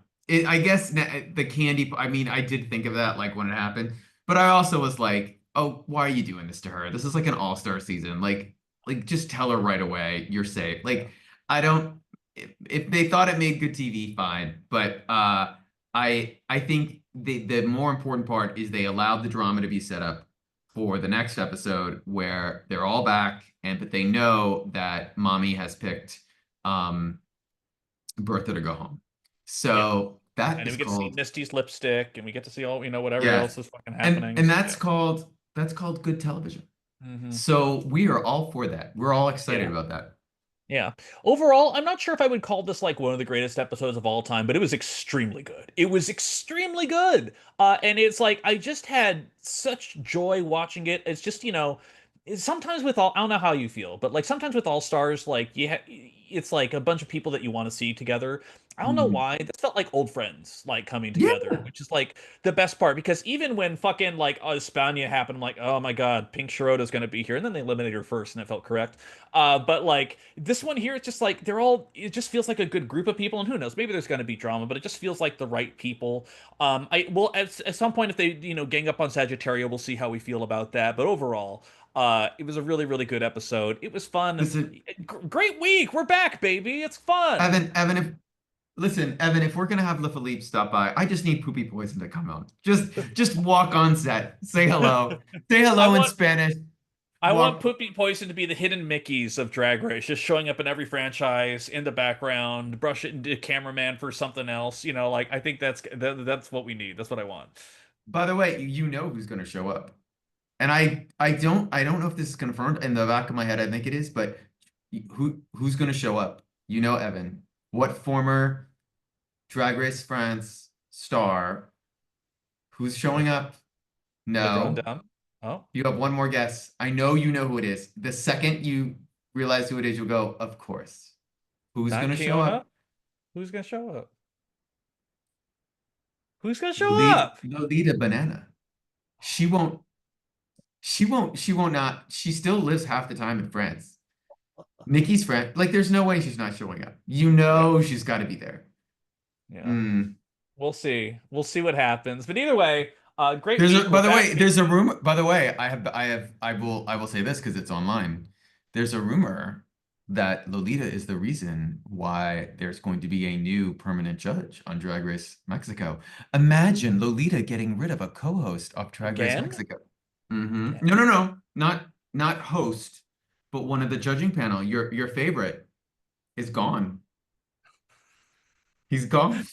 I guess the candy, I mean, I did think of that like when it happened, but I also was like, oh, why are you doing this to her? This is like an all-star season. Like just tell her right away, you're safe. Like, I don't, if they thought it made good TV, fine. But I think the more important part is they allowed the drama to be set up for the next episode where they're all back but they know that Mommy has picked um Bertha to go home. Yeah. So that And then is we get to see called, Misty's lipstick, and we get to see all, whatever yeah. else is fucking happening. And So yeah. that's called good television. Hmm. So we are all for that. We're all excited Yeah. about that. Yeah. Overall, I'm not sure if I would call this like one of the greatest episodes of all time, but it was extremely good. It was extremely good. And it's like I just had such joy watching it. It's just, sometimes with all, I don't know how you feel, but like sometimes with All Stars, like it's like a bunch of people that you want to see together. I don't know Mhm. why. This felt like old friends like coming together, Yeah. which is like the best part because even when fucking like Espana happened, I'm like, oh my God, Pink Sharota's gonna be here, and then they eliminated her first, and it felt correct. But like this one here, it's just like it just feels like a good group of people, and who knows, maybe there's going to be drama, but it just feels like the right people. I will at some point if they gang up on Sagittario, we'll see how we feel about that. But overall, it was a really really good episode. It was fun. Listen, Great week. We're back, baby. It's fun. Evan, Evan, if we're gonna have LaFelipe stop by, I just need Poopy Poison to come out. Just walk on set, say hello, say I hello in want Spanish. I want Walk. Poopy Poison to be the hidden Mickeys of Drag Race, just showing up in every franchise in the background, brush it into cameraman for something else. Like I think that's what we need. That's what I want. By the way, you know who's gonna show up. And I don't know if this is confirmed. In the back of my head, I think it is, but who's going to show up? You know, Evan, what former Drag Race France star who's showing up? They're going No. down. Oh, You have one more guess. I know you know who it is. The second you realize who it is, you'll go, of course. Who's not going to show Kiona? up? Who's gonna show up? Who's gonna show Lolita, up? Lolita Banana. She won't, she won't not. She still lives half the time in France. Nikki's friend, like, there's no way she's not showing up. You Yeah, know she's got to be there. yeah. Mm. We'll see. We'll see what happens. But either way, great There's a, week. We're by the back, way, there's a baby. rumor. By the way, I will say this because it's online. There's a rumor that Lolita is the reason why there's going to be a new permanent judge on Drag Race Mexico. Imagine Lolita getting rid of a co-host of Drag Race Again? Mexico. Mm-hmm. No. Not host, but one of the judging panel. Your favorite is gone. He's gone.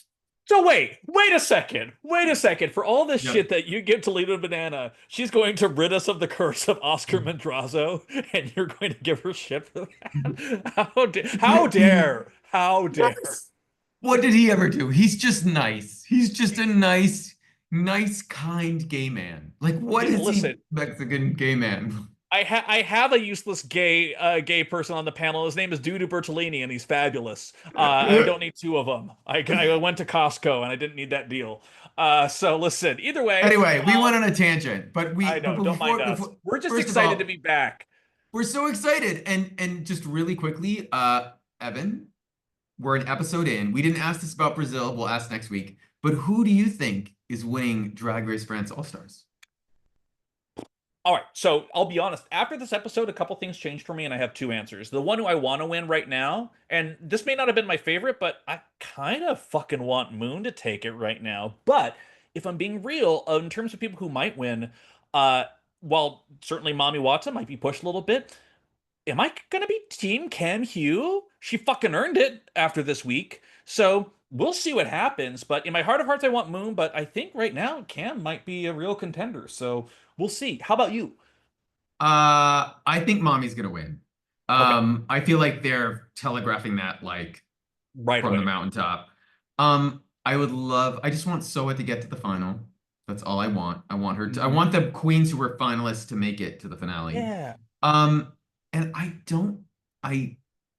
So wait a second. Wait a second. For all this Yep. shit that you give to Lita Banana, she's going to rid us of the curse of Oscar Madrazo, and you're going to give her shit for that? How dare? How dare? Yes. What did he ever do? He's just nice. He's just a nice, kind gay man. Like, what is he, Listen, Mexican gay man? I have a useless gay person on the panel. His name is Dudu Bertolini, and he's fabulous. I don't need two of them. I went to Costco and I didn't need that deal. So listen, either way, Anyway, we went on a tangent, but I know, don't mind us. before We're just first of excited to all, be back. we're so excited. And just really quickly, Evan, we're an episode in. We didn't ask this about Brazil. We'll ask next week. But who do you think is winning Drag Race France All Stars? All right, so I'll be honest. After this episode, a couple things changed for me, and I have two answers. The one who I want to win right now, and this may not have been my favorite, but I kind of fucking want Moon to take it right now. But if I'm being real, in terms of people who might win, uh, while certainly Mami Watts might be pushed a little bit, am I gonna be Team Kam Hugh? She fucking earned it after this week. So we'll see what happens. But in my heart of hearts, I want Moon. But I think right now Kam might be a real contender. So we'll see. How about you? I think Mommy's gonna win. Okay, I feel like they're telegraphing that like right from the away. mountaintop. I just want Soa to get to the final. That's all I want. I want her to, I Mhm. want the queens who were finalists to make it to the finale. Yeah. Um, and I,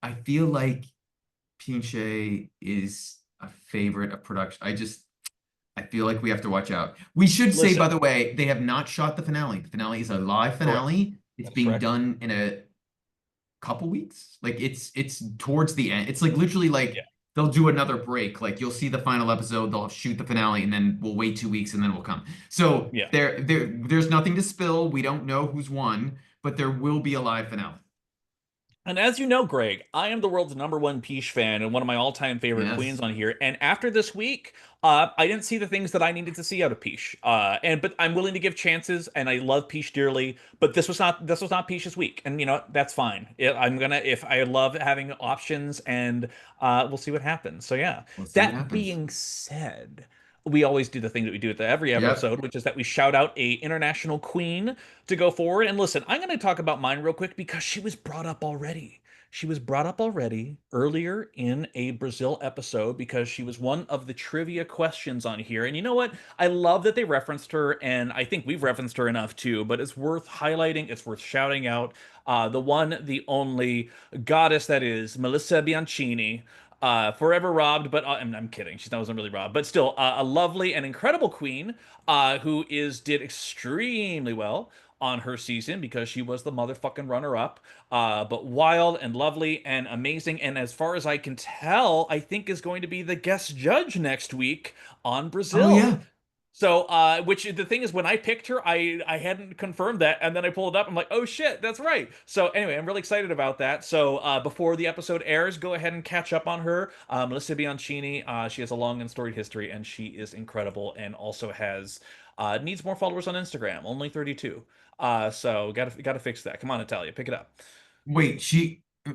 I feel like Pinche is a favorite of production. I feel like we have to watch out. We should say, by Listen, the way, they have not shot the finale. The finale is a live correct. finale. It's That's being correct. done in a couple weeks. Like it's towards the end. It's like literally Yeah. like they'll do another break. Like you'll see the final episode, they'll shoot the finale, and then we'll wait 2 weeks and then we'll come. So Yeah. there's nothing to spill. We don't know who's won, but there will be a live finale. And as you know, Greg, I am the world's number one Peach fan and one of my all-time favorite queens Yes. on here. And after this week, I didn't see the things that I needed to see out of Peach. But I'm willing to give chances, and I love Peach dearly. But this was not Peach's week, and you know what? That's fine. I'm gonna if I love having options, and we'll see what happens. So yeah. We'll see what That happens. being said, we always do the thing that we do at the every Yep. episode, which is that we shout out a international queen to go forward. And listen, I'm going to talk about mine real quick because she was brought up already. She was brought up already earlier in a Brazil episode because she was one of the trivia questions on here. And you know what? I love that they referenced her, and I think we've referenced her enough too, but it's worth highlighting, it's worth shouting out. The one, the only goddess that is Melissa Bianchini. Forever robbed, but I'm kidding. She wasn't really robbed, but still a lovely and incredible queen who did extremely well on her season because she was the motherfucking runner-up. But wild and lovely and amazing, and as far as I can tell, I think is going to be the guest judge next week on Oh Brazil. yeah. So, which the thing is, when I picked her, I hadn't confirmed that, and then I pulled it up. I'm like, oh shit, that's right. So anyway, I'm really excited about that. So before the episode airs, go ahead and catch up on her. Melissa Bianchini, she has a long and storied history, and she is incredible, and also has needs more followers on Instagram. Only 32. So gotta fix that. Come on, Natalia, pick it up. Wait,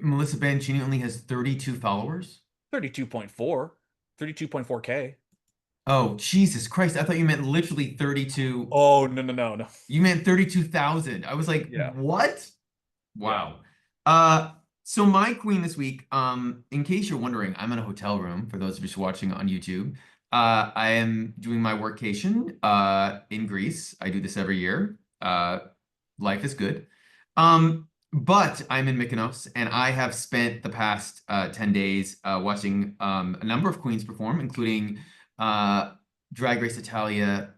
Melissa Bancini only has 32 followers? 32.4, 32.4K. Oh, Jesus Christ. I thought you meant literally 32. Oh no no no no. You meant 32,000. I was like, Yeah what? yeah. Wow. So my queen this week, in case you're wondering, I'm in a hotel room for those of you watching on YouTube. I am doing my workation in Greece. I do this every year. Life is good. But I'm in Mykonos and I have spent the past 10 days watching a number of queens perform, including Drag Race Italia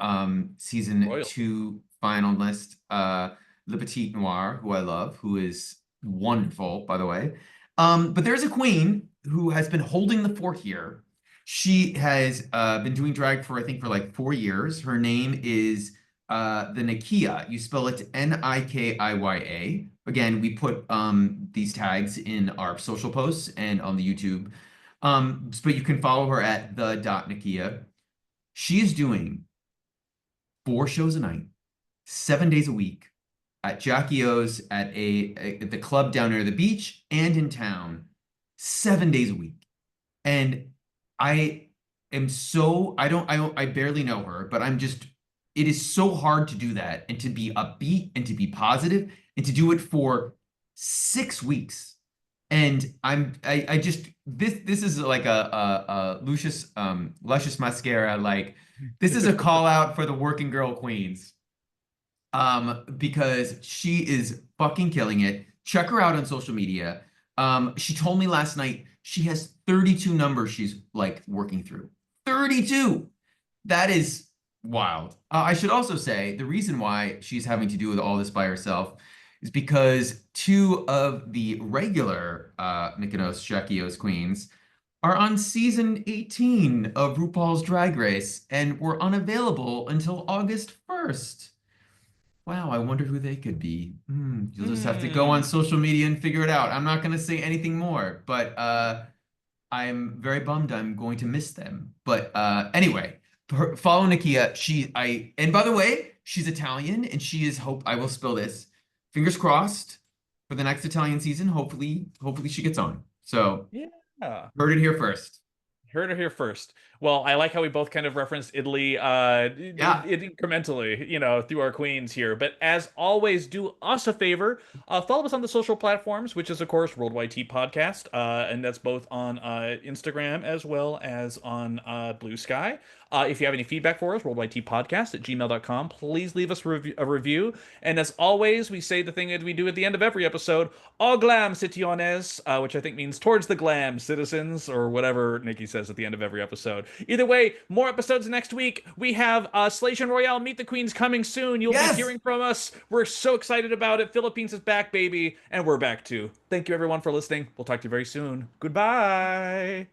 season Royal. 2 finalist Le Petit Noir, who I love, who is wonderful, by the way. But there's a queen who has been holding the fort here. She has been doing drag for I think for like 4 years. Her name is the.nikiya. You spell it Nikiya. Again, we put these tags in our social posts and on the YouTube. But you can follow her at the.nikiya. She is doing 4 shows a night, 7 days a week, at Jackie O's at the club down near the beach and in town 7 days a week. And I am so I barely know her, but it is so hard to do that and to be upbeat and to be positive and to do it for 6 weeks. And I just this is like a Lucius luscious mascara, like this is a call out for the working girl queens. Because she is fucking killing it. Check her out on social media. She told me last night she has 32 numbers she's like working through. 32. That is wild. I should also say the reason why she's having to do all this by herself is because two of the regular Mykonos Shakios queens are on season 18 of RuPaul's Drag Race and were unavailable until August 1st. Wow, I wonder who they could be. You'll just have to go on Hmm. social media and figure it out. I'm not going to say anything more, but I'm very bummed I'm going to miss them. But anyway, follow Nikiya. And by the way, she's Italian and she is I will spill this. Fingers crossed for the next Italian season. Hopefully she gets on. So Yeah. heard it here first. Heard it here first. Well, I like how we both kind of referenced Italy Yeah. incrementally, through our queens here. But as always, do us a favor. Follow us on the social platforms, which is, of course, Worldwide Tea Podcast. And that's both on Instagram as well as on Bluesky. If you have any feedback for us, worldwideteapodcast@gmail.com. Please leave us a review. And as always, we say the thing that we do at the end of every episode, Au glam, citoyenes, which I think means towards the glam, citizens, or whatever Nikki says at the end of every episode. Either way, more episodes next week. We have Slation Royale Meet the Queens coming soon. You'll be Yes. hearing from us. We're so excited about it. Philippines is back, baby. And we're back too. Thank you, everyone, for listening. We'll talk to you very soon. Goodbye.